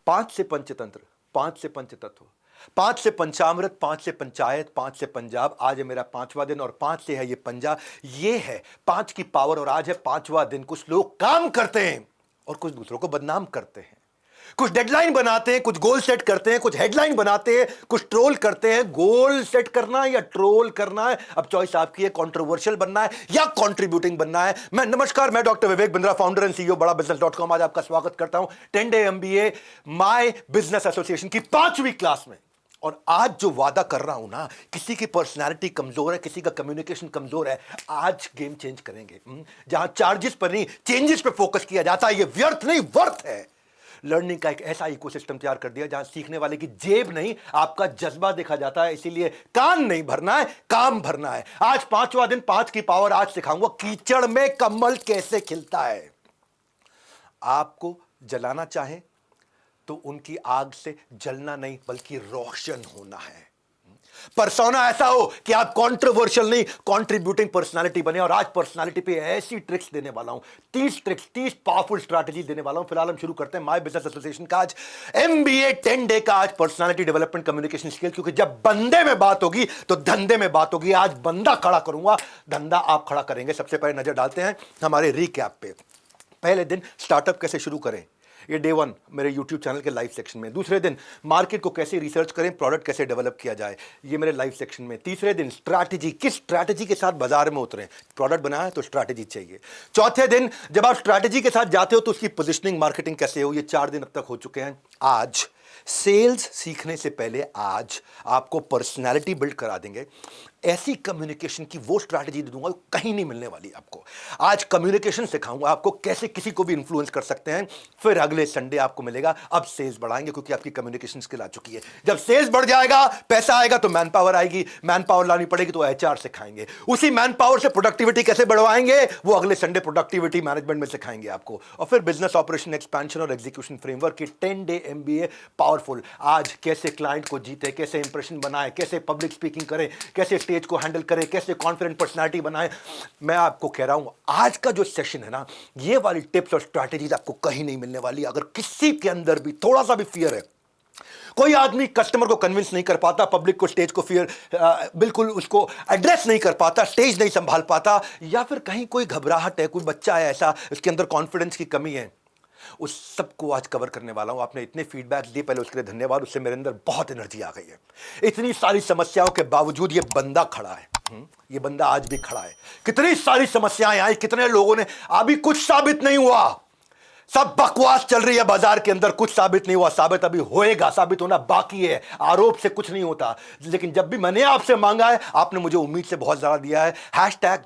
5 से पंचतंत्र, 5 से पंचतत्व, 5 से पंचामृत, 5 से पंचायत, 5 से पंजाब। आज है मेरा 5वां दिन और 5 से है ये पंजा। ये है 5 की पावर और आज है 5वां दिन। कुछ लोग काम करते हैं और कुछ दूसरों को बदनाम करते हैं, कुछ डेडलाइन बनाते हैं, कुछ गोल सेट करते हैं, कुछ हेडलाइन बनाते हैं, कुछ ट्रोल करते हैं। गोल सेट करना है या ट्रोल करना है, अब चॉइस आपकी है। कंट्रोवर्शियल बनना है या कंट्रीब्यूटिंग बनना है। नमस्कार, मैं doctor Vivek Bindra, founder and CEO बड़ा बिजनेस.com। आज आपका स्वागत करता हूं 10 day MBA my business association की 5वीं क्लास में। और आज जो वादा कर रहा हूं ना, किसी की पर्सनालिटी कमजोर है, किसी का कम्युनिकेशन कमजोर है, आज गेम चेंज करेंगे। जहां चार्जेस पर नहीं, चेंजेस पे फोकस किया जाता है। ये व्यर्थ नहीं, वर्थ है। लर्निंग का एक ऐसा इकोसिस्टम तैयार कर दिया जहां सीखने वाले की जेब नहीं, आपका जज्बा देखा जाता है। इसीलिए कान नहीं भरना है, काम भरना है। आज 5वां दिन, 5 की पावर। आज सिखाऊंगा कीचड़ में कमल कैसे खिलता है। आपको जलाना चाहे तो उनकी आग से जलना नहीं, बल्कि रोशन होना है। पर्सोना ऐसा हो कि आप कंट्रोवर्शियल नहीं, कंट्रीब्यूटिंग पर्सनालिटी बने। और आज पर्सनालिटी पे ऐसी ट्रिक्स देने वाला हूं, 30 ट्रिक्स, 30 पावरफुल स्ट्रैटेजी देने वाला हूं। फिलहाल हम शुरू करते हैं माय बिजनेस एसोसिएशन का आज MBA 10 डे का। आज पर्सनालिटी डेवलपमेंट, कम्युनिकेशन स्किल, क्योंकि जब बंदे में बात होगी तो धंधे में बात होगी। आज बंदा खड़ा करूंगा, धंधा आप खड़ा करेंगे। सबसे पहले नजर डालते हैं हमारे रिकैप पे। पहले दिन स्टार्टअप कैसे शुरू करें, ये डे 1 मेरे YouTube चैनल के लाइव सेक्शन में। दूसरे दिन मार्केट को कैसे रिसर्च करें, प्रोडक्ट कैसे डेवलप किया जाए, ये मेरे लाइव सेक्शन में। तीसरे दिन स्ट्रैटेजी, किस स्ट्रैटेजी के साथ बाजार में उतरें। प्रोडक्ट बनाया तो स्ट्रैटेजी चाहिए। चौथे दिन जब आप स्ट्रैटेजी के साथ जाते हो तो उसकी पोजिशनिंग, मार्केटिंग कैसे हो। ये 4 दिन अब तक हो चुके हैं। आज सेल्स सीखने से पहले आज आपको पर्सनैलिटी बिल्ड करा देंगे। ऐसी कम्युनिकेशन की वो स्ट्रैटेजी दे दूंगा कहीं नहीं मिलने वाली आपको। आज कम्युनिकेशन सिखाऊंगा आपको कैसे किसी को भी इन्फ्लुएंस कर सकते हैं। फिर अगले संडे आपको मिलेगा, अब सेल्स बढ़ाएंगे क्योंकि आपकी कम्युनिकेशन स्किल आ चुकी है। जब सेल्स बढ़ जाएगा, पैसा आएगा तो मैन पावर आएगी, मैन पावर लानी पड़ेगी तो HR सिखाएंगे। उसी मैन पावर से प्रोडक्टिविटी कैसे बढ़वाएंगे, वो अगले संडे प्रोडक्टिविटी मैनेजमेंट में सिखाएंगे आपको। और फिर बिजनेस ऑपरेशन, एक्सपेंशन और एग्जीक्यूशन फ्रेमवर्क की 10 डे MBA पावरफुल। आज कैसे क्लाइंट को जीते, कैसे इंप्रेशन बनाए, कैसे पब्लिक स्पीकिंग करें, कैसे स्टेज को हैंडल करें, कैसे कॉन्फिडेंट पर्सनालिटी बनाएं। मैं आपको कह रहा हूं आज का जो सेशन है ना, ये वाली टिप्स और स्ट्रैटेजीज आपको कहीं नहीं मिलने वाली। अगर किसी के अंदर भी थोड़ा सा भी फियर है, कोई आदमी कस्टमर को कन्विंस नहीं कर पाता, पब्लिक को, स्टेज को फियर, बिल्कुल उसको एड्रेस नहीं कर पाता, स्टेज नहीं संभाल पाता, या फिर कहीं कोई घबराहट है, कोई बच्चा है ऐसा, उसके अंदर कॉन्फिडेंस की कमी है, उस सबको आज कवर करने वाला हूं। आपने इतने फीडबैक दिए, पहले उसके लिए धन्यवाद। उससे मेरे अंदर बहुत एनर्जी आ गई है। इतनी सारी समस्याओं के बावजूद ये बंदा खड़ा है। ये बंदा आज भी खड़ा है। कितनी सारी समस्याएं आई, कितने लोगों ने, अभी कुछ साबित नहीं हुआ, सब बकवास चल रही है बाजार के अंदर, कुछ साबित नहीं हुआ। साबित अभी होएगा, साबित होना बाकी है। आरोप से कुछ नहीं होता। लेकिन जब भी मैंने आपसे मांगा है, आपने मुझे उम्मीद से बहुत ज्यादा दिया है।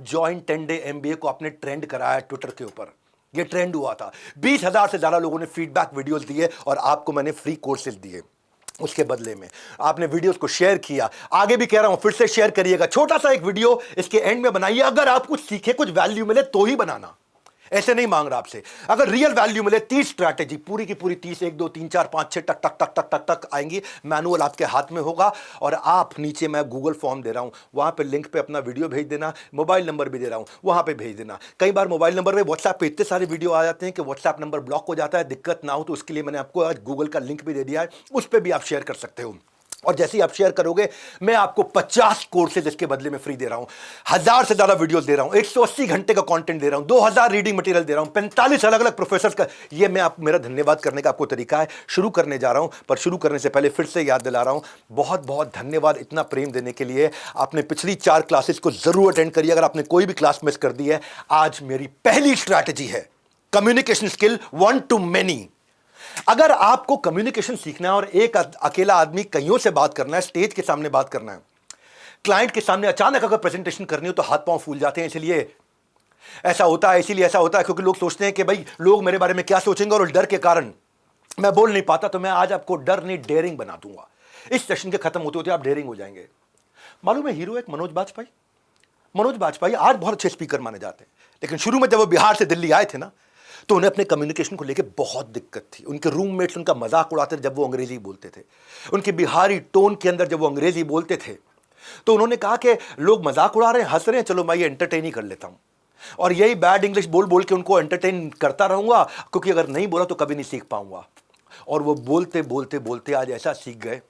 #join 10 day MBA को आपने ट्रेंड कराया ट्विटर के ऊपर। ये ट्रेंड हुआ था, 20,000 से ज्यादा लोगों ने फीडबैक वीडियोस दिए और आपको मैंने फ्री कोर्सेज दिए। उसके बदले में आपने वीडियोस को शेयर किया। आगे भी कह रहा हूं, फिर से शेयर करिएगा। छोटा सा एक वीडियो इसके एंड में बनाइए। अगर आप कुछ सीखे, कुछ वैल्यू मिले तो ही बनाना, ऐसे नहीं मांग रहा आपसे। अगर रियल वैल्यू मिले, 30 स्ट्रैटेजी पूरी की पूरी, 30, 1 2 3 4 5 6 टक टक टक टक टक टक आएंगी। मैनुअल आपके हाथ में होगा और आप नीचे, मैं गूगल फॉर्म दे रहा हूं, वहां पे लिंक पे अपना वीडियो भेज देना। मोबाइल नंबर भी दे रहा हूं, वहां पे भेज देना। कई बार मोबाइल नंबर पे, व्हाट्सएप पे इतने सारे वीडियो आ जाते हैं कि व्हाट्सएप नंबर ब्लॉक हो जाता है। दिक्कत ना हो तो उसके लिए मैंने आपको आज गूगल का लिंक भी दे दिया है, उस पर भी आप शेयर कर सकते हो। और जैसे ही आप शेयर करोगे, मैं आपको 50 कोर्सेज इसके बदले में फ्री दे रहा हूं। 1000 से ज्यादा वीडियोस दे रहा हूं, 180 घंटे का कंटेंट दे रहा हूं, 2000 रीडिंग मटेरियल दे रहा हूं, 45 अलग अलग प्रोफेसर्स का। ये मैं आप, मेरा धन्यवाद करने का आपको तरीका है। शुरू करने जा रहा हूं, पर शुरू करने से पहले फिर से याद दिला रहा हूं, बहुत बहुत धन्यवाद इतना प्रेम देने के लिए। आपने पिछली 4 क्लासेस को जरूर अटेंड करिए। अगर आपने कोई भी क्लास मिस कर दी है, आज मेरी पहली स्ट्रैटेजी है कम्युनिकेशन स्किल 1 to many। अगर आपको कम्युनिकेशन सीखना है और एक अकेला आदमी कईयों से बात करना है, स्टेज के सामने बात करना है, क्लाइंट के सामने अचानक अगर प्रेजेंटेशन करनी हो तो हाथ पांव फूल जाते हैं। इसलिए ऐसा होता है, इसीलिए ऐसा होता है क्योंकि लोग सोचते हैं कि भाई लोग मेरे बारे में क्या सोचेंगे, और डर के कारण मैं बोल नहीं पाता। तो मैं आज आपको डर नहीं, डेयरिंग बना दूंगा। इस सेशन के खत्म होते होते आप डेयरिंग हो जाएंगे। मालूम है, हीरो एक मनोज बाजपेयी आज बहुत अच्छे स्पीकर माने जाते हैं, लेकिन शुरू में जब वो बिहार से दिल्ली आए थे ना, तो उन्हें अपने कम्युनिकेशन को लेकर बहुत दिक्कत थी। उनके रूममेट्स उनका मजाक उड़ाते थे जब वो अंग्रेजी बोलते थे। उनके बिहारी टोन के अंदर जब वो अंग्रेजी बोलते थे, तो उन्होंने कहा कि लोग मजाक उड़ा रहे हैं, हंस रहे हैं, चलो मैं ये एंटरटेन ही कर लेता हूं। और यही बैड इंग्लिश बोल बोल के उनको एंटरटेन करता रहूंगा, क्योंकि अगर नहीं बोला तो कभी नहीं सीख पाऊंगा। और वो बोलते बोलते बोलते आज ऐसा सीख गए।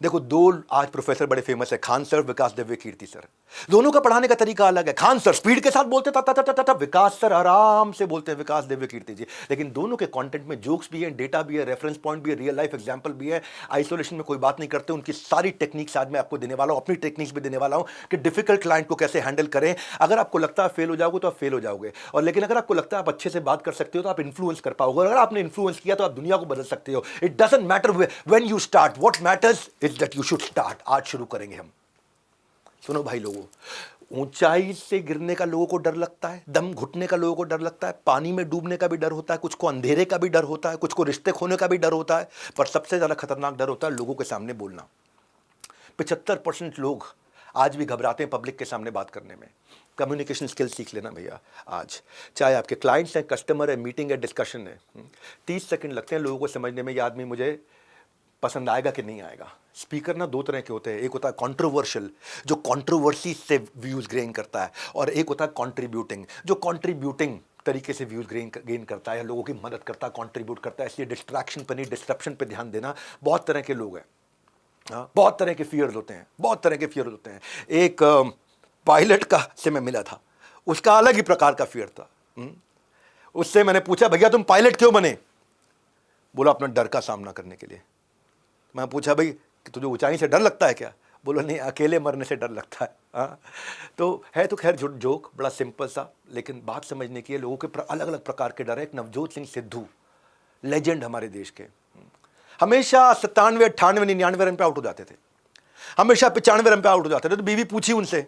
देखो, दो आज प्रोफेसर बड़े फेमस है, खान सर, विकास दिव्य कीर्ति सर। दोनों का पढ़ाने का तरीका अलग है। खान सर स्पीड के साथ बोलते था, विकास सर आराम से बोलते हैं, विकास दिव्य कीर्ति जी। लेकिन दोनों के कंटेंट में जोक्स भी है, डेटा भी है, रेफरेंस पॉइंट भी है, रियल लाइफ एग्जांपल भी है। आइसोलेशन में कोई बात नहीं करते। उनकी सारी टेक्निक्स आज मैं आपको देने वाला हूं, अपनी टेक्निक्स भी देने वाला हूं कि डिफिकल्ट क्लाइंट को कैसे हैंडल करें। अगर आपको लगता है फेल हो जाओगे तो आप फेल हो जाओगे, और लेकिन अगर आपको लगता है आप अच्छे से बात कर सकते हो तो आप इन्फ्लुएंस कर पाओगे। अगर आपने इन्फ्लुएंस किया तो आप दुनिया को बदल सकते हो। It doesn't matter when you start, what matters is that you should start. आज शुरू करेंगे हम। सुनो भाई लोगों, ऊंचाई से गिरने का लोगों को डर लगता है, दम घुटने का लोगों को डर लगता है, पानी में डूबने का भी डर होता है, कुछ को अंधेरे का भी डर होता है, कुछ को रिश्ते खोने का भी डर होता है, पर सबसे ज्यादा खतरनाक डर होता है लोगों के सामने बोलना। 75% लोग आज भी घबराते हैं पब्लिक के सामने बात करने में। कम्युनिकेशन स्किल सीख लेना भैया आज, चाहे आपके क्लाइंट्स हैं, कस्टमर है, मीटिंग है, डिस्कशन है। 30 सेकंड लगते हैं लोगों को समझने में, ये आदमी मुझे पसंद आएगा कि नहीं आएगा। स्पीकर ना दो तरह के होते हैं, एक होता है कंट्रोवर्शियल, जो कंट्रोवर्सी से व्यूज गेन करता है, और एक होता है कंट्रीब्यूटिंग, जो कंट्रीब्यूटिंग तरीके से व्यूज गेन करता है, लोगों की मदद करता है, कंट्रीब्यूट करता है। इसलिए डिस्ट्रैक्शन पर नहीं, डिस्ट्रप्शन पर ध्यान देना। बहुत तरह के लोग हैं, बहुत तरह के फियर्स होते हैं, बहुत तरह के फियर्स होते हैं। एक पायलट का से मैं मिला था, उसका अलग ही प्रकार का फियर था। उससे मैंने पूछा, भैया तुम पायलट क्यों बने? बोला अपना डर का सामना करने के लिए। मैं पूछा, भाई तुझे ऊंचाई से डर लगता है क्या? बोला नहीं, अकेले मरने से डर लगता है। हाँ, तो है तो खैर जोक, बड़ा सिंपल सा, लेकिन बात समझने की है। लोगों के अलग अलग प्रकार के डर है। एक नवजोत सिंह सिद्धू, लेजेंड हमारे देश के, हमेशा 97, 98, 99 रन पे आउट हो जाते थे, हमेशा 95 रन पे आउट हो जाते थे। तो बीवी पूछी उनसे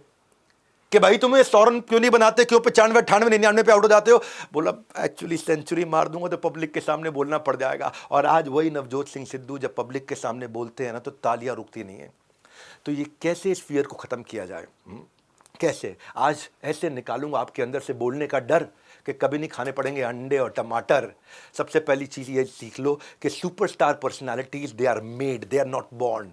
कि भाई तुम्हें 100 रन क्यों नहीं बनाते, क्यों 95, 98, 99 पे आउट हो जाते हो? बोला एक्चुअली सेंचुरी मार दूंगा तो पब्लिक के सामने बोलना पड़ जाएगा। और आज वही नवजोत सिंह सिद्धू जब पब्लिक के सामने बोलते हैं ना तो तालियां रुकती नहीं है। तो ये कैसे इस फियर को खत्म किया जाए, कैसे? आज ऐसे निकालूंगा आपके अंदर से बोलने का डर कि कभी नहीं खाने पड़ेंगे अंडे और टमाटर। सबसे पहली चीज ये सीख लो कि superstar personalities they are made, they are not born.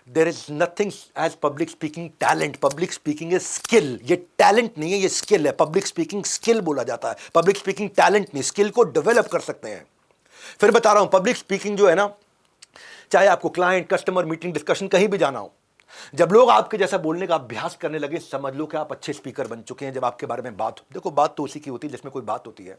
There is nothing as public speaking talent. Public speaking is skill. ये टैलेंट नहीं है, ये स्किल है। पब्लिक स्पीकिंग स्किल बोला जाता है, पब्लिक स्पीकिंग टैलेंट नहीं। स्किल को डेवलप कर सकते हैं। फिर बता रहा हूं, पब्लिक स्पीकिंग जो है ना, चाहे आपको क्लाइंट, कस्टमर, मीटिंग, डिस्कशन कहीं भी जाना हो, जब लोग आपके जैसा बोलने का अभ्यास करने लगे, समझ लो कि आप अच्छे स्पीकर बन चुके हैं। जब आपके बारे में बात हो, देखो बात तो उसी की होती है जिसमें कोई बात होती है।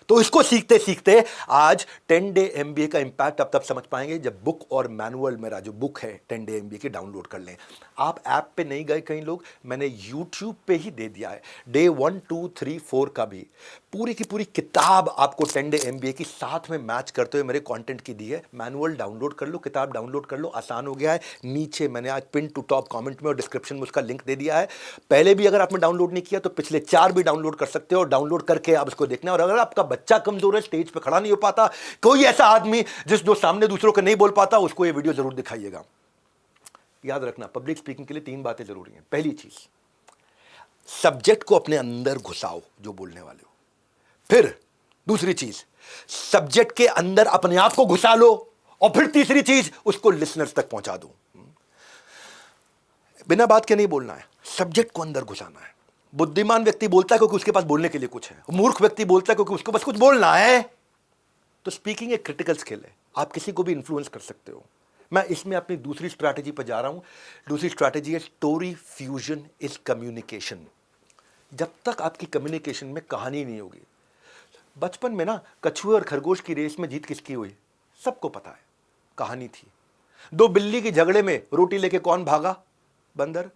तो इसको सीखते सीखते आज 10 डे MBA का इंपैक्ट आप तब समझ पाएंगे जब बुक और मैनुअल, मेरा जो बुक है 10 डे MBA की, डाउनलोड कर लें। आप ऐप पे नहीं गए कई लोग, मैंने YouTube पे ही दे दिया है। डे 1, 2, 3, 4 का भी पूरी की पूरी किताब आपको 10 डे MBA की साथ में मैच करते हुए मेरे कंटेंट की दी है। मैनुअल डाउनलोड कर लो, किताब डाउनलोड कर लो, आसान हो गया है। नीचे मैंने आज पिन टू टॉप कमेंट में और डिस्क्रिप्शन में उसका लिंक दे दिया है। पहले भी अगर आपने डाउनलोड नहीं किया तो पिछले 4 भी डाउनलोड कर सकते हो, और डाउनलोड करके आप उसको देखना। और अगर आपका बच्चा कमजोर है, स्टेज पे खड़ा नहीं हो पाता, कोई ऐसा आदमी जो सामने दूसरों को नहीं बोल पाता, उसको ये वीडियो जरूर दिखाइएगा। याद रखना, पब्लिक स्पीकिंग के लिए 3 बातें जरूरी हैं। पहली चीज, सब्जेक्ट को अपने अंदर घुसाओ जो बोलने वाले हो। फिर दूसरी चीज, सब्जेक्ट के अंदर अपने आप को घुसा लो। और फिर तीसरी चीज, उसको लिसनर्स तक पहुंचा दो। बिना बात के नहीं बोलना है, सब्जेक्ट को अंदर घुसाना है। बुद्धिमान व्यक्ति बोलता है क्योंकि उसके पास बोलने के लिए कुछ है, मूर्ख व्यक्ति बोलता है क्योंकि उसको बस कुछ बोलना है। तो स्पीकिंग एक क्रिटिकल स्किल है, आप किसी को भी इन्फ्लुएंस कर सकते हो। मैं इसमें अपनी दूसरी स्ट्रैटेजी पर जा रहा हूं। दूसरी स्ट्रैटेजी है स्टोरी फ्यूजन इज कम्युनिकेशन। जब तक आपकी कम्युनिकेशन में कहानी नहीं होगी, बचपन में ना कछुए और खरगोश की रेस में जीत किसकी हुई सबको पता है, कहानी थी। 2 बिल्ली के झगड़े में रोटी लेके कौन भागा? बंदर।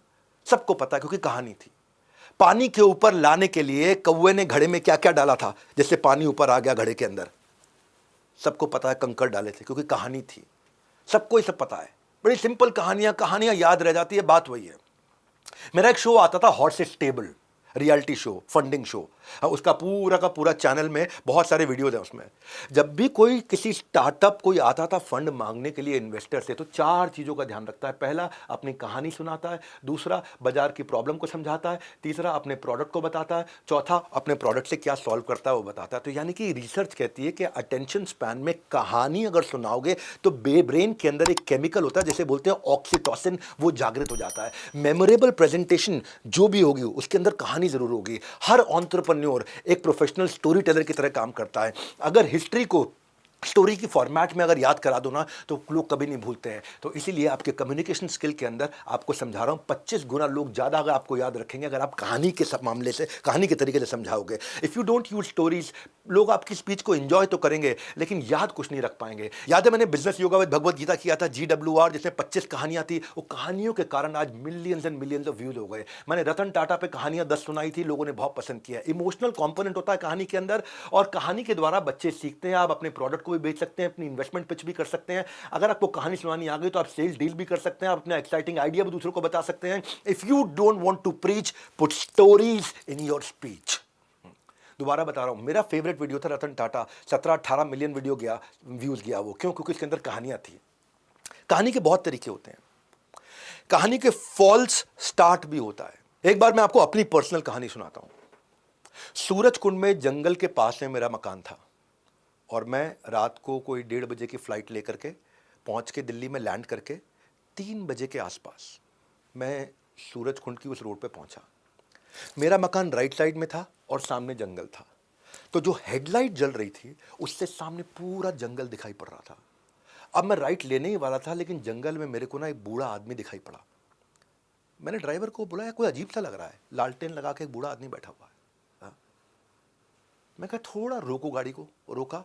सबको पता है क्योंकि कहानी थी। पानी के ऊपर लाने के लिए कौवे ने घड़े में क्या क्या डाला था जिससे पानी ऊपर आ गया घड़े के अंदर? सबको पता है, कंकड़ डाले थे, क्योंकि कहानी थी। सबको ही सब पता है। बड़ी सिंपल कहानियां याद रह जाती है, बात वही है। मेरा एक शो आता था, horses table, reality show, funding show. उसका पूरा का पूरा चैनल में बहुत सारे वीडियोज हैं उसमें। जब भी कोई किसी स्टार्टअप कोई आता था फंड मांगने के लिए इन्वेस्टर से, तो 4 चीज़ों का ध्यान रखता है। पहला, अपनी कहानी सुनाता है। दूसरा, बाजार की प्रॉब्लम को समझाता है। तीसरा, अपने प्रोडक्ट को बताता है। चौथा, अपने प्रोडक्ट से क्या सॉल्व करता है वो बताता है। तो यानी कि रिसर्च कहती है कि अटेंशन स्पैन में कहानी अगर सुनाओगे तो ब्रेन के अंदर एक केमिकल होता है जिसे बोलते हैं ऑक्सीटोसिन, वो जागृत हो जाता है। मेमोरेबल प्रेजेंटेशन जो भी होगी उसके अंदर कहानी जरूर होगी। हर एंटरप्रेन्योर एक प्रोफेशनल स्टोरी टेलर की तरह काम करता है। अगर हिस्ट्री को स्टोरी की फॉर्मेट में अगर याद करा दो ना तो लोग कभी नहीं भूलते हैं। तो इसीलिए आपके कम्युनिकेशन स्किल के अंदर आपको समझा रहा हूँ 25 गुना लोग ज़्यादा अगर आपको याद रखेंगे अगर आप कहानी के सब मामले से, कहानी के तरीके से समझाओगे। If you don't use stories, लोग आपकी स्पीच को एंजॉय तो करेंगे लेकिन याद कुछ नहीं रख पाएंगे। याद है मैंने business yoga with Bhagavad Gita किया था, GWR, जिसमें 25 कहानियां थी। वो कहानियों के कारण आज millions and millions of views हो गए। मैंने रतन टाटा पे कहानियां 10 सुनाई थी, लोगों ने बहुत पसंद किया। इमोशनल कंपोनेंट होता है कहानी के अंदर और कहानी के द्वारा बच्चे सीखते हैं। आप अपने प्रोडक्ट को भी बेच सकते हैं, अपनी इन्वेस्टमेंट पिच भी कर सकते हैं। अगर आपको कहानी सुनानी आ गई तो आप सेल्स डील भी कर सकते हैं, आप अपना एक्साइटिंग आइडिया भी दूसरों को बता सकते हैं। If you don't want to preach, put stories in your speech. दोबारा बता रहा हूं, मेरा फेवरेट वीडियो था रतन टाटा, 17-18 मिलियन वीडियो गया, व्यूज गया वो। क्यों? क्योंकि इसके अंदर कहानियां थी। कहानी के बहुत तरीके होते हैं, कहानी के फॉल्स स्टार्ट भी होता है। एक बार मैं आपको अपनी पर्सनल कहानी सुनाता हूं। सूरज कुंड में जंगल के पास में मेरा मकान था और मैं रात को कोई 1:30 बजे की फ्लाइट लेकर के पहुंच के दिल्ली में लैंड करके 3 बजे के आसपास मैं सूरज कुंड की उस रोड पे पहुंचा। मेरा मकान राइट साइड में था और सामने जंगल था। तो जो हेडलाइट जल रही थी उससे सामने पूरा जंगल दिखाई पड़ रहा था। अब मैं राइट लेने ही वाला था लेकिन जंगल में मेरे को ना एक बूढ़ा आदमी दिखाई पड़ा। मैंने ड्राइवर को बुलाया, कोई अजीब सा लग रहा है, लालटेन लगा के एक बूढ़ा आदमी बैठा हुआ है। हाँ। मैं कहा थोड़ा रोको गाड़ी को, रोका,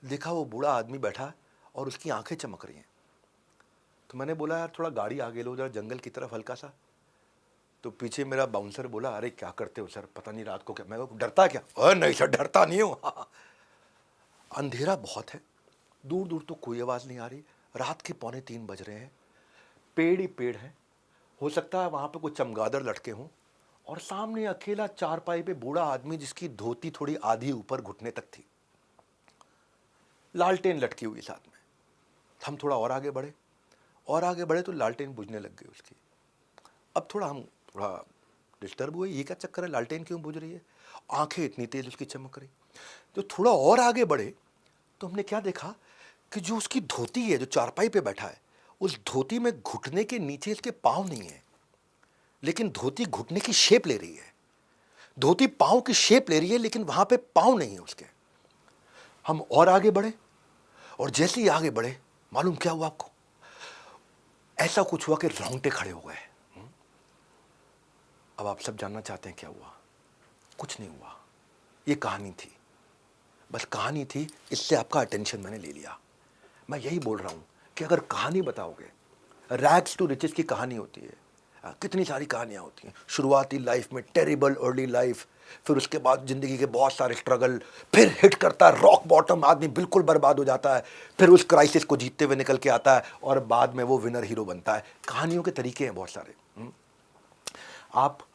देखा वो बूढ़ा आदमी बैठा है और उसकी आंखें चमक रही हैं। तो मैंने बोला यार थोड़ा गाड़ी आगे लो जरा जंगल की तरफ हल्का सा। तो पीछे मेरा बाउंसर बोला अरे क्या करते हो सर, पता नहीं रात को क्या। मैं डरता क्या? अरे नहीं सर डरता नहीं हूँ। अंधेरा बहुत है, दूर दूर तो कोई आवाज़ नहीं आ रही, रात के 2:45 बज रहे हैं, पेड़ ही पेड़ है, हो सकता है वहाँ पे कोई चमगादड़ लटके हों और सामने अकेला चारपाई पे बूढ़ा आदमी जिसकी धोती थोड़ी आधी ऊपर घुटने तक थी, लालटेन लटकी हुई साथ में। हम थोड़ा और आगे बढ़े तो लालटेन बुझने लग गई उसकी। अब हम थोड़ा डिस्टर्ब हुए, ये क्या चक्कर है, लालटेन क्यों बुझ रही है, आंखें इतनी तेज उसकी चमक रही। तो थोड़ा और आगे बढ़े तो हमने क्या देखा कि जो उसकी धोती है, जो चारपाई पे बैठा है, उस धोती में घुटने के नीचे इसके पाँव नहीं है, लेकिन धोती घुटने की शेप ले रही है। धोती पाँव की शेप ले रही है लेकिन वहां पे पाँव नहीं है उसके। हम और आगे बढ़े और जैसे ही आगे बढ़े मालूम क्या हुआ आपको? ऐसा कुछ हुआ कि रोंगटे खड़े हो गए। अब आप सब जानना चाहते हैं क्या हुआ? कुछ नहीं हुआ, ये कहानी थी, बस कहानी थी, इससे आपका अटेंशन मैंने ले लिया। मैं यही बोल रहा हूं कि अगर कहानी बताओगे, रैग्स टू रिचेस की कहानी होती है, कितनी सारी कहानियां होती हैं। शुरुआती लाइफ में टेरिबल अर्ली लाइफ, फिर उसके बाद ज़िंदगी के बहुत सारे स्ट्रगल, फिर हिट करता है रॉक बॉटम, आदमी बिल्कुल बर्बाद हो जाता है, फिर उस क्राइसिस को जीतते हुए निकल के आता है और बाद में वो विनर हीरो बनता है। कहानियों के तरीके हैं बहुत सारे। आप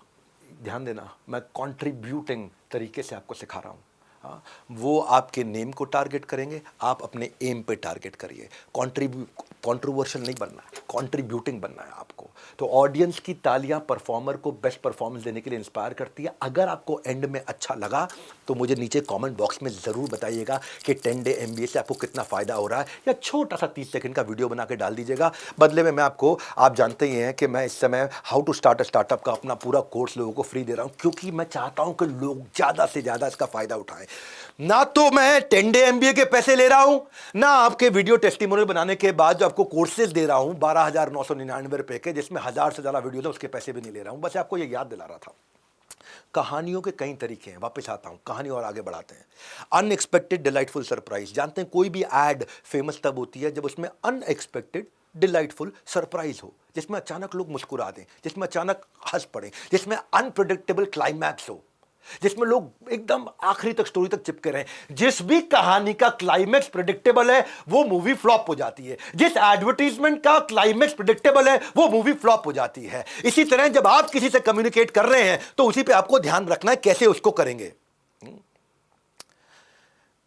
ध्यान देना, मैं कॉन्ट्रीब्यूटिंग तरीके से आपको सिखा रहा हूँ। हाँ, वो आपके नेम को टारगेट करेंगे, आप अपने एम पे टारगेट करिए। कॉन्ट्रोवर्शियल नहीं बनना है, कॉन्ट्रीब्यूटिंग बनना है आपको। तो ऑडियंस की तालियां परफॉर्मर को बेस्ट परफॉर्मेंस देने के लिए इंस्पायर करती है। अगर आपको एंड में अच्छा लगा तो मुझे नीचे कमेंट बॉक्स में ज़रूर बताइएगा कि 10 डे MBA से आपको कितना फ़ायदा हो रहा है, या छोटा सा 30 सेकंड का वीडियो बना के डाल दीजिएगा। बदले में मैं आपको, आप जानते ही हैं कि मैं इस समय how to start a startup का अपना पूरा कोर्स लोगों को फ्री दे रहा हूँ, क्योंकि मैं चाहता हूँ कि लोग ज़्यादा से ज़्यादा इसका फ़ायदा उठाएं। ना तो मैं 10 डे MBA के पैसे ले रहा हूं, ना आपके वीडियो टेस्टिमोनियल बनाने के बाद जो आपको कोर्सेज दे रहा हूं 12,999 रुपए के, जिसमें 1000 से ज्यादा वीडियो है, उसके पैसे भी नहीं ले रहा हूं। बस आपको ये याद दिला रहा था। कहानियों के कई तरीके हैं, वापस आता हूं, कहानी और आगे बढ़ाते हैं। Unexpected delightful surprise. जानते हैं कोई भी एड फेमस तब होती है जब उसमें अनएक्सपेक्टेड डिलाइटफुल सरप्राइज हो, जिसमें अचानक लोग मुस्कुरा दें, जिसमें अचानक हंस पड़े, जिसमें अनप्रेडिक्टेबल क्लाइमैक्स हो, जिसमें लोग एकदम आखिरी तक स्टोरी तक चिपके रहे। जिस भी कहानी का क्लाइमैक्स प्रेडिक्टेबल है वो मूवी फ्लॉप हो जाती है। जिस एडवर्टीजमेंट का क्लाइमैक्स प्रेडिक्टेबल है वो मूवी फ्लॉप हो जाती है। इसी तरह जब आप किसी से कम्युनिकेट कर रहे हैं तो उसी पे आपको ध्यान रखना है कैसे उसको करेंगे।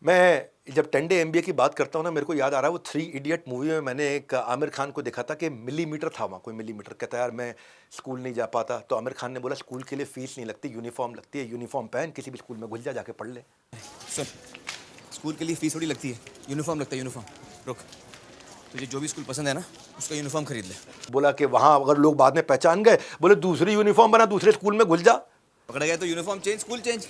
मैं जब 10 डे MBA की बात करता हूँ ना, मेरे को याद आ रहा है वो 3 इडियट मूवी में मैंने एक आमिर खान को देखा था कि मिलीमीटर था वहाँ, कोई मिलीमीटर। कहता है यार मैं स्कूल नहीं जा पाता, तो आमिर खान ने बोला स्कूल के लिए फीस नहीं लगती, यूनिफॉर्म लगती है, यूनिफॉर्म पहन किसी भी स्कूल में घुस जा, जाके पढ़ ले। सर, स्कूल के लिए फीस थोड़ी लगती है, यूनिफॉर्म लगता है। यूनिफॉर्म रुक, तुझे जो भी स्कूल पसंद है ना उसका यूनिफॉर्म खरीद ले। बोला कि वहाँ अगर लोग बाद में पहचान गए, बोले दूसरी यूनिफॉर्म बना, दूसरे स्कूल में घुस जा। पकड़ा गया तो uniform change, school change.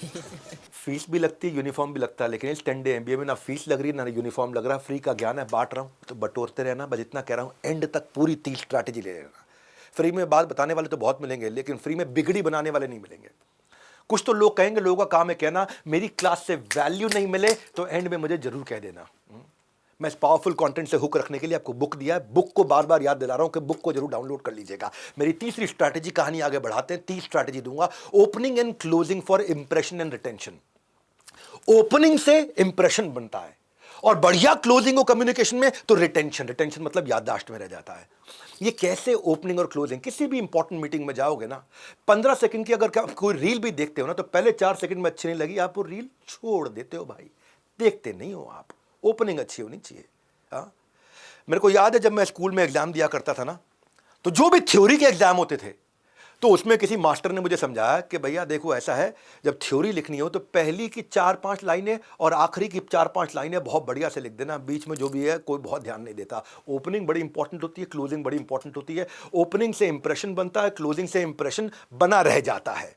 Fees भी लगती है, यूनिफॉर्म भी लगता है, लेकिन इस 10 डे एमबीए में ना फीस लग रही है ना यूनिफॉर्म लग रहा है। फ्री का ज्ञान है, बांट रहा हूँ, तो बटोरते रहना। बस इतना कह रहा हूँ, एंड तक पूरी 30 स्ट्रैटेजी ले लेना। फ्री में बात बताने वाले तो बहुत मिलेंगे, लेकिन फ्री में बिगड़ी बनाने वाले नहीं मिलेंगे। कुछ तो लोग कहेंगे, लोगों का काम है कहना मेरी क्लास से वैल्यू नहीं मिले तो एंड में मुझे जरूर कह देना। मैं इस पावरफुल कंटेंट से हुक रखने के लिए आपको बुक दिया है। बुक को बार बार याद दिला रहा हूं कि बुक को जरूर डाउनलोड कर लीजिएगा। मेरी तीसरी स्ट्रैटेजी, कहानी आगे बढ़ाते हैं, 30 स्ट्रैटेजी दूंगा। Opening and closing for impression and retention. Opening से इंप्रेशन बनता है और बढ़िया क्लोजिंग हो कम्युनिकेशन में तो रिटेंशन मतलब याददाश्त में रह जाता है। ये कैसे ओपनिंग और क्लोजिंग, किसी भी इंपॉर्टेंट मीटिंग में जाओगे ना, 15 सेकंड की अगर कोई रील भी देखते हो ना, तो पहले 4 सेकंड में अच्छी नहीं लगी, आप वो रील छोड़ देते हो भाई, देखते नहीं हो आप। ओपनिंग अच्छी होनी चाहिए। हाँ, मेरे को याद है जब मैं स्कूल में एग्जाम दिया करता था ना, तो जो भी थ्योरी के एग्जाम होते थे तो उसमें किसी मास्टर ने मुझे समझाया कि भैया देखो ऐसा है, जब थ्योरी लिखनी हो तो पहली की 4-5 लाइनें और आखिरी की 4-5 लाइनें बहुत बढ़िया से लिख देना, बीच में जो भी है कोई बहुत ध्यान नहीं देता। ओपनिंग बड़ी इंपॉर्टेंट होती है, क्लोजिंग बड़ी इंपॉर्टेंट होती है। ओपनिंग से इंप्रेशन बनता है, क्लोजिंग से इंप्रेशन बना रह जाता है।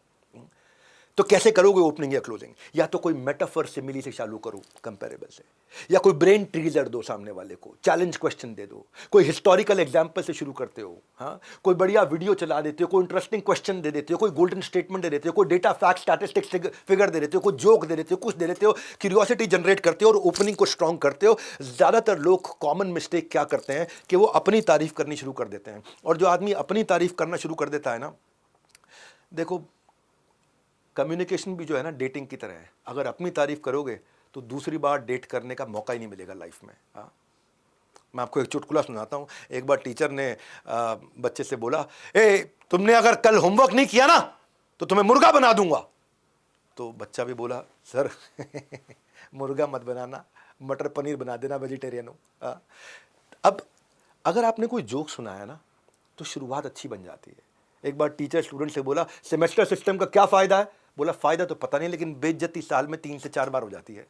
तो कैसे करोगे ओपनिंग या क्लोजिंग? या तो कोई मेटाफर सिमिली से चालू करो, कंपेरेबल से, या कोई ब्रेन टीजर दो सामने वाले को, चैलेंज क्वेश्चन दे दो, कोई हिस्टोरिकल एग्जांपल से शुरू करते हो, हाँ, कोई बढ़िया वीडियो चला देते हो, कोई इंटरेस्टिंग क्वेश्चन दे देते हो, कोई गोल्डन स्टेटमेंट दे देते हो, कोई डेटा फैक्ट स्टैटिस्टिक्स फिगर दे देते हो, कोई जोक दे देते हो, कुछ दे देते हो, क्यूरियोसिटी जनरेट करते हो और ओपनिंग को स्ट्रांग करते हो। ज्यादातर लोग कॉमन मिस्टेक क्या करते हैं कि वो अपनी तारीफ करनी शुरू कर देते हैं, और जो आदमी अपनी तारीफ करना शुरू कर देता है ना, देखो कम्युनिकेशन भी जो है ना डेटिंग की तरह है, अगर अपनी तारीफ करोगे तो दूसरी बार डेट करने का मौका ही नहीं मिलेगा लाइफ में। हाँ, मैं आपको एक चुटकुला सुनाता हूँ। एक बार टीचर ने बच्चे से बोला, ए तुमने अगर कल होमवर्क नहीं किया ना तो तुम्हें मुर्गा बना दूंगा। तो बच्चा भी बोला, सर मुर्गा मत बनाना, मटर पनीर बना देना, वेजिटेरियन हो। हाँ, अब अगर आपने कोई जोक सुनाया ना तो शुरुआत अच्छी बन जाती है। एक बार टीचर स्टूडेंट से बोला, सेमेस्टर सिस्टम का क्या फायदा है? बोला, फायदा तो पता नहीं, लेकिन बेइज्जती साल में 3 से 4 बार हो जाती है।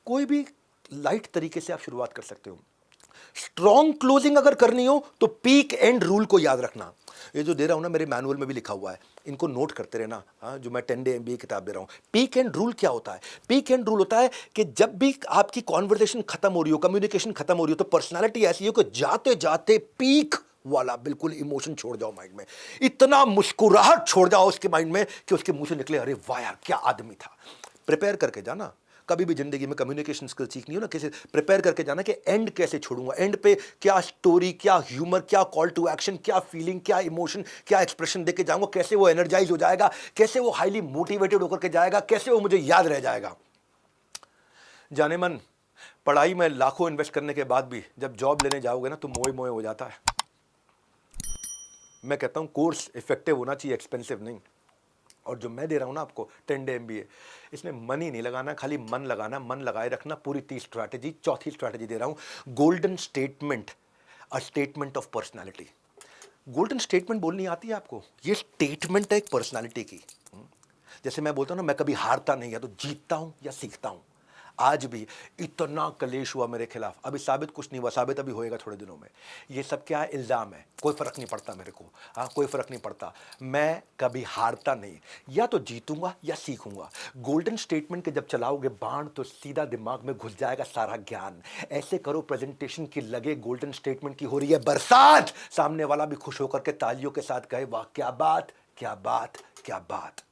कोई भी लाइट तरीके से आप शुरुआत कर सकते हो। स्ट्रॉन्ग क्लोजिंग अगर करनी हो तो पीक एंड रूल को याद रखना। ये जो दे रहा हूं ना, मेरे मैनुअल में भी लिखा हुआ है, इनको नोट करते रहना। हाँ, जो मैं 10 डे एमबीए किताब दे रहा हूं। पीक एंड रूल क्या होता है? पीक एंड रूल होता है कि जब भी आपकी कॉन्वर्सेशन खत्म हो रही हो, कम्युनिकेशन खत्म हो रही हो, तो पर्सनैलिटी ऐसी हो कि जाते जाते पीक वाला बिल्कुल इमोशन छोड़ जाओ माइंड में, इतना मुस्कुराहट छोड़ जाओ उसके माइंड में कि उसके मुंह से निकले, अरे वाह यार क्या आदमी था। प्रिपेयर करके जाना, कभी भी जिंदगी में कम्युनिकेशन स्किल सीखनी हो ना, कैसे प्रिपेयर करके जाना कि एंड कैसे छोड़ूंगा, एंड पे क्या स्टोरी, क्या ह्यूमर, क्या कॉल टू एक्शन, क्या फीलिंग, क्या इमोशन, क्या एक्सप्रेशन देके जाऊंगा, कैसे वो एनर्जाइज हो जाएगा, कैसे वो हाईली मोटिवेटेड होकर के जाएगा, कैसे वो मुझे याद रह जाएगा। जाने मन पढ़ाई में लाखों इन्वेस्ट करने के बाद भी जब जॉब लेने जाओगे ना तो मोए मोए हो जाता है। मैं कहता हूं कोर्स इफेक्टिव होना चाहिए, एक्सपेंसिव नहीं। और जो मैं दे रहा हूं ना आपको 10 डे एमबीए, इसमें मनी नहीं लगाना, खाली मन लगाना, मन लगाए रखना। पूरी 30 स्ट्रैटेजी, चौथी स्ट्रैटेजी दे रहा हूं, golden statement, a statement of personality. Golden statement बोलनी आती है आपको? ये स्टेटमेंट है एक पर्सनैलिटी की। जैसे मैं बोलता हूं ना, मैं कभी हारता नहीं, या तो जीतता हूं या सीखता हूं। आज भी इतना कलेश हुआ मेरे खिलाफ, अभी साबित कुछ नहीं हुआ, साबित अभी होएगा थोड़े दिनों में। ये सब क्या है? इल्जाम है, कोई फर्क नहीं पड़ता मेरे को। हाँ, कोई फर्क नहीं पड़ता, मैं कभी हारता नहीं, या तो जीतूंगा या सीखूंगा। गोल्डन स्टेटमेंट के जब चलाओगे बाण तो सीधा दिमाग में घुस जाएगा सारा ज्ञान। ऐसे करो प्रेजेंटेशन की लगे गोल्डन स्टेटमेंट की हो रही है बरसात, सामने वाला भी खुश होकर के तालियों के साथ कहे, वाह क्या बात, क्या बात, क्या बात।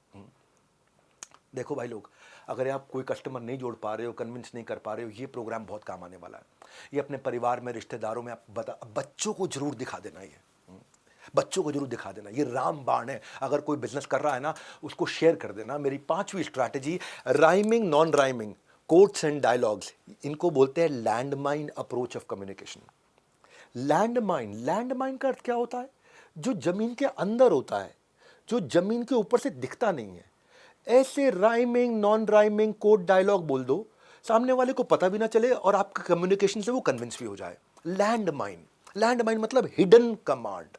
देखो भाई लोग, अगर आप कोई कस्टमर नहीं जोड़ पा रहे हो, कन्विंस नहीं कर पा रहे हो, ये प्रोग्राम बहुत काम आने वाला है। ये अपने परिवार में, रिश्तेदारों में आप बच्चों को जरूर दिखा देना। ये बच्चों को जरूर दिखा देना, ये राम बाण है। अगर कोई बिजनेस कर रहा है ना, उसको शेयर कर देना। मेरी 5वीं strategy, rhyming non rhyming quotes and dialogues, इनको बोलते हैं landmine approach of communication. Landmine का अर्थ क्या होता है? जो जमीन के अंदर होता है, जो जमीन के ऊपर से दिखता नहीं है। ऐसे rhyming non rhyming code dialogue बोल दो, सामने वाले को पता भी ना चले और आपका कम्युनिकेशन से वो कन्विंस भी हो जाए। लैंडमाइन मतलब हिडन कमांड।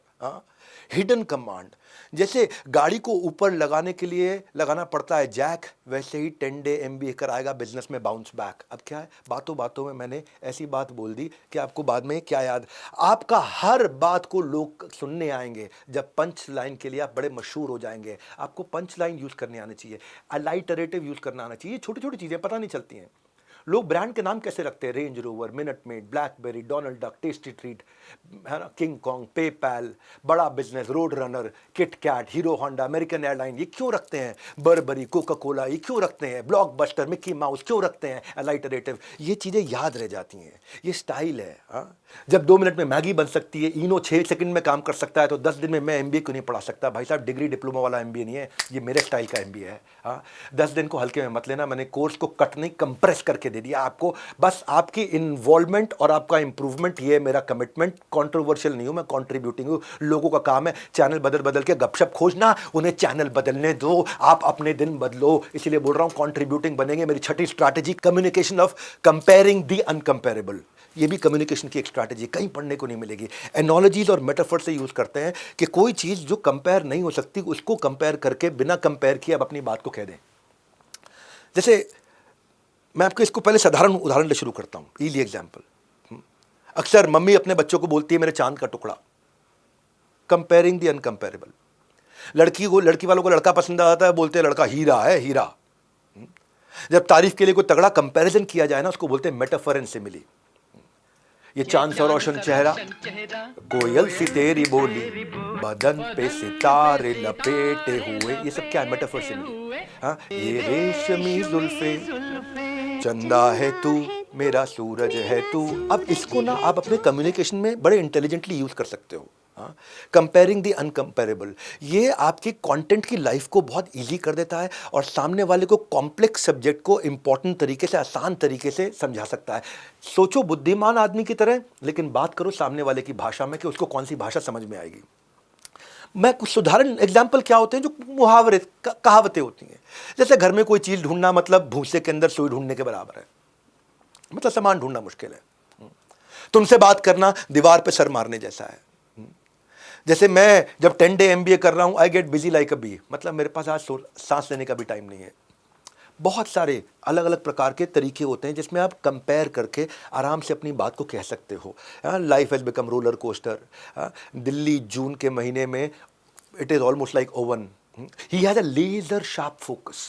हिडन कमांड, जैसे गाड़ी को ऊपर लगाने के लिए लगाना पड़ता है जैक, वैसे ही 10 डे MBA कराएगा बिजनेस में बाउंस बैक। अब क्या है, बातों बातों में मैंने ऐसी बात बोल दी कि आपको बाद में क्या याद, आपका हर बात को लोग सुनने आएंगे। जब पंच लाइन के लिए आप बड़े मशहूर हो जाएंगे, आपको पंच लाइन यूज करने आनी चाहिए, अलाइटरेटिव यूज करना आना चाहिए। छोटी छोटी चीजें पता नहीं चलती हैं। लोग ब्रांड के नाम कैसे रखते हैं, Range Rover, Minute Maid, BlackBerry, Donald Duck, tasty treat, है ना, किंग कॉन्ग, पेपैल, बड़ा business, Road Runner, KitKat, Hero Honda, American airline, ये क्यों रखते हैं? बर्बरी, कोका कोला, ये क्यों रखते हैं? ब्लॉकबस्टर, मिक्की माउस क्यों रखते हैं? अलाइटरेटिव, ये चीज़ें याद रह जाती हैं, ये स्टाइल है। जब 2 मिनट में मैगी बन सकती है, इनो 6 सेकंड में काम कर सकता है, तो 10 दिन में मैं MBA क्यों नहीं पढ़ा सकता? भाई साहब, डिग्री डिप्लोमा वाला MBA नहीं है, ये मेरे स्टाइल का MBA है। 10 दिन को हल्के में मत लेना, मैंने कोर्स को कट नहीं कंप्रेस करके दे दिया आपको। बस आपकी इन्वॉल्वमेंट और आपका इंप्रूवमेंट, ये मेरा कमिटमेंट। कंट्रोवर्शियल नहीं हूं मैं, कंट्रीब्यूटिंग हूं। लोगों का काम है चैनल बदल बदल के गपशप खोजना, उन्हें चैनल बदलने दो, आप अपने दिन बदलो। इसीलिए बोल रहा हूं कंट्रीब्यूटिंग बनेंगे। मेरी छठी strategy, communication of comparing the uncomparable. ये भी कम्युनिकेशन की एक स्ट्रैटेजी, कहीं पढ़ने को नहीं मिलेगी। एनोलॉजीज और मेटाफर से यूज करते हैं कि कोई चीज जो कंपेयर नहीं हो सकती उसको कंपेयर करके, बिना कंपेयर किए आप अपनी बात को कह दें। जैसे मैं आपको इसको पहले साधारण उदाहरण से शुरू करता हूं, इजी एग्जांपल। अक्सर मम्मी अपने बच्चों को बोलती है मेरे चांद का टुकड़ा, कंपेयरिंग द अनकंपेरेबल। लड़की वालों को लड़का पसंद आता है, बोलते हैं लड़का हीरा है, हीरा। जब तारीफ के लिए कोई तगड़ा कंपैरिजन किया जाए ना, उसको बोलते हैं मेटाफर एंड सिमिली। ये चांद सा रोशन चेहरा, कोयल सी तेरी बोली, बदन पे सितारे लपेटे हुए, ये सब क्या है? Metaphor simile. ये रेशमी जुल्फे, चंदा है तू, मेरा सूरज है तू। अब इसको ना आप अपने कम्युनिकेशन में बड़े इंटेलिजेंटली यूज कर सकते हो। कंपेयरिंग द अनकंपेरेबल, ये आपकी कंटेंट की लाइफ को बहुत इजी कर देता है और सामने वाले को कॉम्प्लेक्स सब्जेक्ट को इंपॉर्टेंट तरीके से, आसान तरीके से समझा सकता है। सोचो बुद्धिमान आदमी की तरह, लेकिन बात करो सामने वाले की भाषा में कि उसको कौन सी भाषा समझ में आएगी। मैं कुछ उदाहरण एग्जाम्पल क्या होते हैं, जो मुहावरे कहावतें होती हैं। जैसे घर में कोई चीज ढूंढना मतलब भूसे के अंदर सुई ढूंढने के बराबर है, मतलब सामान ढूंढना मुश्किल है। तुमसे बात करना दीवार पे सर मारने जैसा है। जैसे मैं जब 10 डे MBA कर रहा हूं, I get busy like a bee, मतलब मेरे पास आज सांस लेने का भी टाइम नहीं है। बहुत सारे अलग अलग प्रकार के तरीके होते हैं जिसमें आप कंपेयर करके आराम से अपनी बात को कह सकते हो। Life has become roller coaster. Delhi June के महीने में it is almost like oven. He has a laser sharp focus.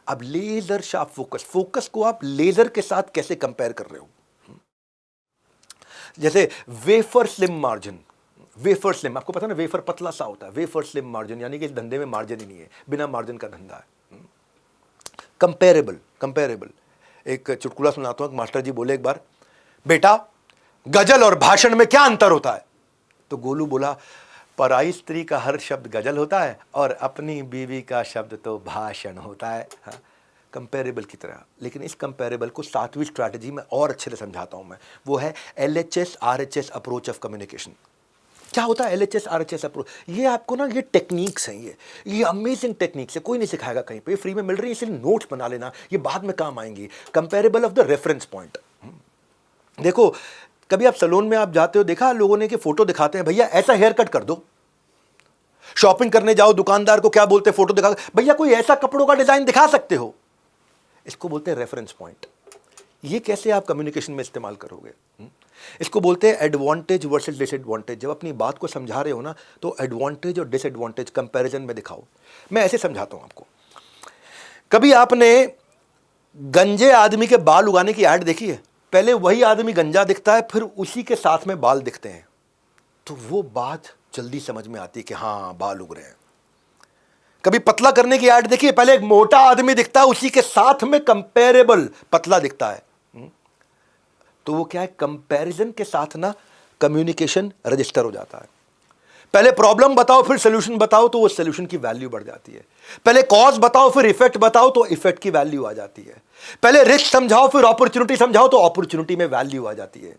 अब लेजर शार्प फोकस को आप लेजर के साथ कैसे कंपेयर कर रहे हो? जैसे wafer slim margin, wafer slim, आपको पता है ना, वेफर पतला सा होता है, वेफर स्लिम मार्जिन, यानी कि इस धंधे में मार्जिन ही नहीं है, बिना मार्जिन का धंधा है। कंपेरेबल, एक चुटकुला सुनाता हूं। मास्टर जी बोले एक बार, बेटा गजल और भाषण में क्या अंतर होता है? तो गोलू बोला, पराई स्त्री का हर शब्द गजल होता है और अपनी बीवी का शब्द तो भाषण होता है। कंपेरेबल की तरह, लेकिन इस कंपेरेबल को 7वीं स्ट्रैटेजी में और अच्छे से समझाता हूं मैं, वो है LHS RHS approach of communication. क्या होता है LHS RHS अप्रोच? ये आपको ना, ये टेक्निक्स हैं, ये अमेजिंग टेक्निक्स है, कोई नहीं सिखाएगा कहीं पे, फ्री में मिल रही है, इसलिए नोट्स बना लेना, ये बाद में काम आएंगी। Comparable of the reference point. देखो, कभी आप सैलून में आप जाते हो, देखा लोगों ने कि फोटो दिखाते हैं, भैया ऐसा हेयर कट कर दो। शॉपिंग करने जाओ, दुकानदार को क्या बोलते हैं, फोटो दिखा, भैया कोई ऐसा कपड़ों का डिजाइन दिखा सकते हो। इसको बोलते हैं रेफरेंस पॉइंट। ये कैसे आप कम्युनिकेशन में इस्तेमाल करोगे? इसको बोलते हैं एडवांटेज वर्सेस डिसएडवांटेज। जब अपनी बात को समझा रहे हो ना, तो एडवांटेज और डिसएडवांटेज कंपैरिजन में दिखाओ। मैं ऐसे समझाता हूं आपको। कभी आपने गंजे आदमी के बाल उगाने की ऐड देखी है? पहले वही आदमी गंजा दिखता है, फिर उसी के साथ में बाल दिखते हैं, तो वो बात जल्दी समझ में आती है कि हाँ बाल उग रहे हैं। कभी पतला करने की ऐड देखी है? पहले एक मोटा आदमी दिखता है, उसी के साथ में कंपेरेबल पतला दिखता है, तो वो क्या है, कंपैरिजन के साथ ना कम्युनिकेशन रजिस्टर हो जाता है। पहले प्रॉब्लम बताओ फिर सोल्यूशन बताओ, तो वो सोल्यूशन की वैल्यू बढ़ जाती है। पहले कॉज बताओ फिर इफेक्ट बताओ, तो इफेक्ट की वैल्यू आ जाती है। पहले रिस्क समझाओ फिर अपॉर्चुनिटी समझाओ, तो अपॉर्चुनिटी में वैल्यू आ जाती है।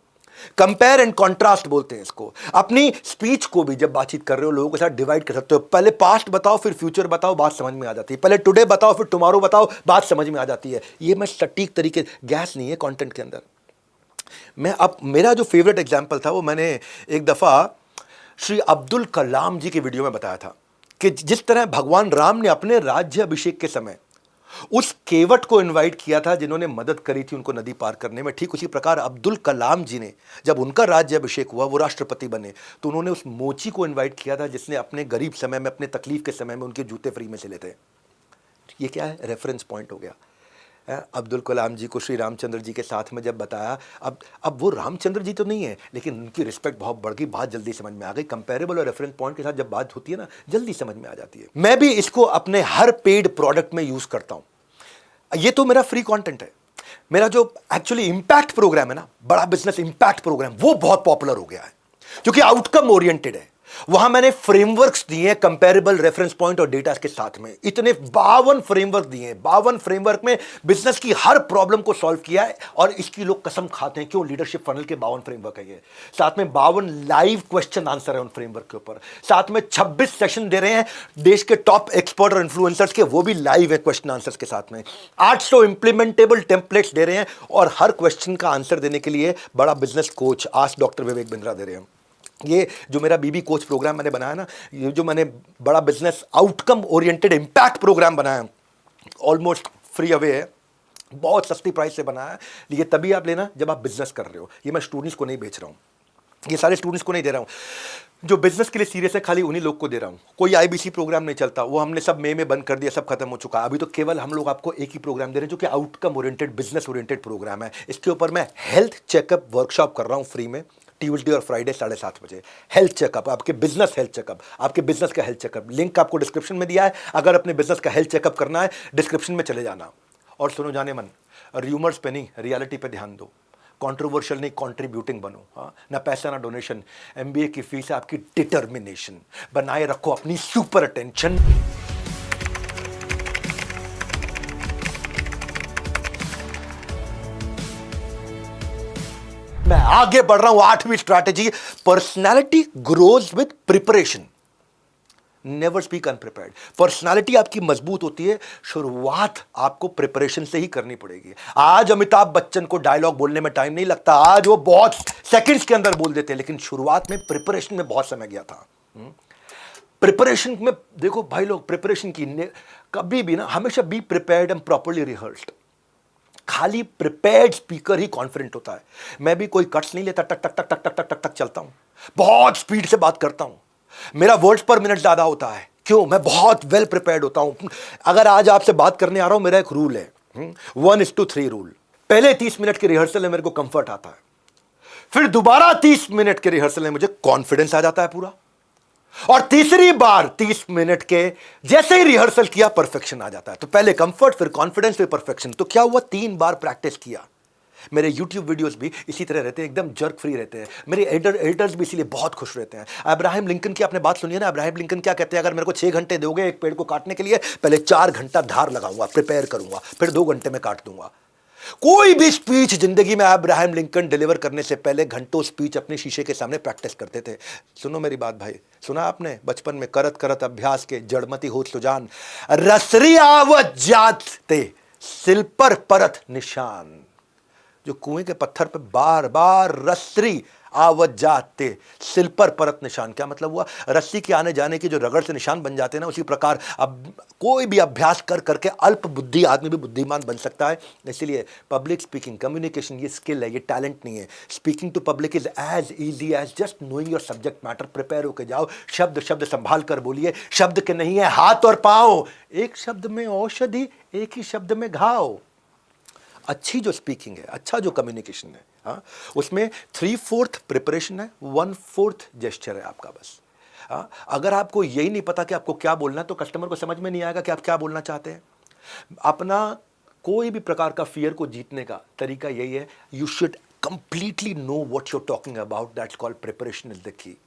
कंपेयर एंड कॉन्ट्रास्ट बोलते हैं इसको। अपनी स्पीच को भी जब बातचीत कर रहे हो, लोगों के साथ डिवाइड कर सकते हो। पहले पास्ट बताओ फिर फ्यूचर बताओ, बात समझ में आ जाती है। पहले टुडे बताओ फिर टुमारो बताओ, बात समझ में आ जाती है। ये मैं सटीक तरीके, गैस नहीं है कंटेंट के अंदर। मैं अब मेरा जो फेवरेट एग्जांपल था, वो मैंने एक दफ़ा श्री अब्दुल कलाम जी की वीडियो में बताया था कि जिस तरह भगवान राम ने अपने राज्य अभिषेक के समय उस केवट को इनवाइट किया था जिन्होंने मदद करी थी उनको नदी पार करने में, ठीक उसी प्रकार अब्दुल कलाम जी ने जब उनका राज्य अभिषेक हुआ, वो राष्ट्रपति बने, तो उन्होंने उस मोची को इनवाइट किया था जिसने अपने गरीब समय में, अपने तकलीफ के समय में उनके जूते फ्री में सिले थे। ये क्या है? रेफरेंस पॉइंट हो गया। अब्दुल कलाम जी को श्री रामचंद्र जी के साथ में जब बताया, अब वो रामचंद्र जी तो नहीं है, लेकिन उनकी रिस्पेक्ट बहुत बढ़ गई, बात जल्दी समझ में आ गई। कंपेरेबल और रेफरेंस पॉइंट के साथ जब बात होती है ना, जल्दी समझ में आ जाती है। मैं भी इसको अपने हर पेड प्रोडक्ट में यूज करता हूं। ये तो मेरा फ्री कंटेंट है। मेरा जो एक्चुअली इंपैक्ट प्रोग्राम है ना, बड़ा बिजनेस इंपैक्ट प्रोग्राम, वो बहुत पॉपुलर हो गया है क्योंकि आउटकम ओरिएंटेड है। वहां मैंने फ्रेमवर्क्स दिए हैं कंपैरेबल, रेफरेंस पॉइंट और डेटा के साथ में। इतने 52 फ्रेमवर्क दिए हैं। 52 फ्रेमवर्क में बिजनेस की हर प्रॉब्लम को सॉल्व किया है और इसकी लोग कसम खाते हैं। क्यों? लीडरशिप फनल के 52 फ्रेमवर्क है ये। साथ में 52 लाइव क्वेश्चन आंसर है उन फ्रेमवर्क के ऊपर। साथ में 26 सेशन दे रहे हैं देश के टॉप एक्सपर्ट और इन्फ्लुएंसर्स के, वो भी लाइव है क्वेश्चन आंसर्स के साथ में। 800 इंप्लीमेंटेबल टेम्पलेट्स दे रहे हैं और हर क्वेश्चन का आंसर देने के लिए बड़ा business coach ask doctor Vivek Bindra दे रहे हैं। ये जो मेरा बीबी कोच प्रोग्राम मैंने बनाया ना, ये जो मैंने बड़ा business outcome oriented impact program बनाया, ऑलमोस्ट फ्री अवे है, बहुत सस्ती प्राइस से बनाया है। ये तभी आप लेना जब आप बिजनेस कर रहे हो। ये मैं स्टूडेंट्स को नहीं बेच रहा हूँ, ये सारे स्टूडेंट्स को नहीं दे रहा हूँ। जो बिजनेस के लिए सीरियस है खाली उन्हीं लोग को दे रहा हूँ। कोई आईबीसी प्रोग्राम नहीं चलता, वो हमने सब मई में बंद कर दिया, सब खत्म हो चुका। अभी तो केवल हम लोग आपको एक ही प्रोग्राम दे रहे हैं जो कि outcome oriented business oriented program है। इसके ऊपर मैं हेल्थ चेकअप वर्कशॉप कर रहा हूँ फ्री में, ट्यूसडे और फ्राइडे 7:30 बजे। हेल्थ चेकअप, आपके बिजनेस हेल्थ चेकअप, आपके बिजनेस का हेल्थ चेकअप, लिंक आपको डिस्क्रिप्शन में दिया है। अगर अपने बिजनेस का हेल्थ चेकअप करना है, डिस्क्रिप्शन में चले जाना। और सुनो जाने मन, र्यूमर्स पे नहीं, रियलिटी पे ध्यान दो। कंट्रोवर्शियल नहीं, कंट्रीब्यूटिंग बनो। हाँ, ना पैसा ना डोनेशन। एमबीए की फीस है आपकी डिटर्मिनेशन। बनाए रखो अपनी सुपर अटेंशन। मैं आगे बढ़ रहा हूं। 8वीं strategy, personality grows with preparation. Never speak unprepared. Personality आपकी मजबूत होती है, शुरुआत आपको प्रिपरेशन से ही करनी पड़ेगी। आज अमिताभ बच्चन को डायलॉग बोलने में टाइम नहीं लगता, आज वो बहुत सेकंड्स के अंदर बोल देते हैं, लेकिन शुरुआत में प्रिपरेशन में बहुत समय गया था। प्रिपरेशन में देखो भाई लोग, प्रिपरेशन की कभी भी ना, हमेशा be prepared and properly rehearsed. खाली प्रिपेयर्ड स्पीकर ही कॉन्फिडेंट होता है। मैं भी कोई कट्स नहीं लेता, टक टक टक टक टक टक टक टक चलता हूं, बहुत स्पीड से बात करता हूं। मेरा वर्ड्स पर मिनट ज्यादा होता है। क्यों? मैं बहुत वेल प्रिपेयर्ड होता हूं। अगर आज आपसे बात करने आ रहा हूं, मेरा एक रूल है, 1:3 रूल। पहले 30 मिनट के रिहर्सल में मेरे को कंफर्ट आता है, फिर दोबारा 30 मिनट के रिहर्सल में मुझे कॉन्फिडेंस आ जाता है पूरा, और तीसरी बार 30 मिनट के जैसे ही रिहर्सल किया परफेक्शन आ जाता है। तो पहले कंफर्ट, फिर कॉन्फिडेंस, फिर परफेक्शन। तो क्या हुआ? 3 बार प्रैक्टिस किया। मेरे YouTube वीडियोस भी इसी तरह रहते हैं, एकदम जर्क फ्री रहते हैं। मेरे एडिटर्स भी इसीलिए बहुत खुश रहते हैं। अब्राहम लिंकन की आपने बात सुनी है ना? अब्राहम लिंकन क्या कहते हैं? अगर मेरे को 6 घंटे दोगे एक पेड़ को काटने के लिए, पहले 4 घंटा धार लगाऊंगा, प्रिपेयर करूंगा, फिर 2 घंटे में काट दूंगा। कोई भी स्पीच जिंदगी में अब्राहम लिंकन डिलीवर करने से पहले घंटों स्पीच अपने शीशे के सामने प्रैक्टिस करते थे। सुनो मेरी बात भाई, सुना आपने? बचपन में करत करत अभ्यास के जड़मती हो सुजान, रसरी आवत जात ते सिल पर परत निशान। जो कुएं के पत्थर पे बार बार रसरी आवत जाते सिल पर परत निशान, क्या मतलब हुआ? रस्सी के आने जाने की जो रगड़ से निशान बन जाते हैं ना, उसी प्रकार अब कोई भी अभ्यास कर करके अल्प बुद्धि आदमी भी बुद्धिमान बन सकता है। इसीलिए पब्लिक स्पीकिंग, कम्युनिकेशन ये स्किल है, ये टैलेंट नहीं है। Speaking to public is as easy as just knowing your subject matter. Prepare होकर जाओ, शब्द शब्द संभाल कर बोलिए। शब्द के नहीं है हाथ और पाँव, एक शब्द में औषधि, एक ही शब्द में घाव। अच्छी जो स्पीकिंग है, अच्छा जो कम्युनिकेशन है, हाँ, उसमें 3/4 प्रिपरेशन है, 1/4 जेस्चर है आपका बस। हाँ, अगर आपको यही नहीं पता कि आपको क्या बोलना है, तो कस्टमर को समझ में नहीं आएगा कि आप क्या बोलना चाहते हैं। अपना कोई भी प्रकार का फियर को जीतने का तरीका यही है, you should completely know what you are talking about. That's called preparation is the key.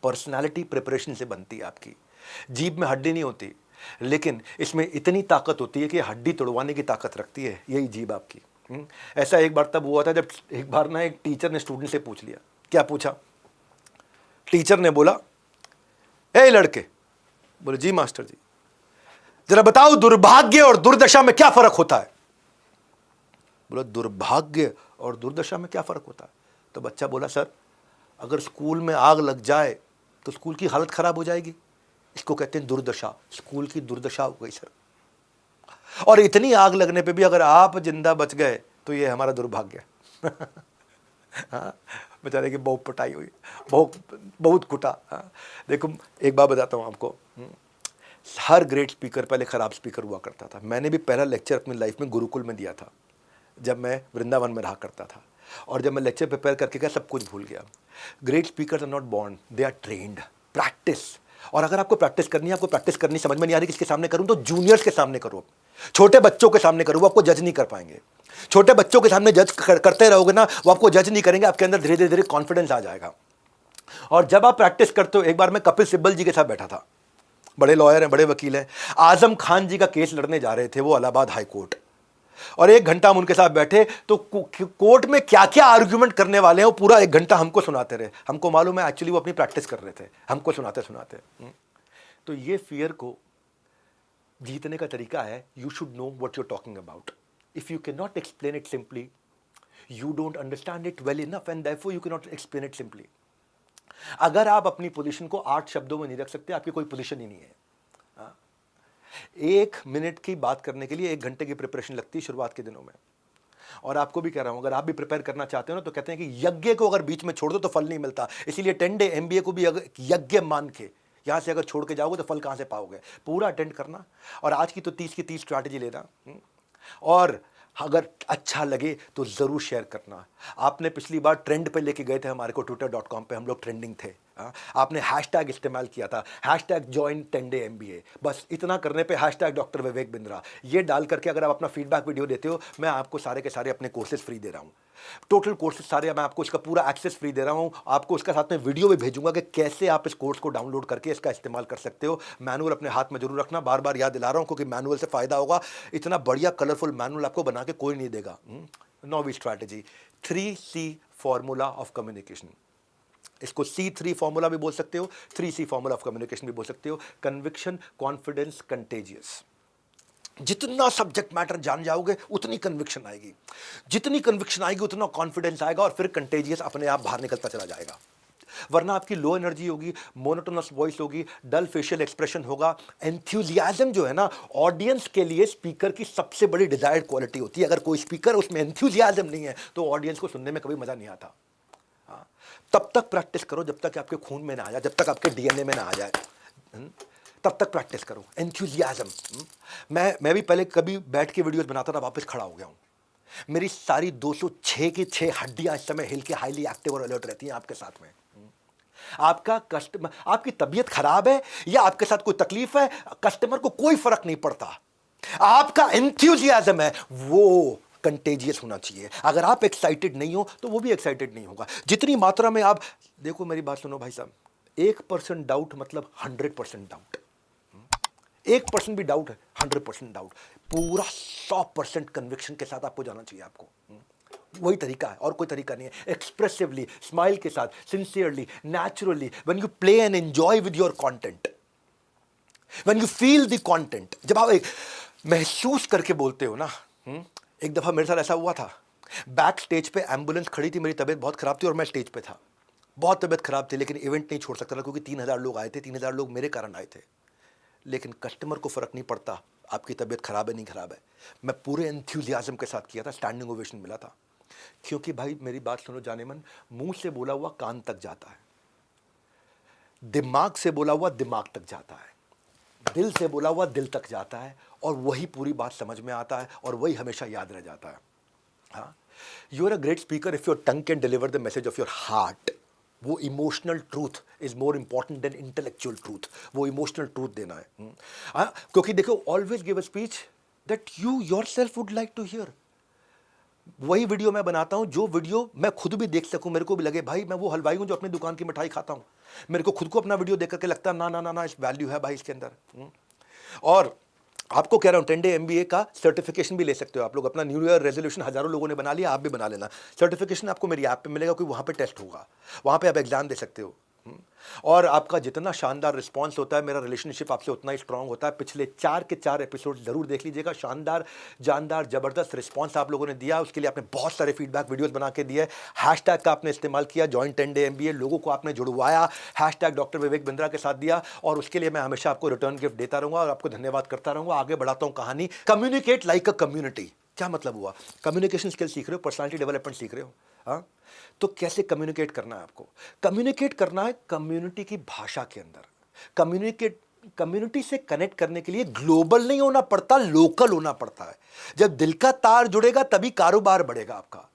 Personality preparation से बनती है आपकी। जीभ में हड्डी नहीं होती, लेकिन इसमें इतनी ताकत होती है कि हड्डी तोड़वाने की ताकत रखती है, यही जीभ आपकी। ऐसा एक बार तब हुआ था जब एक बार ना एक टीचर ने स्टूडेंट से पूछ लिया। क्या पूछा? टीचर ने बोला, ए लड़के, बोले जी मास्टर जी, जरा बताओ दुर्भाग्य और दुर्दशा में क्या फर्क होता है? बोला दुर्भाग्य और दुर्दशा में क्या फर्क होता है? तो बच्चा बोला, सर अगर स्कूल में आग लग जाए तो स्कूल की हालत खराब हो जाएगी। इसको कहते हैं दुर्दशा, स्कूल की दुर्दशा हो गई सर। और इतनी आग लगने पे भी अगर आप जिंदा बच गए तो ये हमारा दुर्भाग्य है। हाँ, बेचारे की बहुत पिटाई हुई, बहुत कुटा। हाँ, देखो एक बात बताता हूँ आपको, हर ग्रेट स्पीकर पहले खराब स्पीकर हुआ करता था। मैंने भी पहला लेक्चर अपनी लाइफ में गुरुकुल में दिया था, जब मैं वृंदावन में रहा करता था। और जब मैं लेक्चर प्रिपेयर करके गया सब कुछ भूल गया। Great speaker are not born, they are trained. Practice. और अगर आपको प्रैक्टिस करनी है, आपको प्रैक्टिस करनी समझ में नहीं आ रही किसके सामने करूं, तो जूनियर्स के सामने करो, छोटे बच्चों के सामने करो, वो आपको जज नहीं कर पाएंगे। छोटे बच्चों के सामने जज करते रहोगे ना, वो आपको जज नहीं करेंगे, आपके अंदर धीरे धीरे कॉन्फिडेंस आ जाएगा। और जब आप प्रैक्टिस करते हो, एक बार मैं कपिल सिब्बल जी के साथ बैठा था, बड़े लॉयर हैं, बड़े वकील हैं, आजम खान जी का केस लड़ने जा रहे थे वो इलाहाबाद हाई कोर्ट। और 1 घंटा हम उनके साथ बैठे तो कोर्ट में क्या क्या आर्ग्यूमेंट करने वाले हैं वो पूरा 1 घंटा हमको सुनाते रहे। हमको मालूम है एक्चुअली वो अपनी प्रैक्टिस कर रहे थे, हमको सुनाते सुनाते। तो ये फियर को जीतने का तरीका है, you should know what you are talking about. If you can not explain it simply, you don't understand it well enough and therefore you can not explain it simply. अगर आप अपनी पोजीशन को 8 शब्दों में नहीं रख सकते, आपकी कोई पोजीशन ही नहीं है। 1 मिनट की बात करने के लिए 1 घंटे की प्रिपरेशन लगती है शुरुआत के दिनों में। और आपको भी कह रहा हूं, अगर आप भी प्रिपेयर करना चाहते हो ना, तो कहते हैं कि यज्ञ को अगर बीच में छोड़ दो तो फल नहीं मिलता। इसीलिए 10 डे MBA को भी यज्ञ मान के यहां से अगर छोड़ के जाओगे तो फल कहां से पाओगे। पूरा अटेंड करना, और आज की तो 30 की 30 स्ट्रैटेजी लेना, और अगर अच्छा लगे तो ज़रूर शेयर करना। आपने पिछली बार ट्रेंड पे लेके गए थे हमारे को, twitter.com पे हम लोग ट्रेंडिंग थे। आपने हैशटैग इस्तेमाल किया था, हैशटैग जॉइन 10 डे MBA। बस इतना करने पे हैशटैग डॉक्टर विवेक बिंद्रा ये डाल करके अगर आप अपना फीडबैक वीडियो देते हो, मैं आपको सारे के सारे अपने कोर्सेज फ्री दे रहा हूँ। टोटल कोर्सेज सारे मैं आपको इसका पूरा एक्सेस फ्री दे रहा हूँ। आपको इसका साथ में वीडियो भी भेजूंगा कि कैसे आप इस कोर्स को डाउनलोड करके इसका इस्तेमाल कर सकते हो। मैनुअल अपने हाथ में जरूर रखना, बार बार याद दिला रहा हूँ क्योंकि मैनुअल से फायदा होगा। इतना बढ़िया कलरफुल मैनुअल आपको बना के कोई नहीं देगा। नौवीं strategy, 3C formula of communication. इसको C3 फॉर्मूला भी बोल सकते हो, 3C फॉर्मूला ऑफ कम्युनिकेशन भी बोल सकते हो। Conviction, confidence, contagious. जितना सब्जेक्ट मैटर जान जाओगे उतनी कन्विक्शन आएगी, जितनी कन्विक्शन आएगी उतना कॉन्फिडेंस आएगा, और फिर कंटेजियस अपने आप बाहर निकलता चला जाएगा। वरना आपकी लो एनर्जी होगी, मोनोटोनस वॉइस होगी, डल फेशियल एक्सप्रेशन होगा। एंथुजियाज्म जो है ना, ऑडियंस के लिए स्पीकर की सबसे बड़ी डिजायर्ड क्वालिटी होती है। अगर कोई स्पीकर उसमें एंथुजियाज्म नहीं है तो ऑडियंस को सुनने में कभी मजा नहीं आता। तब तक प्रैक्टिस करो जब तक आपके खून में ना आ जाए, जब तक आपके DNA में ना आ जाए, तब तक प्रैक्टिस करो। एंथुजियाज्म। मैं भी पहले कभी बैठ के वीडियोस बनाता था, वापस खड़ा हो गया हूं। मेरी सारी 206 की 6 हड्डियां इस समय हिल के हाईली एक्टिव और अलर्ट रहती हैं आपके साथ में। आपका कस्टमर, आपकी तबीयत खराब है या आपके साथ कोई तकलीफ है, कस्टमर को कोई फर्क नहीं पड़ता। आपका एंथुजियाज्म है वो कंटेजियस होना चाहिए। अगर आप एक्साइटेड नहीं हो तो वो भी एक्साइटेड नहीं होगा। जितनी मात्रा में आप देखो, मेरी बात सुनो भाई साहब, 1% डाउट मतलब 100% डाउट। 1% भी डाउट है 100% डाउट। पूरा 100% कन्विक्शन के साथ आपको जाना चाहिए। आपको वही तरीका है, और कोई तरीका नहीं है। एक्सप्रेसिवली, स्माइल के साथ, sincerely, naturally, when you play and enjoy with your content, when you feel the content, जब आप महसूस करके बोलते हो ना। एक दफा मेरे साथ ऐसा हुआ था, बैक स्टेज पे एम्बुलेंस खड़ी थी, मेरी तबीयत बहुत खराब थी और मैं स्टेज पे था, बहुत तबीयत खराब थी, लेकिन इवेंट नहीं छोड़ सकता था क्योंकि 3000 लोग आए थे। 3000 लोग मेरे कारण आए थे, लेकिन कस्टमर को फर्क नहीं पड़ता आपकी तबीयत खराब है नहीं खराब है। मैं पूरे एंथुजियाज्म के साथ किया था, स्टैंडिंग ओवेशन मिला था। क्योंकि भाई मेरी बात सुनो जाने मन, मुंह से बोला हुआ कान तक जाता है, दिमाग से बोला हुआ दिमाग तक जाता है, दिल से बोला हुआ दिल तक जाता है, और वही पूरी बात समझ में आता है और वही हमेशा याद रह जाता है। हाँ, you are a great speaker if your tongue can deliver the message of your heart. वो emotional truth is more important than intellectual truth. वो इमोशनल ट्रूथ देना है। क्योंकि देखो, always give a speech that you yourself would like to hear. वही video मैं बनाता हूं जो वीडियो मैं खुद भी देख सकूं, मेरे को भी लगे भाई मैं वो हलवाई हूं जो अपनी दुकान की मिठाई खाता हूं। मेरे को खुद को अपना वीडियो देख करके लगता है ना ना ना ना, इस वैल्यू है भाई इसके अंदर। और आपको कह रहा हूं 10 डे MBA का सर्टिफिकेशन भी ले सकते हो आप लोग। अपना न्यू ईयर रेजोल्यूशन हजारों लोगों ने बना लिया, आप भी बना लेना। सर्टिफिकेशन आपको मेरी ऐप पे मिलेगा, कोई वहां पे टेस्ट होगा, वहां पे आप एग्जाम दे सकते हो। और आपका जितना शानदार रिस्पांस होता है, मेरा रिलेशनशिप आपसे उतना ही स्ट्रांग होता है। पिछले 4 के 4 एपिसोड जरूर देख लीजिएगा। शानदार, जानदार, जबरदस्त रिस्पांस आप लोगों ने दिया, उसके लिए आपने बहुत सारे फीडबैक वीडियोस बना के दिए। हैशटैग का आपने इस्तेमाल किया, जॉइन 10 डे MBA, लोगों को आपने जुड़वाया, हैशटैग डॉक्टर विवेक बिंद्रा के साथ दिया, और उसके लिए मैं हमेशा आपको रिटर्न गिफ्ट देता रहूंगा और आपको धन्यवाद करता रहूंगा। आगे बढ़ाता हूं कहानी। कम्युनिकेट लाइक अ कम्युनिटी, क्या मतलब हुआ? कम्युनिकेशन स्किल सीख रहे हो, पर्सनालिटी डेवलपमेंट सीख रहे हो, हाँ? तो कैसे कम्युनिकेट करना है आपको? कम्युनिकेट करना है कम्युनिटी की भाषा के अंदर। कम्युनिटी से कनेक्ट करने के लिए ग्लोबल नहीं होना पड़ता, लोकल होना पड़ता है। जब दिल का तार जुड़ेगा तभी कारोबार बढ़ेगा आपका।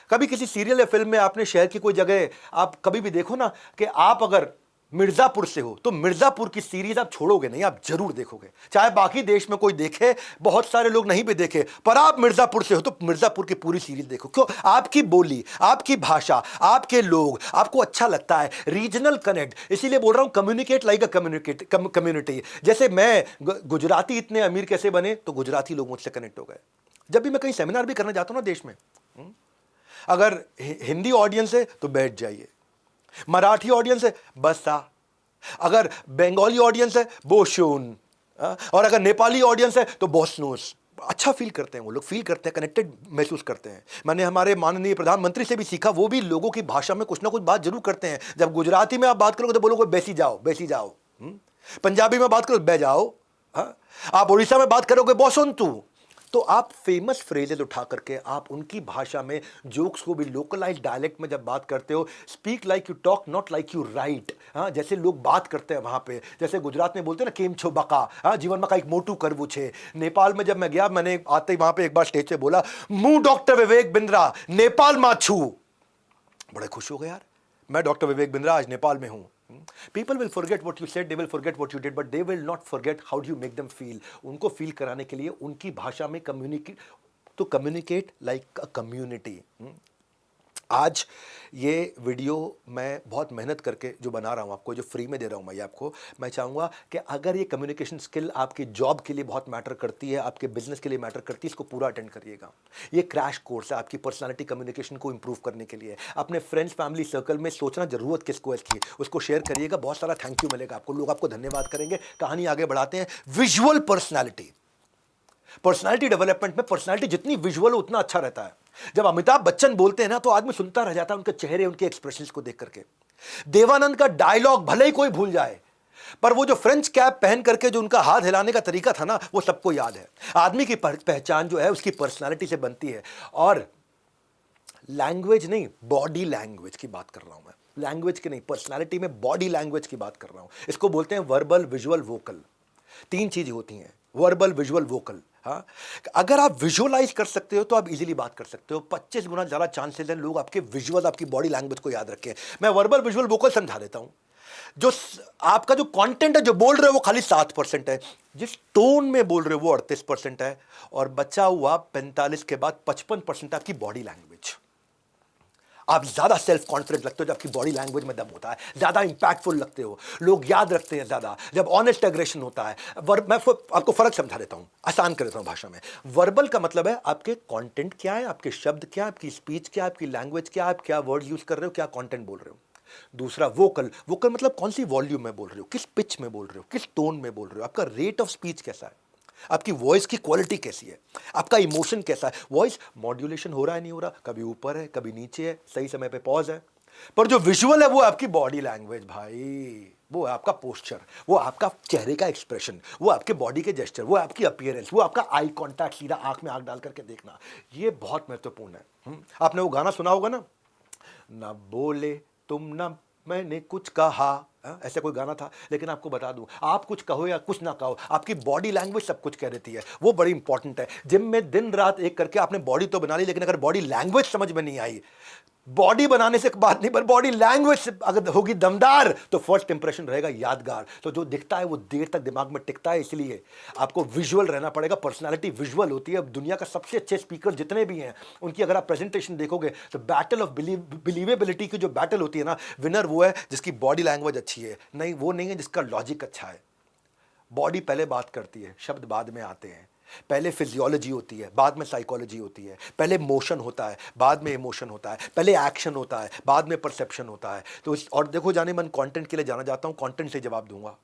कभी किसी सीरियल या फिल्म में आपने शहर की कोई जगह, आप कभी भी देखो ना कि आप अगर मिर्जापुर से हो तो मिर्जापुर की सीरीज आप छोड़ोगे नहीं, आप जरूर देखोगे। चाहे बाकी देश में कोई देखे, बहुत सारे लोग नहीं भी देखे, पर आप मिर्जापुर से हो तो मिर्जापुर की पूरी सीरीज देखो। क्यों? आपकी बोली, आपकी भाषा, आपके लोग, आपको अच्छा लगता है, रीजनल कनेक्ट। इसीलिए बोल रहा हूं कम्युनिकेट लाइक अ कम्युनिटी। जैसे मैं गुजराती इतने अमीर कैसे बने, तो गुजराती लोग मुझसे कनेक्ट हो गए। जब भी मैं कहीं सेमिनार भी करने जाता हूं ना देश में, अगर हिंदी ऑडियंस है तो बैठ जाइए, मराठी ऑडियंस है बस आ, अगर बंगाली ऑडियंस है बोशून, और अगर नेपाली ऑडियंस है तो बोसनोस। अच्छा फील करते हैं वो लोग, फील करते हैं, कनेक्टेड महसूस करते हैं। मैंने हमारे माननीय प्रधानमंत्री से भी सीखा, वो भी लोगों की भाषा में कुछ ना कुछ बात जरूर करते हैं। जब गुजराती में आप बात करोगे तो बोलोगे बेसी जाओ, बेसी जाओ। पंजाबी में बात करो बह जाओ, आप उड़ीसा में बात करोगे बोसोन तू। तो आप फेमस फ्रेजेस उठा करके आप उनकी भाषा में जोक्स को भी लोकलाइज डायलेक्ट में जब बात करते हो, speak like you talk not like you right. हाँ, जैसे लोग बात करते हैं वहां पे, जैसे गुजरात में बोलते हैं ना केम छो बका, हाँ, जीवन में का एक मोटू करवू छे। नेपाल में जब मैं गया, मैंने आते ही वहां पे एक बार स्टेज पे बोला, मुंह डॉक्टर विवेक बिंद्रा नेपाल माछू। बड़े खुश हो गए यार, मैं डॉक्टर विवेक बिंद्रा आज नेपाल में हूं। People will forget what you said, they will forget what you did, but they will not forget how do you make them feel. उनको फील कराने के लिए उनकी भाषा में कम्युनिकेट, तो कम्युनिकेट लाइक अ कम्युनिटी। आज ये वीडियो मैं बहुत मेहनत करके जो बना रहा हूँ आपको, जो फ्री में दे रहा हूँ मैं ये आपको, मैं चाहूँगा कि अगर ये कम्युनिकेशन स्किल आपकी जॉब के लिए बहुत मैटर करती है, आपके बिजनेस के लिए मैटर करती है, इसको पूरा अटेंड करिएगा। ये क्रैश कोर्स है आपकी पर्सनालिटी कम्युनिकेशन को इंप्रूव करने के लिए। अपने फ्रेंड्स फैमिली सर्कल में सोचना जरूरत किसको है इसकी, उसको शेयर करिएगा, बहुत सारा थैंक यू मिलेगा आपको, लोग आपको धन्यवाद करेंगे। कहानी आगे बढ़ाते हैं। विजुअल पर्सनैलिटी, पर्सनालिटी डेवलपमेंट में पर्सनालिटी जितनी विजुअल हो उतना अच्छा रहता है। जब अमिताभ बच्चन बोलते हैं ना तो आदमी सुनता रह जाता है उनके चेहरे, उनके एक्सप्रेशंस को देख करके। देवानंद का डायलॉग भले ही कोई भूल जाए, पर वो जो फ्रेंच कैप पहन करके जो उनका हाथ हिलाने का तरीका था ना, वो सबको याद है। आदमी की पहचान जो है उसकी पर्सनालिटी से बनती है। और लैंग्वेज नहीं, बॉडी लैंग्वेज की बात कर रहा हूं मैं, लैंग्वेज की नहीं, पर्सनालिटी में बॉडी लैंग्वेज की बात कर रहा हूं। इसको बोलते हैं वर्बल, विजुअल, वोकल। 3 चीजें होती हैं, वर्बल, विजुअल, वोकल। हाँ, अगर आप विजुअलाइज कर सकते हो तो आप इजीली बात कर सकते हो। 25 गुना ज्यादा चांसेस हैं लोग आपके विजुअल, आपकी बॉडी लैंग्वेज को याद रखें। मैं वर्बल, विजुअल, वोकल समझा देता हूं। जो आपका जो कंटेंट है, जो बोल रहे हो वो खाली 7% है, जिस टोन में बोल रहे हो वो 38% है, और बचा हुआ 45 के बाद 55% आपकी बॉडी लैंग्वेज। आप ज्यादा सेल्फ कॉन्फिडेंस लगते हो जब आपकी बॉडी लैंग्वेज में दम होता है, ज्यादा इंपैक्टफुल लगते हो, लोग याद रखते हैं ज्यादा जब ऑनेस्ट एग्रेशन होता है। मैं आपको फर्क समझा देता हूं, आसान कर देता हूं भाषा में। वर्बल का मतलब है आपके कंटेंट क्या है, आपके शब्द क्या, आपकी स्पीच क्या, आपकी लैंग्वेज क्या, आप क्या वर्ड यूज कर रहे हो, क्या कंटेंट बोल रहे हो। दूसरा वोकल, वोकल मतलब कौन सी वॉल्यूम में बोल रहे हो, किस पिच में बोल रहे हो, किस टोन में बोल रहे हो, आपका रेट ऑफ स्पीच कैसा है, आपकी वॉइस की क्वालिटी कैसी है, आपका इमोशन कैसा है, वॉइस मॉड्यूलेशन हो रहा है नहीं हो रहा, कभी ऊपर है कभी नीचे है, सही समय पे पॉज है। पर जो विजुअल है वो आपकी बॉडी लैंग्वेज भाई, वो आपका पोस्चर, वो आपका चेहरे का एक्सप्रेशन, वो आपके बॉडी के जेस्चर, वो आपकी अपीयरेंस, वो आपका आई कांटेक्ट, सीधा आंख में आंख डाल करके देखना, ये बहुत महत्वपूर्ण है। आपने वो गाना सुना होगा ना, ना बोले तुम ना मैंने कुछ कहा, ऐसा कोई गाना था। लेकिन आपको बता दूं, आप कुछ कहो या कुछ ना कहो, आपकी बॉडी लैंग्वेज सब कुछ कह देती है। वो बड़ी इंपॉर्टेंट है। जिम में दिन रात एक करके आपने बॉडी तो बना ली, लेकिन अगर बॉडी लैंग्वेज समझ में नहीं आई, बॉडी बनाने से बात नहीं, पर बॉडी लैंग्वेज अगर होगी दमदार तो फर्स्ट इंप्रेशन रहेगा यादगार। तो जो दिखता है वो देर तक दिमाग में टिकता है, इसलिए आपको विजुअल रहना पड़ेगा। पर्सनालिटी विजुअल होती है। अब दुनिया का सबसे अच्छे स्पीकर जितने भी हैं, उनकी अगर आप प्रेजेंटेशन देखोगे तो बैटल ऑफ बिलीवेबिलिटी की जो बैटल होती है ना, विनर वो है जिसकी बॉडी लैंग्वेज अच्छी है, नहीं वो नहीं है जिसका लॉजिक अच्छा है। बॉडी पहले बात करती है, शब्द बाद में आते हैं। पहले फिजियोलॉजी होती है, बाद में साइकोलॉजी होती है, पहले मोशन होता है, बाद में इमोशन होता है, पहले एक्शन होता है, बाद में परसेप्शन होता है। तो और देखो जाने मन कंटेंट के लिए जाना जाता हूँ, कंटेंट से जवाब दूंगा।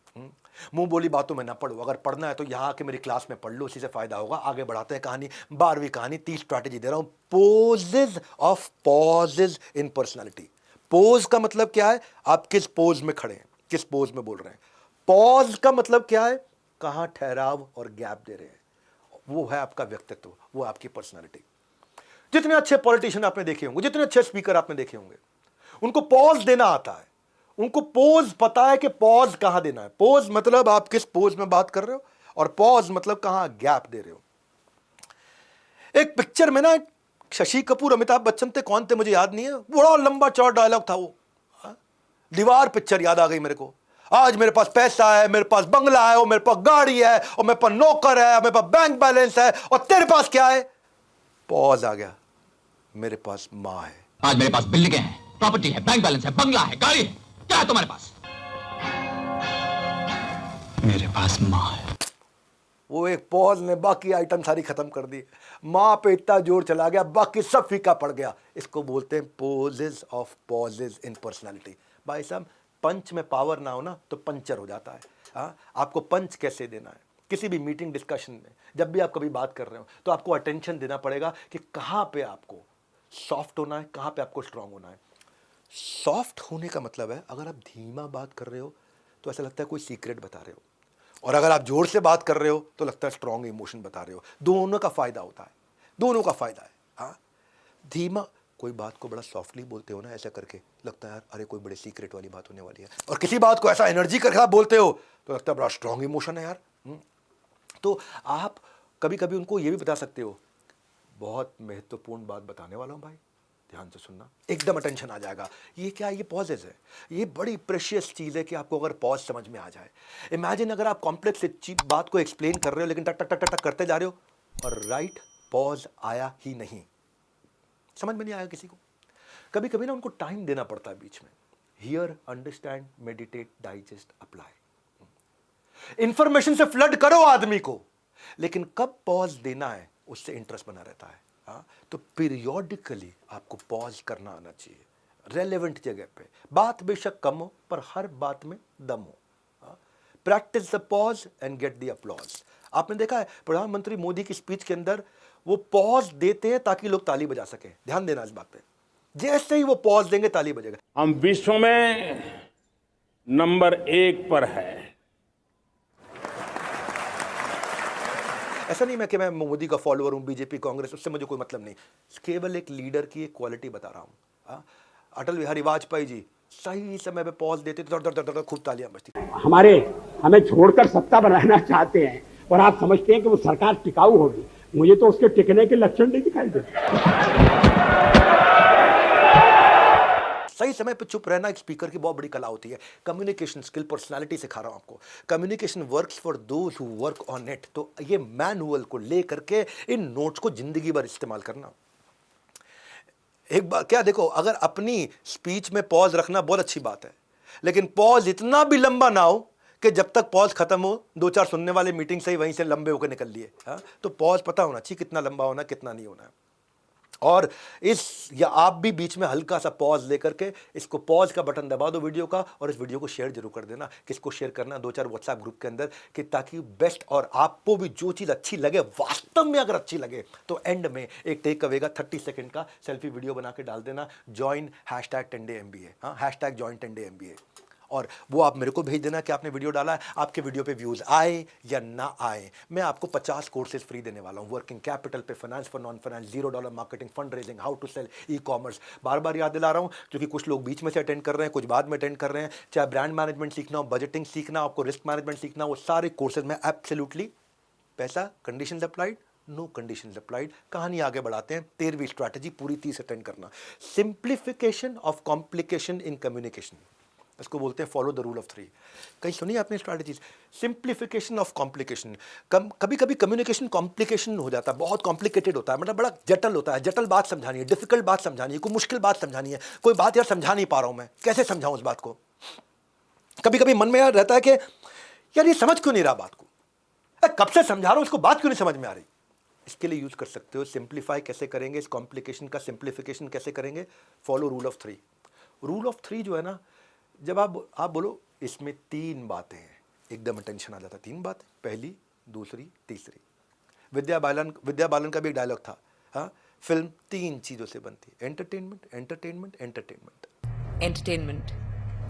मुंह बोली बातों में ना पढ़ो, अगर पढ़ना है तो यहाँ आके मेरी क्लास में पढ़ लो, उसी से फायदा होगा। आगे बढ़ाते हैं कहानी, 12वीं कहानी, 30 स्ट्रैटेजी दे रहा हूँ। Poses of pauses in personality. Pose का मतलब क्या है? आप किस पोज में खड़े हैं, किस पोज में बोल रहे हैं। पॉज का मतलब क्या है? कहाँ ठहराव और गैप दे रहे हैं। वो है आपका व्यक्तित्व, वो आपकी पर्सनालिटी। जितने अच्छे पॉलिटिशियन आपने देखे होंगे, जितने अच्छे स्पीकर आपने देखे होंगे, उनको पॉज देना आता है, उनको पोज पता है कि पॉज कहां देना है। पोज मतलब आप किस पोज में बात कर रहे हो, और पॉज मतलब कहां गैप दे रहे हो। एक पिक्चर में ना शशि कपूर अमिताभ बच्चन थे, कौन थे मुझे याद नहीं है, बड़ा लंबा चौड़ा डायलॉग था वो। दीवार पिक्चर याद आ गई मेरे को। आज मेरे पास पैसा है, मेरे पास बंगला है, और मेरे पास गाड़ी है, और मेरे पास नौकर है, मेरे पास बैंक बैलेंस है, और तेरे पास क्या है? पॉज आ गया, मेरे पास मां है। आज मेरे पास बिल्डिंगें हैं, प्रॉपर्टी है, बैंक बैलेंस है, बंगला है, गाड़ी है, क्या है तुम्हारे पास? मेरे पास मां है। वो एक पॉज ने बाकी आइटम सारी खत्म कर दी। मां पे इतना जोर चला गया, बाकी सब फीका पड़ गया। इसको बोलते हैं poses of pauses in personality. भाई साहब, पंच में पावर ना हो ना तो पंचर हो जाता है। आपको पंच कैसे देना है? किसी भी मीटिंग डिस्कशन में जब भी आप कभी बात कर रहे हो तो आपको अटेंशन देना पड़ेगा कि कहाँ पे आपको सॉफ्ट होना है, कहाँ पे आपको स्ट्रांग होना है। सॉफ्ट होने का मतलब है, अगर आप धीमा बात कर रहे हो तो ऐसा लगता है कोई सीक्रेट बता रहे हो, और अगर आप जोर से बात कर रहे हो तो लगता है स्ट्रांग इमोशन बता रहे हो। दोनों का फायदा होता है, दोनों का फायदा है। हाँ, धीमा कोई बात को बड़ा सॉफ्टली बोलते हो ना, ऐसा करके लगता है यार अरे कोई बड़े सीक्रेट वाली बात होने वाली है, और किसी बात को ऐसा एनर्जी करके आप बोलते हो तो लगता है बड़ा स्ट्रांग इमोशन है यार। तो आप कभी कभी उनको ये भी बता सकते हो, बहुत महत्वपूर्ण बात बताने वाला हूं भाई, ध्यान से सुनना, एकदम अटेंशन आ जाएगा। ये क्या है? ये पॉजेज है। ये बड़ी प्रेशियस चीज़ है कि आपको अगर पॉज समझ में आ जाए। इमेजिन अगर आप कॉम्प्लेक्स बात को एक्सप्लेन कर रहे हो लेकिन टक टक टक टक करते जा रहे हो और राइट पॉज आया ही नहीं, समझ में नहीं आया किसी को। कभी कभी ना उनको टाइम देना पड़ता है बीच में। Here, understand, meditate, digest, apply. Information से फ्लड करो आदमी को, लेकिन कब पॉज देना है उससे इंटरेस्ट बना रहता है। तो पीरियोडिकली आपको पॉज करना आना चाहिए, रेलेवेंट जगह पे। बात बेशक कम हो पर हर बात में दम हो। Practice the pause and get the applause. आपने देखा है प्रधानमंत्री मोदी की स्पीच के अंदर वो पॉज देते हैं ताकि लोग ताली बजा सके। ध्यान देना इस बात पे, जैसे ही वो पॉज देंगे ताली बजेगा। हम विश्व में नंबर 1 पर है। ऐसा नहीं मैं कि मैं मोदी का फॉलोअर हूं, बीजेपी, कांग्रेस, उससे मुझे कोई मतलब नहीं। केवल एक लीडर की एक क्वालिटी बता रहा हूं। अटल बिहारी वाजपेयी जी सही समय पे पॉज देते थे, खूब तालियां बजती। हमें छोड़कर सत्ता बनाना चाहते हैं और आप समझते हैं कि वो सरकार टिकाऊ होगी। मुझे तो उसके टिकने के लक्षण नहीं दिखाई देते। सही समय पे चुप रहना एक स्पीकर की बहुत बड़ी कला होती है। कम्युनिकेशन स्किल, पर्सनालिटी सिखा रहा हूं आपको। Communication works for those who work on it. तो ये मैनुअल को ले करके इन नोट्स को जिंदगी भर इस्तेमाल करना। एक बार क्या देखो, अगर अपनी स्पीच में पॉज रखना बहुत अच्छी बात है, लेकिन पॉज इतना भी लंबा ना हो कि जब तक पॉज खत्म हो 2-4 सुनने वाले मीटिंग से ही वहीं से लंबे होकर निकल लिए। तो पॉज पता होना चाहिए कितना लंबा होना, कितना नहीं होना। और या आप भी बीच में हल्का सा पॉज लेकर के इसको पॉज का बटन दबा दो वीडियो का, और इस वीडियो को शेयर जरूर कर देना। किसको शेयर करना? 2-4 व्हाट्सएप ग्रुप के अंदर, कि ताकि बेस्ट, और आपको भी जो चीज़ अच्छी लगे, वास्तव में अगर अच्छी लगे तो एंड में एक टेक अवे का 30 सेकंड का सेल्फी वीडियो बना के डाल देना। Join #10DayMBA, hashtag join 10DayMBA, और वो आप मेरे को भेज देना कि आपने वीडियो डाला है। आपके वीडियो पे व्यूज़ आए या ना आए, मैं आपको 50 कोर्सेज फ्री देने वाला हूँ। वर्किंग कैपिटल पे, finance for non finance, $0 marketing, fund raising, how to sell, e-commerce. बार बार याद दिला रहा हूँ क्योंकि कुछ लोग बीच में से अटेंड कर रहे हैं, कुछ बाद में अटेंड कर रहे हैं। चाहे ब्रांड मैनेजमेंट सीखना हो, बजटिंग सीखना हो, आपको रिस्क मैनेजमेंट सीखना हो, वो सारे कोर्सेज में एब्सोल्युटली पैसा, conditions applied, no conditions applied. कहानी आगे बढ़ाते हैं। 13वीं स्ट्रैटेजी पूरी 30 अटेंड करना। Simplification of complication in communication, इसको बोलते हैं फॉलो द रूल ऑफ 3। कहीं सुनी आपने स्ट्रैटेजीज? Simplification of complication. कभी कभी कम्युनिकेशन कॉम्प्लिकेशन हो जाता है, बहुत कॉम्प्लिकेटेड होता है, मतलब बड़ा जटिल होता है। जटिल बात समझानी है, डिफिकल्ट बात समझानी है, कोई मुश्किल बात समझानी है, कोई बात यार समझा नहीं पा रहा हूं मैं, कैसे समझाऊं उस बात को। कभी कभी मन में यार रहता है कि यार ये समझ क्यों नहीं रहा बात को, मैं कब से समझा रहा हूं, इसको बात क्यों नहीं समझ में आ रही? इसके लिए यूज कर सकते हो सिंप्लीफाई कैसे करेंगे, इस कॉम्प्लिकेशन का सिंप्लीफिकेशन कैसे करेंगे। Follow rule of 3। Rule of 3 जो है ना, जब आप बोलो इसमें 3 बातें हैं, एकदम टेंशन आ जाता है। 3 बातें, पहली, दूसरी, तीसरी। विद्या बालन का भी एक डायलॉग था, हाँ, फिल्म 3 चीजों से बनती है, entertainment, entertainment, entertainment. Entertainment,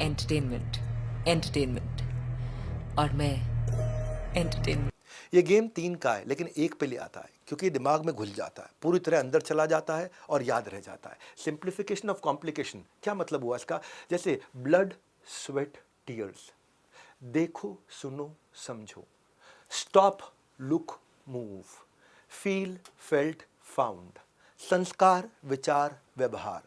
entertainment, entertainment और मैं एंटरटेनमेंट। ये गेम 3 का है, लेकिन एक पे ले आता है क्योंकि दिमाग में घुल जाता है, पूरी तरह अंदर चला जाता है और याद रह जाता है। सिंप्लीफिकेशन ऑफ कॉम्प्लिकेशन, क्या मतलब हुआ इसका? जैसे ब्लड स्वेट टीयर्स, देखो सुनो समझो, stop look move, feel felt found, संस्कार विचार व्यवहार,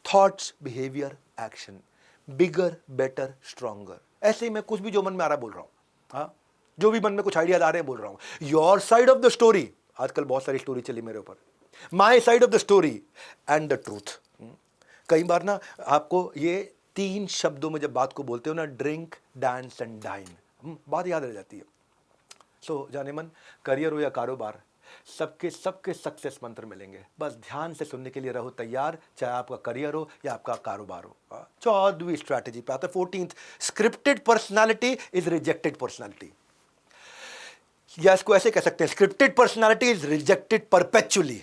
thoughts behaviour action, bigger better stronger. ऐसे ही मैं कुछ भी जो मन में आ रहा है बोल रहा हूं, हाँ, जो भी मन में कुछ आइडियाज आ रहे हैं बोल रहा हूं। Your side of the story, आजकल बहुत सारी स्टोरी चली मेरे ऊपर, my side of the story and the truth. कई बार ना आपको ये 3 शब्दों में जब बात को बोलते हो ना, ड्रिंक डांस एंड डाइन, बात याद रह जाती है। सो जाने मन, करियर हो या कारोबार, सबके सक्सेस मंत्र मिलेंगे, बस ध्यान से सुनने के लिए रहो तैयार, चाहे आपका करियर हो या आपका कारोबार हो। 14वीं स्ट्रैटेजी पे आता है 14th, scripted personality is rejected personality, या इसको ऐसे कह सकते हैं, scripted personality is rejected perpetually.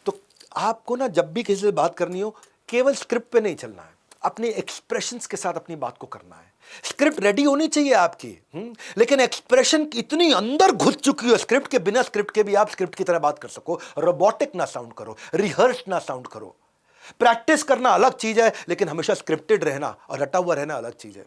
तो आपको ना जब भी किसी से बात करनी हो, केवल स्क्रिप्ट पे नहीं चलना है, अपने एक्सप्रेशंस के साथ अपनी बात को करना है। स्क्रिप्ट रेडी होनी चाहिए आपकी, लेकिन एक्सप्रेशन इतनी अंदर घुस चुकी हो स्क्रिप्ट के, बिना स्क्रिप्ट के भी आप स्क्रिप्ट की तरह बात कर सको। रोबोटिक ना साउंड करो, रिहर्स ना साउंड करो। प्रैक्टिस करना अलग चीज है, लेकिन हमेशा स्क्रिप्टेड रहना और रटा हुआ रहना अलग चीज है।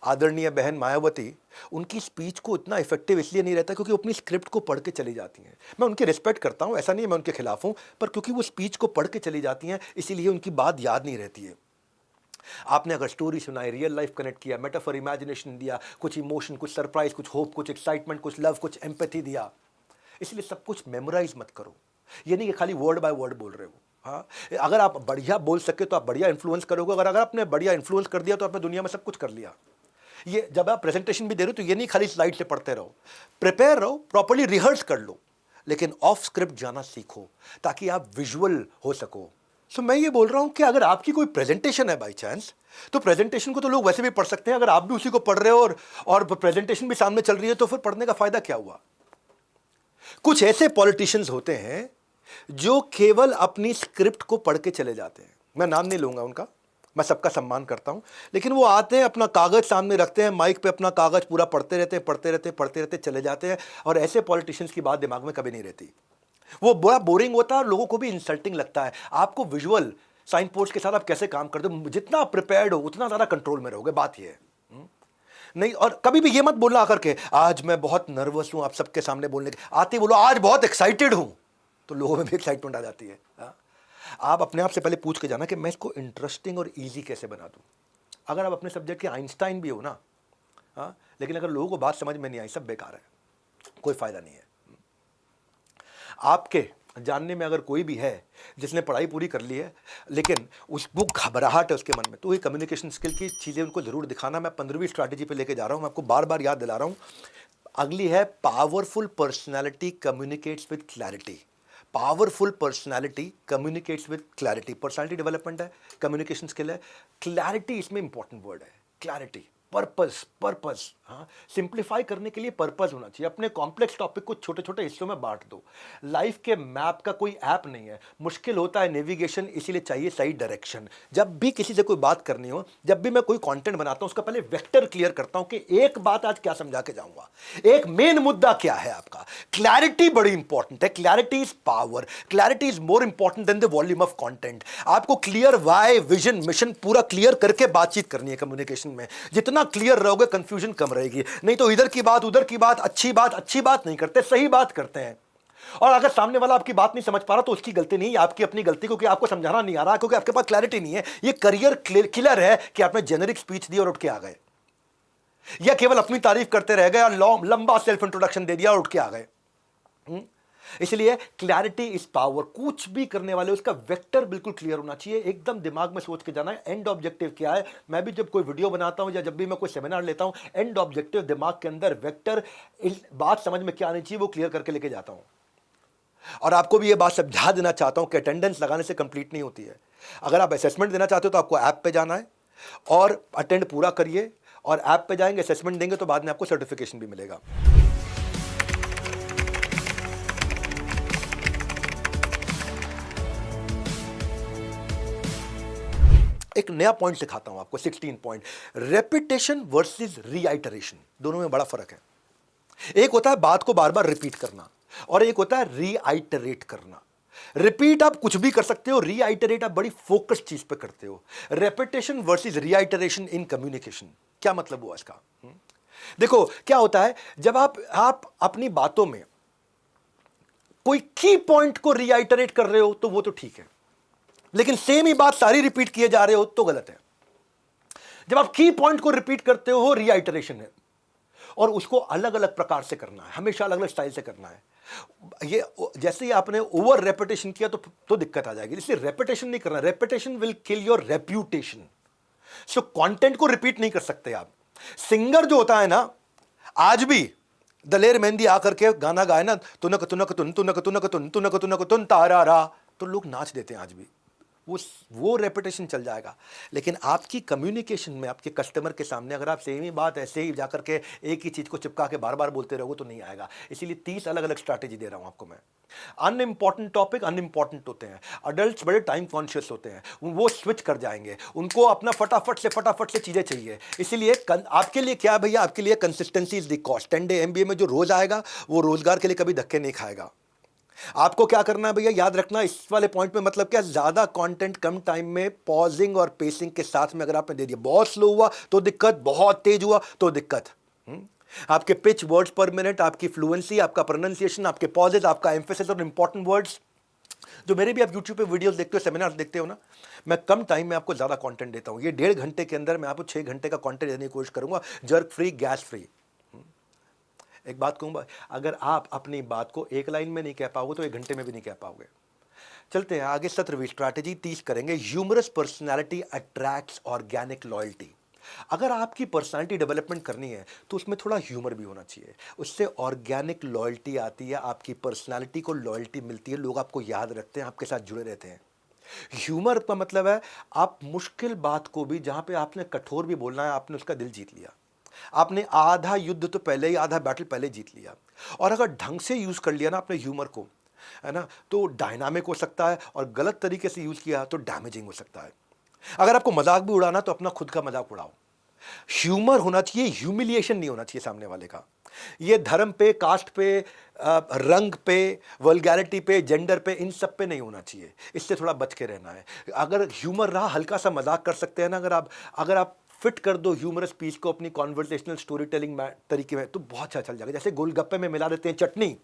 आदरणीय बहन मायावती, उनकी स्पीच को इतना इफेक्टिव इसलिए नहीं रहता क्योंकि वो अपनी स्क्रिप्ट को पढ़ के चली जाती हैं। मैं उनकी रिस्पेक्ट करता हूं, ऐसा नहीं मैं उनके खिलाफ हूं, पर क्योंकि वो स्पीच को पढ़ के चली जाती हैं, इसीलिए उनकी बात याद नहीं रहती है। आपने अगर स्टोरी सुनाई, रियल लाइफ कनेक्ट किया, मेटाफर इमेजिनेशन दिया, कुछ इमोशन, कुछ सरप्राइज, कुछ होप, कुछ एक्साइटमेंट, कुछ लव, कुछ एम्पैथी दिया, इसलिए सब कुछ मेमोराइज मत करो। ये नहीं कि खाली वर्ड बाय वर्ड बोल रहे हो। हाँ, अगर आप बढ़िया बोल सके तो आप बढ़िया इन्फ्लुएंस करोगे, अगर आपने बढ़िया इन्फ्लुएंस कर दिया तो आपने दुनिया में सब कुछ कर लिया। ये जब आप प्रेजेंटेशन भी दे रहे हो तो ये नहीं खाली स्लाइड से पढ़ते रहो, प्रिपेयर रहो, प्रॉपर्ली रिहर्स कर लो, लेकिन ऑफ स्क्रिप्ट जाना सीखो ताकि आप विजुअल हो सको। सो मैं ये बोल रहा हूं कि अगर आपकी कोई प्रेजेंटेशन है बाय चांस, तो प्रेजेंटेशन को तो लोग वैसे भी पढ़ सकते हैं। अगर आप भी उसी को पढ़ रहे हो और प्रेजेंटेशन भी सामने चल रही है, तो फिर पढ़ने का फायदा क्या हुआ? कुछ ऐसे पॉलिटिशियंस होते हैं जो केवल अपनी स्क्रिप्ट को पढ़ के चले जाते हैं। मैं नाम नहीं लूंगा उनका, मैं सबका सम्मान करता हूं, लेकिन वो आते हैं, अपना कागज सामने रखते हैं, माइक पे अपना कागज पूरा पढ़ते रहते चले जाते हैं, और ऐसे पॉलिटिशियंस की बात दिमाग में कभी नहीं रहती। वो बड़ा बोरिंग होता है और लोगों को भी इंसल्टिंग लगता है। आपको विजुअल साइन पोर्ट्स के साथ आप कैसे काम करते हो, जितना प्रिपेयर्ड हो उतना ज्यादा कंट्रोल में रहोगे। बात ये है नहीं, और कभी भी ये मत बोलना आकर के आज मैं बहुत नर्वस हूं आप सबके सामने बोलने के, आते बोलो आज बहुत एक्साइटेड हूं, तो लोगों में भी एक्साइटमेंट आ जाती है। आप अपने आप से पहले पूछ के जाना कि मैं इसको इंटरेस्टिंग और इजी कैसे बना दूं। अगर आप अपने सब्जेक्ट के आइंस्टाइन भी हो ना, हाँ, लेकिन अगर लोगों को बात समझ में नहीं आई, सब बेकार है, कोई फायदा नहीं है। आपके जानने में अगर कोई भी है जिसने पढ़ाई पूरी कर ली है लेकिन उसको घबराहट है उसके मन में, तो ये कम्युनिकेशन स्किल की चीज़ें उनको जरूर दिखाना। मैं 15वीं स्ट्रैटेजी पे लेके जा रहा हूँ, मैं आपको बार बार याद दिला रहा हूँ। अगली है powerful personality communicates with clarity. Powerful personality communicates with clarity. Personality development है, कम्युनिकेशन स्किल है, क्लैरिटी इसमें इंपॉर्टेंट वर्ड है। क्लैरिटी, पर्पस, हाँ, सिंप्लीफाई करने के लिए पर्पस होना चाहिए। अपने कॉम्प्लेक्स टॉपिक को छोटे छोटे हिस्सों में बांट दो। लाइफ के मैप का कोई ऐप नहीं है, मुश्किल होता है नेविगेशन, इसीलिए चाहिए सही डायरेक्शन। जब भी किसी से कोई बात करनी हो, जब भी मैं कोई कंटेंट बनाता हूं, उसका पहले वेक्टर क्लियर करता हूं कि एक बात आज क्या समझा के जाऊंगा, एक मेन मुद्दा क्या है आपका। क्लैरिटी बड़ी इंपॉर्टेंट है, clarity is power, clarity is more important than the volume of content. आपको क्लियर वाई, विजन, मिशन पूरा क्लियर करके बातचीत करनी है कम्युनिकेशन में। जितना क्लियर रहोगे कंफ्यूजन कम रहेगी, नहीं तो इधर की बात उधर की बात, अच्छी बात नहीं करते, सही बात करते हैं। और अगर सामने वाला आपकी बात नहीं समझ पा रहा तो उसकी गलती नहीं, आपकी अपनी गलती, क्योंकि आपको समझाना नहीं आ रहा, क्योंकि आपके पास क्लैरिटी नहीं है। ये करियर किलर है कि आपने जेनरिक स्पीच दी और उठ के आ गए, या केवल अपनी तारीफ करते रह गए और लंबा सेल्फ इंट्रोडक्शन दे दिया और उठ के आ गए। इसलिए क्लैरिटी इज पावर। कुछ भी करने वाले उसका वेक्टर बिल्कुल क्लियर होना चाहिए, एकदम दिमाग में सोच के जाना है एंड ऑब्जेक्टिव क्या है। मैं भी जब कोई वीडियो बनाता हूं या जब भी मैं कोई सेमिनार लेता हूं, एंड ऑब्जेक्टिव दिमाग के अंदर वेक्टर, बात समझ में क्या आनी चाहिए वो क्लियर करके लेके जाता हूं। और आपको भी ये बात समझा देना चाहता हूं कि अटेंडेंस लगाने से कंप्लीट नहीं होती है। अगर आप असेसमेंट देना चाहते हो तो आपको ऐप पे जाना है और अटेंड पूरा करिए, और ऐप पे जाएंगे, असेसमेंट देंगे तो बाद में आपको सर्टिफिकेशन भी मिलेगा। एक नया पॉइंट सिखाता हूं आपको, 16 पॉइंट। रेपिटेशन वर्सेस रीआइटरेशन, दोनों में बड़ा फर्क है। एक होता है बात को बार बार रिपीट करना, और एक होता है रीआइटरेट करना। रिपीट आप कुछ भी कर सकते हो, रीआइटरेट आप बड़ी फोकस चीज पे करते हो। रेपिटेशन वर्सेस रीआइटरेशन इन कम्युनिकेशन, क्या मतलब हुआ इसका? देखो क्या होता है, जब आप अपनी बातों में कोई की पॉइंट को रीआइटरेट कर रहे हो तो वो तो ठीक है, लेकिन सेम ही बात सारी रिपीट किए जा रहे हो तो गलत है। जब आप की पॉइंट को रिपीट करते हो रीआइटरेशन है, और उसको अलग अलग प्रकार से करना है, हमेशा अलग अलग स्टाइल से करना है। ये जैसे ही आपने ओवर रेपिटेशन किया तो दिक्कत आ जाएगी, इसलिए रेपिटेशन नहीं करना। Repetition will kill your reputation. So content को रिपीट नहीं कर सकते आप। सिंगर जो होता है ना, आज भी दलेर मेहंदी आकर के गाना गाए ना, तुनक तुनक तुन तुनक तुनक तुन तुनक तुनक तुन तारा रा, तो लोग नाच देते हैं आज भी। वो रेपिटेशन चल जाएगा। लेकिन आपकी कम्युनिकेशन में आपके कस्टमर के सामने अगर आप सेम ही बात ऐसे ही जाकर के एक ही चीज को चिपका के बार बार बोलते रहोगे तो नहीं आएगा। इसीलिए 30 अलग अलग स्ट्रैटेजी दे रहा हूं आपको मैं। अनइम्पॉर्टेंट टॉपिक अनइम्पॉर्टेंट होते हैं। अडल्ट्स बड़े टाइम कॉन्शियस होते हैं, वो स्विच कर जाएंगे, उनको अपना फटाफट से चीजें चाहिए। इसीलिए आपके लिए क्या भैया, आपके लिए consistency is the cost. 10 day MBA में जो रोज आएगा वो रोजगार के लिए कभी धक्के नहीं खाएगा। आपको क्या करना है भैया, याद रखना इस वाले पॉइंट में, मतलब क्या, ज्यादा कंटेंट कम टाइम में पॉजिंग और पेसिंग के साथ में अगर आपने दे दिया, बहुत स्लो हुआ तो दिक्कत, बहुत तेज हुआ तो दिक्कत। आपके पिच, वर्ड्स पर मिनट, आपकी फ्लुएंसी, आपका प्रोनाउंसिएशन, आपके पॉजेज, आपका एम्फेसिस और इंपॉर्टेंट वर्ड्स। जो मेरे भी आप यूट्यूब पे वीडियोस देखते हो, सेमिनार देखते हो ना, मैं कम टाइम में आपको ज्यादा कंटेंट देता हूं। ये 1.5 घंटे के अंदर मैं आपको 6 घंटे का कंटेंट देने की कोशिश करूंगा, जर्क फ्री, गैस फ्री। एक बात कहूँगा, अगर आप अपनी बात को एक लाइन में नहीं कह पाओगे तो 1 घंटे में भी नहीं कह पाओगे। चलते हैं आगे। 17वीं स्ट्रैटेजी 30 करेंगे। Humorous personality attracts organic loyalty. अगर आपकी पर्सनैलिटी डेवलपमेंट करनी है तो उसमें थोड़ा ह्यूमर भी होना चाहिए, उससे ऑर्गेनिक लॉयल्टी आती है, आपकी पर्सनैलिटी को लॉयल्टी मिलती है, लोग आपको याद रखते हैं, आपके साथ जुड़े रहते हैं। ह्यूमर का मतलब है आप मुश्किल बात को भी, जहां पे आपने कठोर भी बोलना है, आपने उसका दिल जीत लिया। आपने आधा युद्ध तो पहले ही, आधा बैटल पहले जीत लिया। और अगर ढंग से यूज कर लिया ना आपने ह्यूमर को, है ना, तो डायनामिक हो सकता है, और गलत तरीके से यूज किया तो डैमेजिंग हो सकता है। अगर आपको मजाक भी उड़ाना तो अपना खुद का मजाक उड़ाओ। ह्यूमर होना चाहिए, ह्यूमिलिएशन नहीं होना चाहिए सामने वाले का। ये धर्म पे, कास्ट पे, रंग पे, वल्गैरिटी पे, जेंडर पे, इन सब पे नहीं होना चाहिए। इससे थोड़ा बच के रहना है। अगर ह्यूमर रहा, हल्का सा मजाक कर सकते हैं ना, अगर आप फिट कर दो ह्यूमरस पीस को अपनी कॉन्वर्सेशनल स्टोरी टेलिंग तरीके में, तो बहुत अच्छा चल जाएगा। जैसे गोलगप्पे में मिला देते हैं चटनी,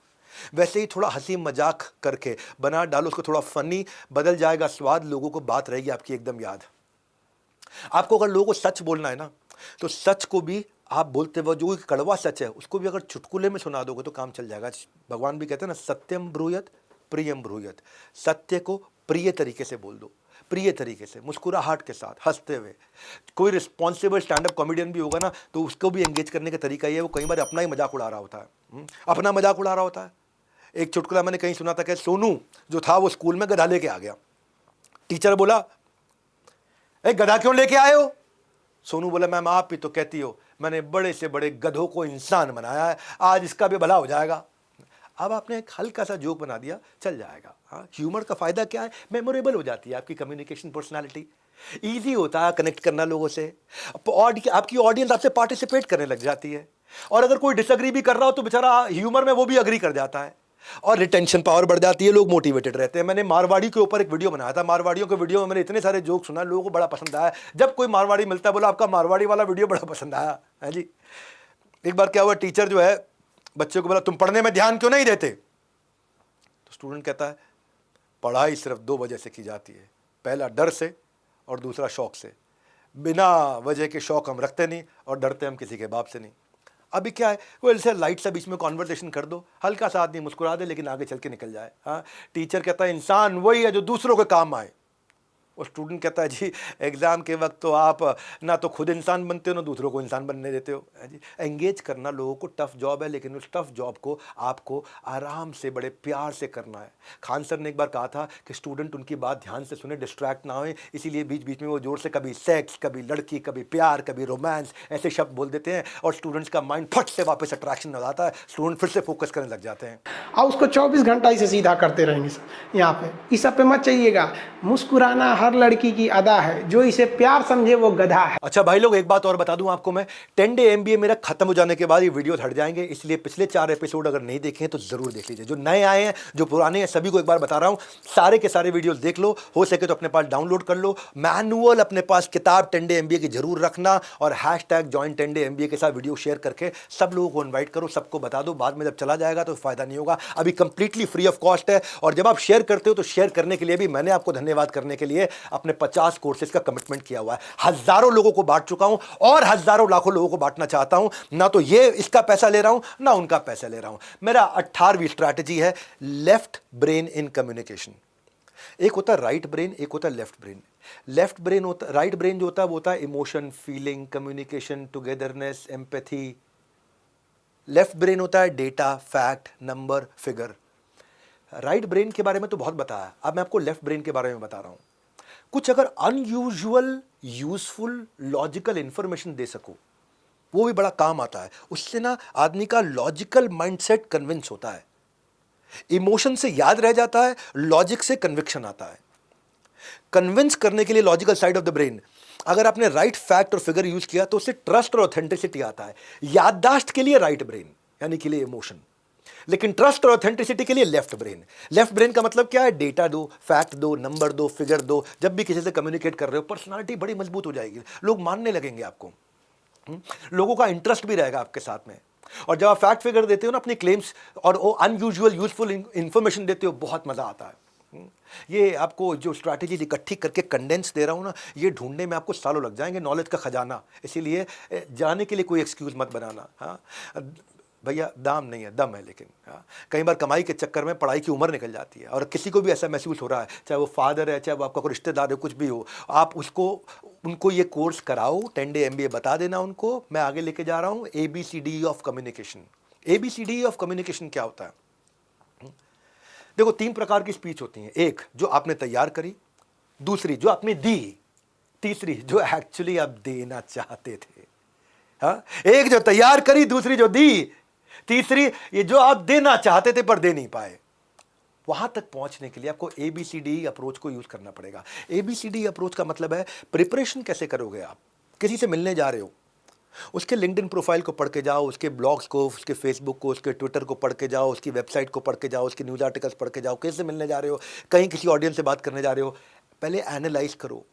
वैसे ही थोड़ा हंसी मजाक करके बना डालो उसको, थोड़ा फनी, बदल जाएगा स्वाद, लोगों को बात रहेगी आपकी एकदम याद। आपको अगर लोगों को सच बोलना है ना, तो सच को भी आप बोलते वक्त जो कड़वा सच है उसको भी अगर चुटकुले में सुना दोगे तो काम चल जाएगा। भगवान भी कहते हैं ना, सत्यम ब्रूयत प्रियम ब्रूयत। सत्य को प्रिय तरीके से बोल दो, प्रिय तरीके से, मुस्कुराहट के साथ, हंसते हुए। कोई रिस्पॉन्सिबल स्टैंड अप कॉमेडियन भी होगा ना, तो उसको भी एंगेज करने का तरीका ये है, वो कई बार अपना ही मजाक उड़ा रहा होता है, अपना मजाक उड़ा रहा होता है। एक चुटकुला मैंने कहीं सुना था कि सोनू जो था वो स्कूल में गधा लेके आ गया। टीचर बोला, ए गधा क्यों लेके आए हो? सोनू बोला, मैम आप ही तो कहती हो, मैंने बड़े से बड़े गधों को इंसान बनाया है, आज इसका भी भला हो जाएगा। अब आपने एक हल्का सा जोक बना दिया, चल जाएगा। हाँ, ह्यूमर का फायदा क्या है, मेमोरेबल हो जाती है आपकी कम्युनिकेशन पर्सनालिटी, इजी होता है कनेक्ट करना लोगों से, आपकी ऑडियंस आपसे पार्टिसिपेट करने लग जाती है। और अगर कोई डिसएग्री भी कर रहा हो तो बेचारा ह्यूमर में वो भी अग्री कर जाता है, और रिटेंशन पावर बढ़ जाती है, लोग मोटिवेटेड रहते हैं। मैंने मारवाड़ी के ऊपर एक वीडियो बनाया था, मारवाड़ियों के वीडियो में मैंने इतने सारे जोक सुना, लोगों को बड़ा पसंद आया। जब कोई मारवाड़ी मिलता है, बोला आपका मारवाड़ी वाला वीडियो बड़ा पसंद आया है जी। एक बार क्या हुआ, टीचर जो है बच्चे को बोला, तुम पढ़ने में ध्यान क्यों नहीं देते? तो स्टूडेंट कहता है, पढ़ाई सिर्फ 2 वजह से की जाती है, पहला डर से और दूसरा शौक से। बिना वजह के शौक हम रखते नहीं और डरते हम किसी के बाप से नहीं। अभी क्या है, वो ऐसे लाइट सा बीच में कॉन्वर्सेशन कर दो, हल्का सा आदमी मुस्कुरा दे लेकिन आगे चल के निकल जाए। हाँ, टीचर कहता है इंसान वही है जो दूसरों के काम आए, और स्टूडेंट कहता है जी एग्ज़ाम के वक्त तो आप ना तो खुद इंसान बनते हो ना दूसरों को इंसान बनने देते हो। है जी, एंगेज करना लोगों को टफ जॉब है, लेकिन उस टफ जॉब को आपको आराम से बड़े प्यार से करना है। खान सर ने एक बार कहा था कि स्टूडेंट उनकी बात ध्यान से सुने, डिस्ट्रैक्ट ना होए, इसीलिए बीच बीच में वो जोर से कभी सेक्स, कभी लड़की, कभी प्यार, कभी रोमांस ऐसे शब्द बोल देते हैं, और स्टूडेंट्स का माइंड फट से वापस अट्रैक्शन हो जाता है, स्टूडेंट फिर से फोकस करने लग जाते हैं। और उसको 24 घंटा इसे सीधा करते रहेंगे यहाँ पे। इस सब पे मत चाहिएगा। मुस्कुराना हर लड़की की अदा है, जो इसे प्यार समझे वो गधा है। अच्छा भाई लोग, एक बात और बता दूं आपको मैं, 10 डे MBA मेरा खत्म हो जाने के बाद ये वीडियो हट जाएंगे, इसलिए पिछले 4 एपिसोड अगर नहीं देखे हैं तो जरूर देख लीजिए। जो नए आए हैं, जो पुराने हैं, सभी को एक बार बता रहा हूं, सारे के सारे वीडियोस देख लो, हो सके तो अपने पास डाउनलोड कर लो, मैनुअल अपने पास किताब 10 डे MBA की जरूर रखना, और #join 10 डे MBA के साथ वीडियो शेयर करके सब लोगों को इन्वाइट करो, सबको बता दो। बाद में जब चला जाएगा तो फायदा नहीं होगा। अभी कंप्लीटली फ्री ऑफ कॉस्ट है, और जब आप शेयर करते हो तो शेयर करने के लिए भी मैंने आपको धन्यवाद करने के लिए अपने 50 कोर्सेज का कमिटमेंट किया हुआ है। हजारों लोगों को बांट चुका हूं, और हजारों लाखों लोगों को बांटना चाहता हूं। ना तो ये इसका पैसा ले रहा हूं, ना उनका पैसा ले रहा हूं। मेरा 18वीं स्ट्रैटेजी है लेफ्ट ब्रेन इन कम्युनिकेशन। एक होता है राइट ब्रेन, एक होता है लेफ्ट ब्रेन। लेफ्ट ब्रेन होता, राइट ब्रेन जो होता है वो होता है emotion, feeling, communication, togetherness, empathy. Left brain होता है data, fact, number, figure. Right brain के बारे में तो बहुत बताया, अब मैं आपको लेफ्ट ब्रेन के बारे में बता रहा हूं। कुछ अगर अनयूजुअल, यूजफुल, लॉजिकल इंफॉर्मेशन दे सको, वो भी बड़ा काम आता है। उससे ना आदमी का लॉजिकल माइंडसेट कन्विंस होता है, इमोशन से याद रह जाता है, लॉजिक से कन्विक्शन आता है। कन्विंस करने के लिए logical side of the brain, अगर आपने राइट फैक्ट और फिगर यूज किया तो उससे ट्रस्ट और ऑथेंटिसिटी आता है। याददाश्त के लिए राइट ब्रेन यानी के लिए इमोशन, लेकिन ट्रस्ट और ऑथेंटिसिटी के लिए लेफ्ट ब्रेन। लेफ्ट ब्रेन का मतलब क्या है? डेटा दो, फैक्ट दो, नंबर दो, फिगर दो। जब भी किसी से कम्युनिकेट कर रहे हो, पर्सनालिटी बड़ी मजबूत हो जाएगी, लोग मानने लगेंगे आपको, लोगों का इंटरेस्ट भी रहेगा आपके साथ में। और जब आप फैक्ट फिगर देते हो ना, अपनी क्लेम्स और वो अनयूजुअल यूजफुल इंफॉर्मेशन देते हो, बहुत मजा आता है। ये आपको जो स्ट्रैटेजीज इकट्ठी करके कंडेंस दे रहा हूं ना, ये ढूंढने में आपको सालों लग जाएंगे, नॉलेज का खजाना। इसीलिए जाने के लिए कोई एक्सक्यूज मत बनाना। हाँ भैया, दाम नहीं है, दम है। लेकिन हाँ, कई बार कमाई के चक्कर में पढ़ाई की उम्र निकल जाती है, और किसी को भी ऐसा महसूस हो रहा है, चाहे वो फादर है, चाहे वो आपका कोई रिश्तेदार है, कुछ भी हो, आप उनको ये कोर्स कराओ, 10 डे MBA बता देना उनको। मैं आगे लेके जा रहा हूँ ABCD of communication. ABCD of communication क्या होता है? देखो, 3 प्रकार की स्पीच होती हैं। एक जो आपने तैयार करी, दूसरी जो आपने दी, तीसरी जो एक्चुअली आप देना चाहते थे। हाँ, एक जो तैयार करी, दूसरी जो दी, तीसरी ये जो आप देना चाहते थे पर दे नहीं पाए। वहां तक पहुंचने के लिए आपको ABCD अप्रोच को यूज करना पड़ेगा। ABCD अप्रोच का मतलब है प्रिपरेशन कैसे करोगे। आप किसी से मिलने जा रहे हो, उसके लिंक्डइन प्रोफाइल को पढ़ के जाओ, उसके ब्लॉग्स को, उसके फेसबुक को, उसके ट्विटर को पढ़ के जाओ, उसकी वेबसाइट को पढ़ के जाओ, उसके न्यूज़ आर्टिकल्स पढ़ के जाओ। किससे मिलने जा रहे हो, कहीं किसी ऑडियंस से बात करने जा रहे हो, पहले एनालाइज करो,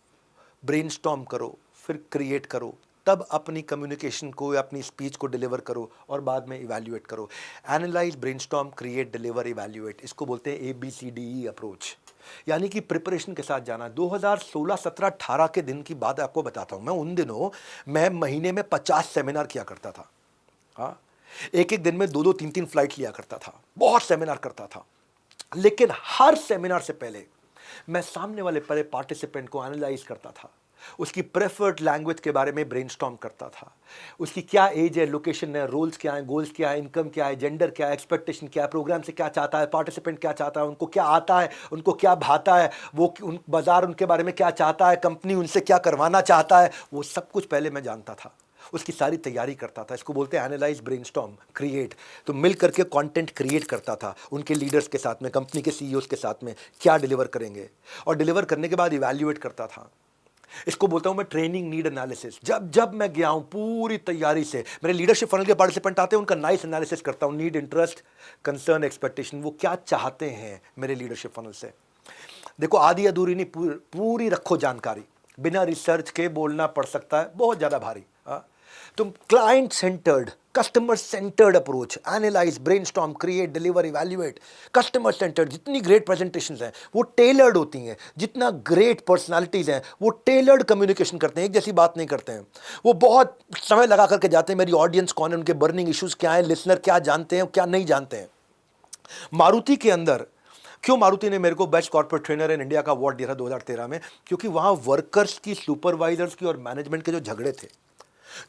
ब्रेनस्टॉर्म करो, फिर क्रिएट करो, तब अपनी कम्युनिकेशन को या अपनी स्पीच को डिलीवर करो, और बाद में इवैल्यूएट करो। Analyse, brainstorm, create, deliver, evaluate, इसको बोलते हैं ABCDE अप्रोच, यानी कि प्रिपरेशन के साथ जाना। 2016, 17, 18 के दिन की बात आपको बताता हूं। मैं उन दिनों मैं महीने में 50 सेमिनार किया करता था। हाँ, एक दिन में 2-2, 3-3 फ्लाइट लिया करता था, बहुत सेमिनार करता था। लेकिन हर सेमिनार से पहले मैं सामने वाले पहले पार्टिसिपेंट को एनालाइज करता था, उसकी प्रेफर्ड लैंग्वेज के बारे में ब्रेनस्टॉर्म करता था, उसकी क्या एज है, लोकेशन है, रोल्स क्या है, गोल्स क्या है, इनकम क्या है, जेंडर क्या है, एक्सपेक्टेशन क्या है, प्रोग्राम से क्या चाहता है, पार्टिसिपेंट क्या चाहता है, उनको क्या आता है, उनको क्या भाता है, वो बाजार उनके बारे में क्या चाहता है, कंपनी उनसे क्या करवाना चाहता है, वो सब कुछ पहले मैं जानता था, उसकी सारी तैयारी करता था। इसको बोलते हैं एनालाइज, ब्रेनस्टॉर्म, क्रिएट। तो मिल करके कंटेंट क्रिएट करता था उनके लीडर्स के साथ में, कंपनी के CEOs के साथ में, क्या डिलीवर करेंगे, और डिलीवर करने के बाद इवैल्यूएट करता था। इसको बोलता हूं मैं ट्रेनिंग नीड एनालिसिस। जब मैं गया हूं पूरी तैयारी से, मेरे लीडरशिप फनल के पार्टिसिपेंट आते हैं, उनका नाइस एनालिसिस करता हूं, नीड, इंटरेस्ट, कंसर्न, एक्सपेक्टेशन, वो क्या चाहते हैं मेरे लीडरशिप फनल से। देखो, आधी अधूरी नहीं, पूरी रखो जानकारी। बिना रिसर्च के बोलना पड़ सकता है बहुत ज़्यादा भारी। तुम client centred, customer centred approach, analyse, brainstorm, create, deliver, evaluate. Customer centred, जितनी ग्रेट प्रेजेंटेशंस हैं वो टेलर्ड होती हैं, जितना ग्रेट पर्सनालिटीज़ हैं वो टेलर्ड कम्युनिकेशन करते हैं, एक जैसी बात नहीं करते हैं। वो बहुत समय लगा करके जाते हैं, मेरी ऑडियंस कौन है, उनके बर्निंग इश्यूज़ क्या हैं, लिसनर क्या जानते हैं क्या नहीं जानते हैं। मारुति के अंदर क्यों मारुति ने मेरे को best corporate trainer in India का अवार्ड दिया था 2013 में, क्योंकि वहाँ वर्कर्स की, सुपरवाइजर्स की और मैनेजमेंट के जो झगड़े थे,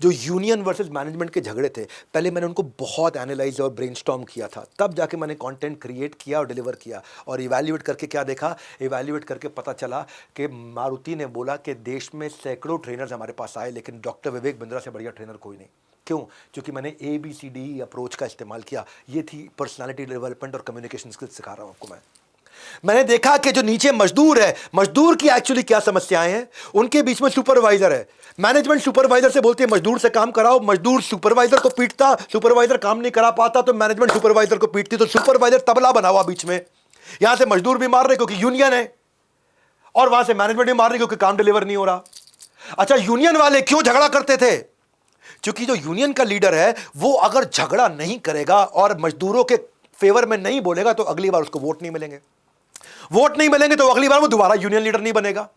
जो यूनियन वर्सेस मैनेजमेंट के झगड़े थे, पहले मैंने उनको बहुत एनालाइज और ब्रेनस्टॉर्म किया था, तब जाके मैंने कंटेंट क्रिएट किया और डिलीवर किया। और इवैल्यूएट करके क्या देखा, इवैल्यूएट करके पता चला कि मारुति ने बोला कि देश में सैकड़ों ट्रेनर्स हमारे पास आए, लेकिन डॉक्टर विवेक बिंद्रा से बढ़िया ट्रेनर कोई नहीं। क्यों? क्योंकि मैंने ABCD अप्रोच का इस्तेमाल किया। ये थी पर्सनालिटी डेवलपमेंट और कम्युनिकेशन स्किल्स सिखा रहा हूँ आपको मैं। मैंने देखा कि जो नीचे मजदूर है, मजदूर की एक्चुअली क्या समस्याएं हैं, उनके बीच में सुपरवाइजर है। मैनेजमेंट सुपरवाइजर से बोलती है मजदूर से काम कराओ, मजदूर सुपरवाइजर को पीटता, सुपरवाइजर काम नहीं करा पाता तो मैनेजमेंट सुपरवाइजर को पीटती, तो सुपरवाइजर तबला बना हुआ बीच में। यहां से मजदूर भी मार रहे क्योंकि यूनियन है, और वहां से मैनेजमेंट भी मार रही क्योंकि काम डिलीवर नहीं हो रहा। अच्छा, यूनियन वाले क्यों झगड़ा करते थे? क्योंकि जो यूनियन का लीडर है वो अगर झगड़ा नहीं करेगा और मजदूरों के फेवर में नहीं बोलेगा तो अगली बार उसको वोट नहीं मिलेंगे। वोट नहीं मिलेंगे तो अगली बार वो दोबारा यूनियन लीडर नहीं बनेगा,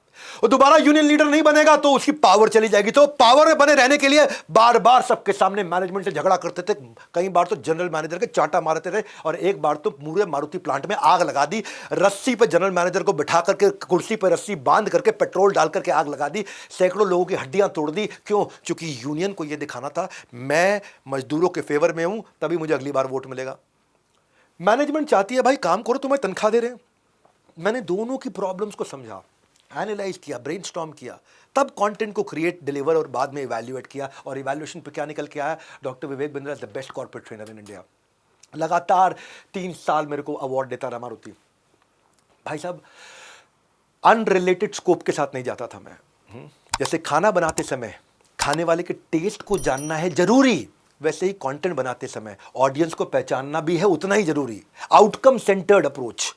और दोबारा यूनियन लीडर नहीं बनेगा तो उसकी पावर चली जाएगी। तो पावर में बने रहने के लिए बार बार सबके सामने मैनेजमेंट से झगड़ा करते थे। कई बार तो जनरल मैनेजर के चाटा मारते थे, और एक बार तो पूरे मारुति प्लांट में आग लगा दी। रस्सी पे जनरल मैनेजर को बिठा करके, कुर्सी पर रस्सी बांध करके, पेट्रोल डाल करके आग लगा दी। सैकड़ों लोगों की हड्डियां तोड़ दी। क्यों? क्योंकि यूनियन को यह दिखाना था मैं मजदूरों के फेवर में हूं, तभी मुझे अगली बार वोट मिलेगा। मैनेजमेंट चाहती है भाई काम करो, तुम्हें तनख्वाह दे रहे हैं। मैंने दोनों की प्रॉब्लम्स को समझा, एनालाइज किया, ब्रेनस्टॉर्म किया, तब कंटेंट को क्रिएट, डिलीवर और बाद में इवैल्यूएट किया। और इवैल्यूएशन पे क्या निकल के आया? Doctor Vivek Bindra is the best corporate trainer in India. लगातार 3 साल मेरे को अवार्ड देता रहा मारुति। भाई साहब, अनरिलेटेड स्कोप के साथ नहीं जाता था मैं। जैसे खाना बनाते समय खाने वाले के टेस्ट को जानना है जरूरी, वैसे ही कंटेंट बनाते समय ऑडियंस को पहचानना भी है उतना ही जरूरी। आउटकम सेंटर्ड अप्रोच,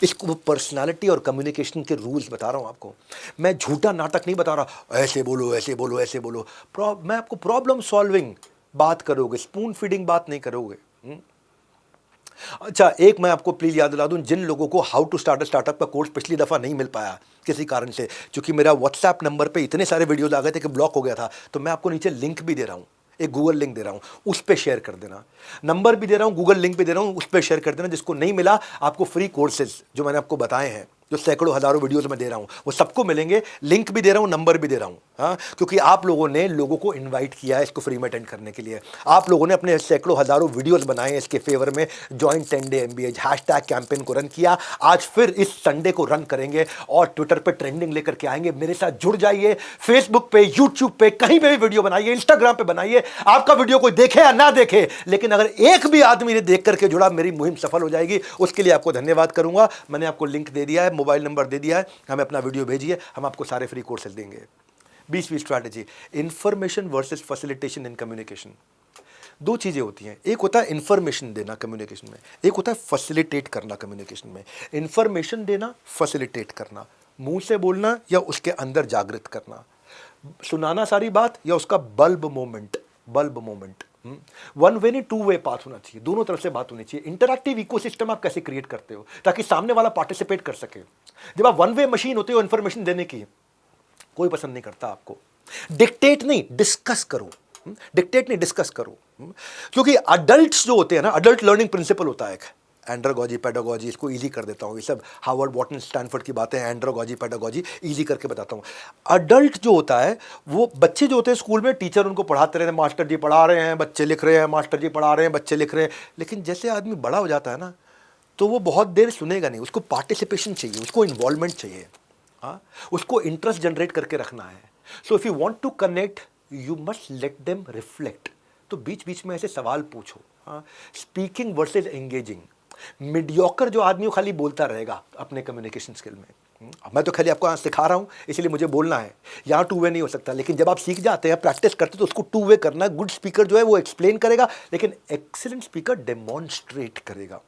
इसको पर्सनालिटी और कम्युनिकेशन के रूल्स बता रहा हूं आपको। मैं झूठा नाटक नहीं बता रहा, ऐसे बोलो ऐसे बोलो ऐसे बोलो। मैं आपको प्रॉब्लम सॉल्विंग बात करोगे, स्पून फीडिंग बात नहीं करोगे। अच्छा, एक मैं आपको प्लीज याद दिला दूं, जिन लोगों को how to start a startup का कोर्स पिछली दफा नहीं मिल पाया किसी कारण से, क्योंकि मेरा व्हाट्सएप नंबर पे इतने सारे वीडियोज आ गए थे कि ब्लॉक हो गया था, तो मैं आपको नीचे लिंक भी दे रहा हूं, एक गूगल लिंक दे रहा हूं, उस पर शेयर कर देना। नंबर भी दे रहा हूं, गूगल लिंक भी दे रहा हूं, उस पर शेयर कर देना। जिसको नहीं मिला, आपको फ्री कोर्सेज जो मैंने आपको बताए हैं, जो सैकड़ों हजारों वीडियोस में दे रहा हूं, वो सबको मिलेंगे। लिंक भी दे रहा हूं, नंबर भी दे रहा हूं। हाँ, क्योंकि आप लोगों ने लोगों को इनवाइट किया है इसको फ्री में अटेंड करने के लिए। आप लोगों ने अपने सैकड़ों हजारों वीडियोस बनाए हैं इसके फेवर में। Join 10 day MBA hashtag campaign को रन किया। आज फिर इस संडे को रन करेंगे और ट्विटर पे ट्रेंडिंग लेकर के आएंगे। मेरे साथ जुड़ जाइए। फेसबुक पे, यूट्यूब पे, कहीं पे भी वीडियो बनाइए, इंस्टाग्राम पे बनाइए। आपका वीडियो कोई देखे या ना देखे, लेकिन अगर एक भी आदमी ने देख करके जुड़ा, मेरी मुहिम सफल हो जाएगी। उसके लिए आपको धन्यवाद करूंगा। मैंने आपको लिंक दे दिया है, मोबाइल नंबर दे दिया है, हमें अपना वीडियो भेजिए, हम आपको सारे फ्री कोर्सेज देंगे। 20वीं strategy, information versus facilitation in communication. दो चीजें होती हैं, एक होता है इंफॉर्मेशन देना कम्युनिकेशन में, एक होता है फैसिलिटेट करना कम्युनिकेशन में। इंफॉर्मेशन देना, फैसिलिटेट करना, मुंह से बोलना या उसके अंदर जागृत करना, सुनाना सारी बात या उसका बल्ब मोमेंट। वन वे नहीं, 2 वे पाथ होना चाहिए, दोनों तरफ से बात होनी चाहिए। इंटरैक्टिव इकोसिस्टम आप कैसे क्रिएट करते हो ताकि सामने वाला पार्टिसिपेट कर सके। जब आप 1 वे मशीन होते हो इंफॉर्मेशन देने की, कोई पसंद नहीं करता आपको। डिक्टेट नहीं, डिस्कस करो। डिक्टेट नहीं, डिस्कस करो। क्योंकि अडल्ट्स जो होते हैं ना, अडल्ट लर्निंग प्रिंसिपल होता है एक, एंड्रोगॉजी, पेडागॉजी, इसको इजी कर देता हूँ। ये सब हार्वर्ड, वॉटन, स्टैनफोर्ड की बातें हैं। एंड्रोगॉजी, पेडागॉजी इजी करके बताता हूँ। अडल्ट जो होता है, वो बच्चे जो होते हैं स्कूल में, टीचर उनको पढ़ाते रहते हैं, मास्टर जी पढ़ा रहे हैं, बच्चे लिख रहे हैं, मास्टर जी पढ़ा रहे हैं, बच्चे लिख रहे हैं। लेकिन जैसे आदमी बड़ा हो जाता है ना, तो वो बहुत देर सुनेगा नहीं, उसको पार्टिसिपेशन चाहिए, उसको इन्वॉल्वमेंट चाहिए। हाँ, उसको इंटरेस्ट जनरेट करके रखना है। So if you want to connect, you must let them reflect. तो बीच बीच में ऐसे सवाल पूछो। हाँ, स्पीकिंग वर्सेज एंगेजिंग। मीडियोकर जो आदमी खाली बोलता रहेगा अपने कम्युनिकेशन स्किल में। मैं तो खाली आपको सिखा रहा हूं, इसलिए मुझे बोलना है। यहाँ 2 वे नहीं हो सकता, लेकिन जब आप सीख जाते हैं, प्रैक्टिस करते, तो उसको 2 वे करना है। गुड स्पीकर जो है वो एक्सप्लेन करेगा, लेकिन एक्सीलेंट स्पीकर डेमोन्स्ट्रेट करेगा।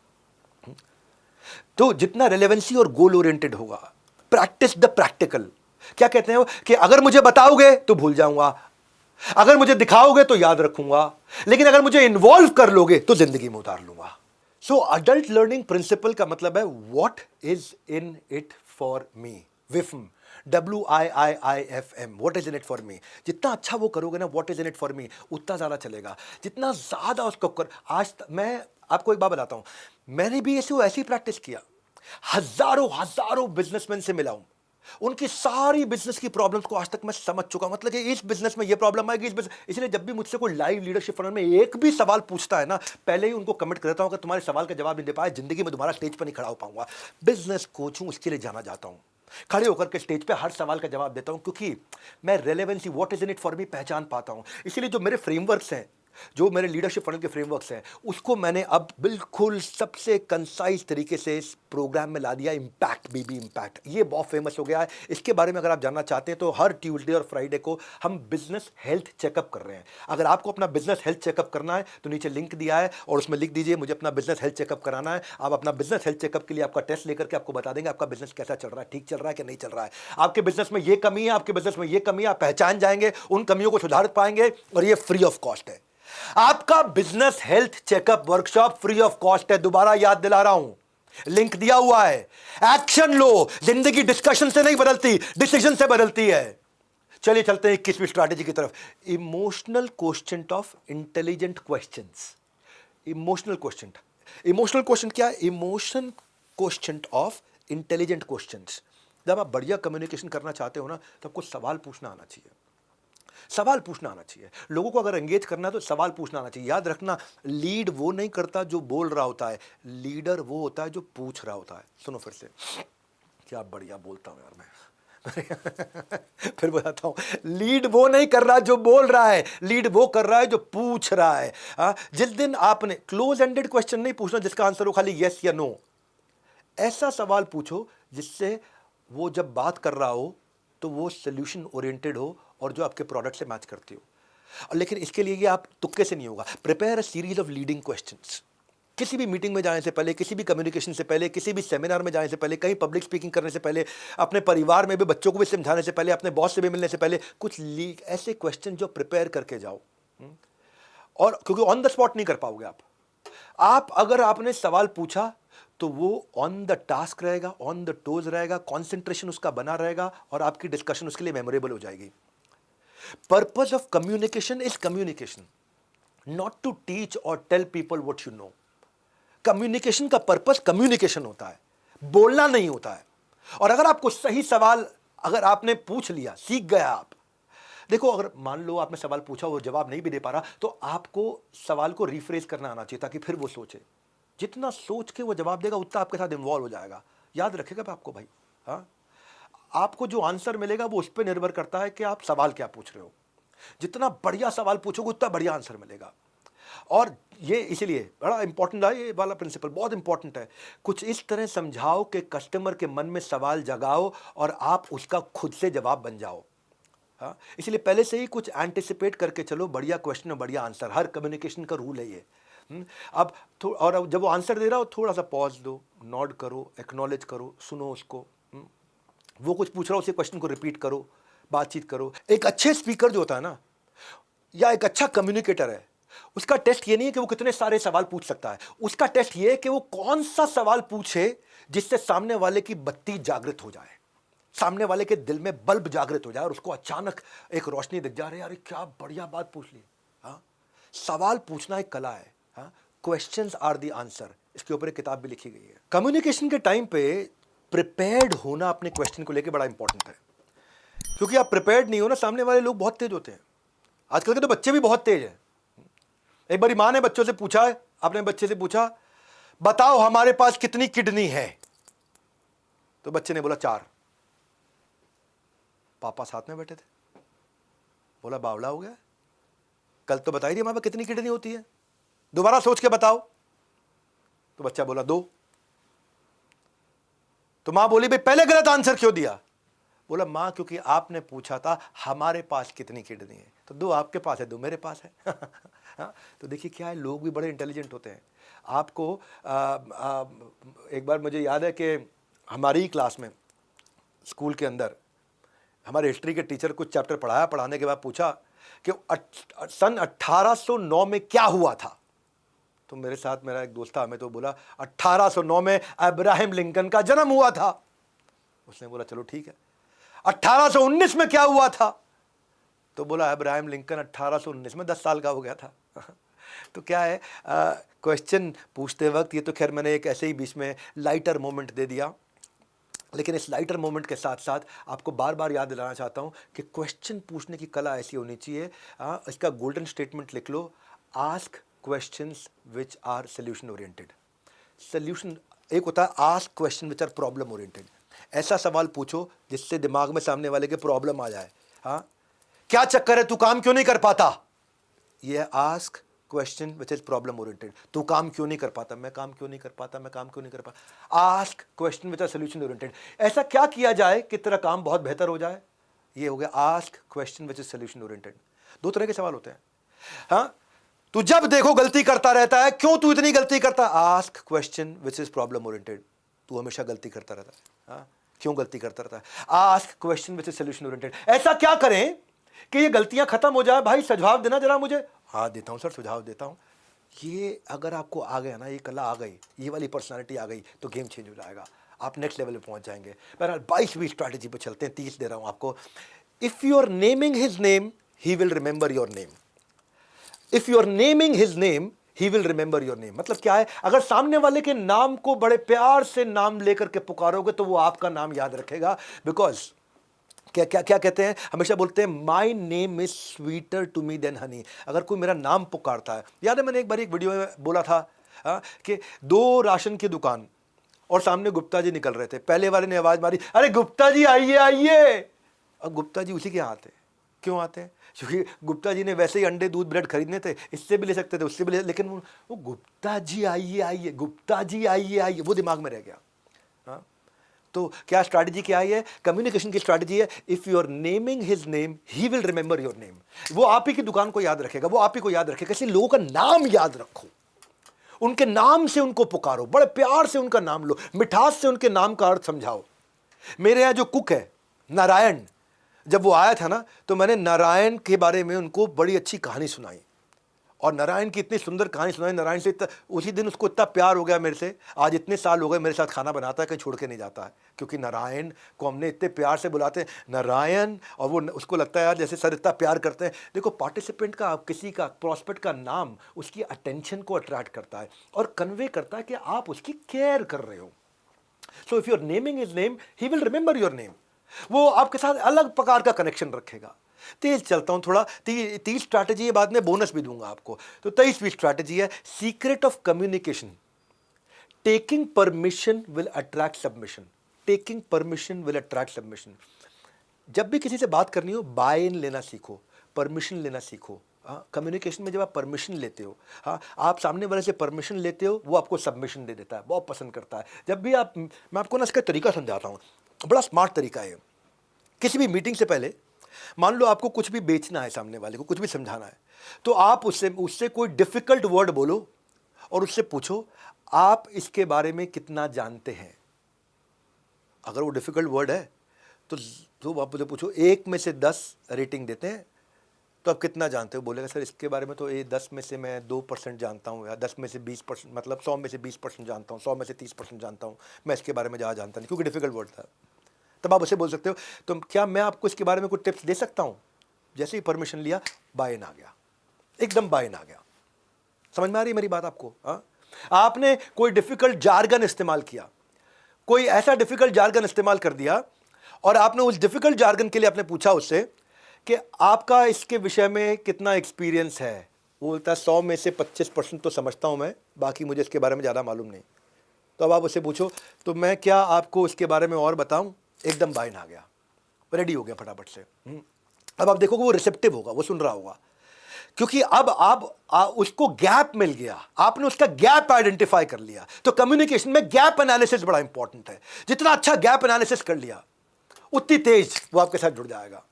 तो जितना रेलेवेंसी और गोल ओरिएंटेड होगा, प्रैक्टिस द प्रैक्टिकल। क्या कहते हैं वो कि अगर मुझे बताओगे तो भूल जाऊंगा, अगर मुझे दिखाओगे तो याद रखूंगा, लेकिन अगर मुझे इन्वॉल्व कर लोगे तो जिंदगी में उतार लूंगा। सो अडल्ट लर्निंग प्रिंसिपल का मतलब है what is in it for me, विफम, WIIIFM, what is in it for me. जितना अच्छा वो करोगे ना, what is in it for me, उतना ज़्यादा चलेगा। जितना ज़्यादा उसको कर, आज मैं आपको एक बात बताता हूँ, मैंने भी ऐसी प्रैक्टिस किया। हजारों बिजनेसमैन से मिला हूँ, उनकी सारी बिजनेस की प्रॉब्लम्स को आज तक मैं समझ चुका। मतलब कि इस बिजनेस में ये प्रॉब्लम आएगी, इस बिजनेस, इसलिए जब भी मुझसे कोई लाइव लीडरशिप फॉरम में एक भी सवाल पूछता है ना, पहले ही उनको कमेंट करता हूं कि तुम्हारे सवाल का जवाब नहीं दे पाया, जिंदगी में तुम्हारा स्टेज पर नहीं खड़ा हो पाऊंगा। बिजनेस कोच हूं, उसके लिए जाना जाता हूं, खड़े होकर के स्टेज पे हर सवाल का जवाब देता हूं, क्योंकि मैं relevancy, what is in it for मी पहचान पाता हूं। इसीलिए जो मेरे फ्रेमवर्क्स हैं, जो मेरे लीडरशिप फनल के फ्रेमवर्क्स हैं, उसको मैंने अब बिल्कुल सबसे कंसाइज तरीके से इस प्रोग्राम में ला दिया। इम्पैक्ट, बीबी इम्पैक्ट, ये बहुत फेमस हो गया है। इसके बारे में अगर आप जानना चाहते हैं तो हर ट्यूसडे और फ्राइडे को हम बिजनेस हेल्थ चेकअप कर रहे हैं। अगर आपको अपना बिजनेस हेल्थ चेकअप करना है तो नीचे लिंक दिया है और उसमें लिख दीजिए मुझे अपना बिजनेस हेल्थ चेकअप कराना है। आप अपना बिजनेस हेल्थ चेकअप के लिए आपका टेस्ट लेकर के आपको बता देंगे आपका बिजनेस कैसा चल रहा है, ठीक चल रहा है कि नहीं चल रहा है, आपके बिजनेस में ये कमी है, आपके बिजनेस में ये कमी है, आप पहचान जाएंगे, उन कमियों को सुधार पाएंगे, और ये फ्री ऑफ कॉस्ट है। आपका business health checkup workshop free of cost है। दोबारा याद दिला रहा हूं, लिंक दिया हुआ है। एक्शन लो, जिंदगी डिस्कशन से नहीं बदलती, डिसीजन से बदलती है। चलिए चलते हैं 21वीं स्ट्रैटेजी की तरफ। Emotional question of intelligent questions. Emotional question क्या है? Emotion question of intelligent questions. जब आप बढ़िया कम्युनिकेशन करना चाहते हो ना, तो आपको सवाल पूछना आना चाहिए। सवाल पूछना आना चाहिए। लोगों को अगर एंगेज करना है तो सवाल पूछना आना चाहिए। याद रखना, लीड वो नहीं करता जो बोल रहा होता है, लीडर वो होता है जो पूछ रहा होता है। सुनो फिर से, क्या बढ़िया बोलता हूं यार मैं। फिर बताता हूं, लीड वो नहीं कर रहा जो बोल रहा है, लीड वो कर रहा है जो पूछ रहा है। जिस दिन आपने क्लोज एंडेड क्वेश्चन नहीं पूछना जिसका आंसर हो खाली यस या नो, ऐसा सवाल पूछो जिससे वो जब बात कर रहा हो तो वो सोल्यूशन ओरिएंटेड हो और जो आपके प्रोडक्ट से मैच करती हो। लेकिन इसके लिए ये आप तुक्के से नहीं होगा। Prepare a series of leading questions. किसी भी मीटिंग में जाने से पहले, किसी भी कम्युनिकेशन से पहले, किसी भी सेमिनार में जाने से पहले, कहीं पब्लिक स्पीकिंग करने से पहले, अपने परिवार में भी बच्चों को भी समझाने से पहले, अपने बॉस से भी मिलने से पहले, कुछ ऐसे क्वेश्चन जो प्रिपेयर करके जाओ। और क्योंकि ऑन द स्पॉट नहीं कर पाओगे आप अगर आपने सवाल पूछा तो वो ऑन द टास्क रहेगा, ऑन द टोज रहेगा, कॉन्सेंट्रेशन उसका बना रहेगा और आपकी डिस्कशन उसके लिए मेमोरेबल हो जाएगी। Purpose of communication is communication, not to teach और tell people what you know. Communication का पर्पस कम्युनिकेशन होता है, बोलना नहीं होता है। और अगर आपको सही सवाल अगर आपने पूछ लिया, सीख गया आप। देखो, अगर मान लो आपने सवाल पूछा, वो जवाब नहीं भी दे पा रहा, तो आपको सवाल को रिफ्रेज करना आना चाहिए ताकि फिर वो सोचे। जितना सोच के वो जवाब देगा उतना आपके साथ इन्वॉल्व हो जाएगा। याद रखेगा आपको भाई। हाँ, आपको जो आंसर मिलेगा वो उस पर निर्भर करता है कि आप सवाल क्या पूछ रहे हो। जितना बढ़िया सवाल पूछोगे उतना बढ़िया आंसर मिलेगा। और ये इसीलिए बड़ा इंपॉर्टेंट है, ये वाला प्रिंसिपल बहुत इंपॉर्टेंट है। कुछ इस तरह समझाओ कि कस्टमर के मन में सवाल जगाओ और आप उसका खुद से जवाब बन जाओ। हाँ, इसलिए पहले से ही कुछ एंटिसिपेट करके चलो। बढ़िया क्वेश्चन और बढ़िया आंसर, हर कम्युनिकेशन का रूल है ये। अब और जब वो आंसर दे रहा हो थोड़ा सा पॉज दो, नॉड करो, एक्नॉलेज करो, सुनो उसको। वो कुछ पूछ रहा हो उसी क्वेश्चन को रिपीट करो, बातचीत करो। एक अच्छे स्पीकर जो होता है ना, या एक अच्छा कम्युनिकेटर है, उसका टेस्ट ये नहीं है कि वो कितने सारे सवाल पूछ सकता है। उसका टेस्ट ये है कि वो कौन सा सवाल पूछे जिससे सामने वाले की बत्ती जागृत हो जाए, सामने वाले के दिल में बल्ब जागृत हो जाए और उसको अचानक एक रोशनी दिख जा रही है, यार क्या बढ़िया बात पूछ ली। हाँ, सवाल पूछना एक कला है। क्वेश्चंस आर द आंसर, इसके ऊपर एक किताब भी लिखी गई है। कम्युनिकेशन के टाइम पे प्रिपेयर्ड होना अपने क्वेश्चन को लेकर बड़ा इंपॉर्टेंट है, क्योंकि आप प्रिपेयर्ड नहीं हो ना, सामने वाले लोग बहुत तेज होते हैं। आजकल के तो बच्चे भी बहुत तेज हैं। एक बार माँ ने बच्चों से पूछा, अपने बच्चे से पूछा, बताओ हमारे पास कितनी किडनी है? तो बच्चे ने बोला 4। पापा साथ में बैठे थे, बोला बावला हो गया, कल तो बताई थी हमारे पास कितनी किडनी होती है, दोबारा सोच के बताओ। तो बच्चा बोला 2। तो मां बोली भाई पहले गलत आंसर क्यों दिया? बोला मां क्योंकि आपने पूछा था हमारे पास कितनी किडनी है, तो 2 आपके पास है, 2 मेरे पास है। तो देखिए क्या है, लोग भी बड़े इंटेलिजेंट होते हैं। आपको एक बार मुझे याद है कि हमारी ही क्लास में स्कूल के अंदर हमारे हिस्ट्री के टीचर कुछ चैप्टर पढ़ाया, पढ़ाने के बाद पूछा कि सन 1809 में क्या हुआ था। तो मेरे साथ मेरा एक दोस्त था, हमें तो बोला 1809 में अब्राहम लिंकन का जन्म हुआ था। उसने बोला चलो ठीक है। 1819 में क्या हुआ था? तो बोला अब्राहम लिंकन 1819 में 10 साल का हो गया था। तो क्या है, क्वेश्चन पूछते वक्त, ये तो खैर मैंने एक ऐसे ही बीच में लाइटर मोमेंट दे दिया, लेकिन इस लाइटर मोमेंट के साथ साथ आपको बार बार याद दिलाना चाहता हूं कि क्वेश्चन पूछने की कला ऐसी होनी चाहिए। इसका गोल्डन स्टेटमेंट लिख लो, ask questions which are solution oriented. Solution एक होता है ask question which are problem oriented. ऐसा सवाल पूछो जिससे दिमाग में सामने वाले के प्रॉब्लम आ जाए। हाँ, क्या चक्कर है, तू काम क्यों नहीं कर पाता? ये ask question which is problem oriented. तू काम क्यों नहीं कर पाता? मैं काम क्यों नहीं कर पाता? मैं काम क्यों नहीं कर पाता? Ask question which are solution oriented. ऐसा क्या किया जाए कि तेरा काम बहुत बेहतर हो जाए? ये हो गया ask question which is solution oriented. दो तरह के सवाल होते हैं। हाँ, तू जब देखो गलती करता रहता है, क्यों तू इतनी गलती करता? Ask question which is problem oriented. तू हमेशा गलती करता रहता है, हाँ, क्यों गलती करता रहता है? Ask question which is solution oriented. ऐसा क्या करें कि ये गलतियां खत्म हो जाए? भाई सुझाव देना जरा मुझे। हाँ देता हूं सर, सुझाव देता हूं। ये अगर आपको आ गया ना, ये कला आ गई, ये वाली पर्सनालिटी आ गई, तो गेम चेंज हो जाएगा, आप नेक्स्ट लेवल पे पहुंच जाएंगे। बहरहाल 22वीं स्ट्रैटेजी पे चलते हैं, 30 दे रहा हूं आपको। If you are naming his name he will remember your name. If you are naming his name he will remember your name. मतलब क्या है, अगर सामने वाले के नाम को बड़े प्यार से नाम लेकर के पुकारोगे तो वो आपका नाम याद रखेगा। बिकॉज क्या क्या क्या कहते हैं, हमेशा बोलते हैं my name is sweeter to me than honey. अगर कोई मेरा नाम पुकारता है, याद है मैंने एक बार एक वीडियो में बोला था कि 2 राशन की दुकान और सामने गुप्ता जी निकल रहे थे। पहले वाले ने आवाज मारी, अरे गुप्ता जी आइए आइए। अब गुप्ता जी उसी के यहाँ आते, क्यों आते हैं? क्योंकि गुप्ता जी ने वैसे ही अंडे दूध ब्रेड खरीदने थे, इससे भी ले सकते थे, उससे भी ले, लेकिन वो गुप्ता जी आइए आइए, गुप्ता जी आइए आइए, वो दिमाग में रह गया। हाँ, तो क्या स्ट्रैटेजी क्या है? कम्युनिकेशन की स्ट्रैटेजी है, if you are naming his name he will remember your name. वो आप ही की दुकान को याद रखेगा, वो आप ही को याद रखेगा। कैसे लोगों का नाम याद रखो, उनके नाम से उनको पुकारो, बड़े प्यार से उनका नाम लो, मिठास से उनके नाम का अर्थ समझाओ। मेरे यहाँ जो कुक है नारायण, जब वो आया था ना, तो मैंने नारायण के बारे में उनको बड़ी अच्छी कहानी सुनाई, और नारायण की इतनी सुंदर कहानी सुनाई। नारायण से उसी दिन उसको इतना प्यार हो गया मेरे से, आज इतने साल हो गए मेरे साथ खाना बनाता है, कहीं छोड़ के नहीं जाता है, क्योंकि नारायण को हमने इतने प्यार से बुलाते हैं नारायण, और वो उसको लगता है यार जैसे सर इतना प्यार करते हैं। देखो, पार्टिसिपेंट का, किसी का, प्रॉस्पेक्ट का नाम उसकी अटेंशन को अट्रैक्ट करता है और कन्वे करता है कि आप उसकी केयर कर रहे हो। So if you are naming his name he will remember your name. वो आपके साथ अलग प्रकार का कनेक्शन रखेगा। तेज चलता हूं थोड़ा, 30 स्ट्रैटेजी है, बाद में बोनस भी दूंगा आपको। तो 23वीं स्ट्रैटेजी है secret of communication. Taking permission will attract submission. Taking permission will attract submission. जब भी किसी से बात करनी हो, बाय इन लेना सीखो, परमिशन लेना सीखो। हाँ, कम्युनिकेशन में जब आप परमिशन लेते हो, हाँ, आप सामने वाले से परमिशन लेते हो, वो आपको सबमिशन दे देता है, बहुत पसंद करता है। जब भी आप, मैं आपको ना इसका तरीका समझाता हूँ, बड़ा स्मार्ट तरीका है। किसी भी मीटिंग से पहले मान लो आपको कुछ भी बेचना है, सामने वाले को कुछ भी समझाना है, तो आप उससे कोई डिफिकल्ट वर्ड बोलो और उससे पूछो आप इसके बारे में कितना जानते हैं। अगर वो डिफिकल्ट वर्ड है तो आप मुझे पूछो 1 में से 10 रेटिंग देते हैं, तो आप कितना जानते हो? बोलेगा सर इसके बारे में तो 10 में से मैं 2% जानता हूँ, या 10 में से 20%, मतलब 100 में से 20% जानता हूँ, 100 में से 30% जानता हूँ, मैं इसके बारे में ज़्यादा जानता नहीं, क्योंकि डिफिकल्ट वर्ड था। तब आप उसे बोल सकते हो तो क्या मैं आपको इसके बारे में कुछ टिप्स दे सकता हूँ? जैसे ही परमिशन लिया, बाय इन आ गया, एकदम बाय इन आ गया। समझ में आ रही है मेरी बात आपको? हाँ, आपने कोई डिफिकल्ट जार्गन इस्तेमाल किया, कोई ऐसा डिफिकल्ट जार्गन इस्तेमाल कर दिया, और आपने उस डिफिकल्ट जार्गन के लिए आपने पूछा उससे कि आपका इसके विषय में कितना एक्सपीरियंस है। वो बोलता है 100 में से 25% तो समझता हूँ मैं, बाकी मुझे इसके बारे में ज़्यादा मालूम नहीं। तो अब आप उससे पूछो तो मैं क्या आपको इसके बारे में और बताऊँ? एकदम बाइन आ गया, रेडी हो गया फटाफट से। अब आप देखोगे वो रिसेप्टिव होगा, वो सुन रहा होगा, क्योंकि अब आप उसको गैप मिल गया, आपने उसका गैप आइडेंटिफाई कर लिया। तो कम्युनिकेशन में गैप एनालिसिस बड़ा इंपॉर्टेंट है। जितना अच्छा गैप एनालिसिस कर लिया, उतनी तेज वो आपके साथ जुड़ जाएगा।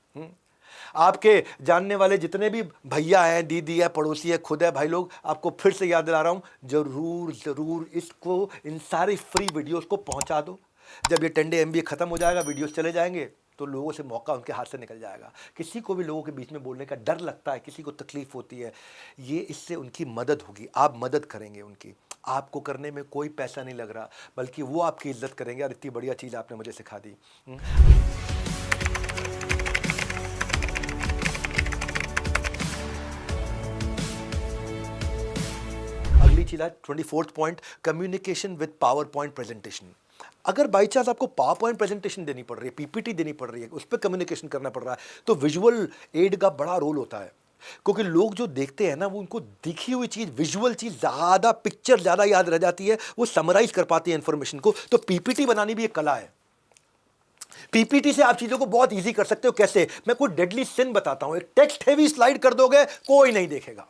आपके जानने वाले जितने भी भैया हैं, दीदी है, पड़ोसी है, खुद है, भाई लोग, आपको फिर से याद दिला रहा हूं, जरूर इसको, इन सारी फ्री वीडियोस को पहुंचा दो। जब ये 10 डे MBA खत्म हो जाएगा, वीडियोस चले जाएंगे, तो लोगों से मौका उनके हाथ से निकल जाएगा। किसी को भी लोगों के बीच में बोलने का डर लगता है, किसी को तकलीफ होती है, ये इससे उनकी मदद होगी, आप मदद करेंगे उनकी। आपको करने में कोई पैसा नहीं लग रहा, बल्कि वो आपकी इज्जत करेंगे। और इतनी बढ़िया चीज़ आपने मुझे सिखा दी। अगली चीज़ है 24th point, communication with power point presentation. अगर बाई चांस आपको पावर पॉइंट प्रेजेंटेशन देनी पड़ रही है, पीपीटी देनी पड़ रही है, उस पर कम्युनिकेशन करना पड़ रहा है, तो विजुअल एड का बड़ा रोल होता है। क्योंकि लोग जो देखते हैं ना, वो उनको दिखी हुई चीज़, विजुअल चीज़ ज़्यादा, पिक्चर ज़्यादा याद रह जाती है, वो समराइज कर पाती है इन्फॉर्मेशन को। तो पीपीटी बनानी भी एक कला है। पीपीटी से आप चीज़ों को बहुत ईजी कर सकते हो। कैसे? मैं कोई डेडली सिन बताता हूं। एक टेक्स्ट हेवी स्लाइड कर दोगे, कोई नहीं देखेगा।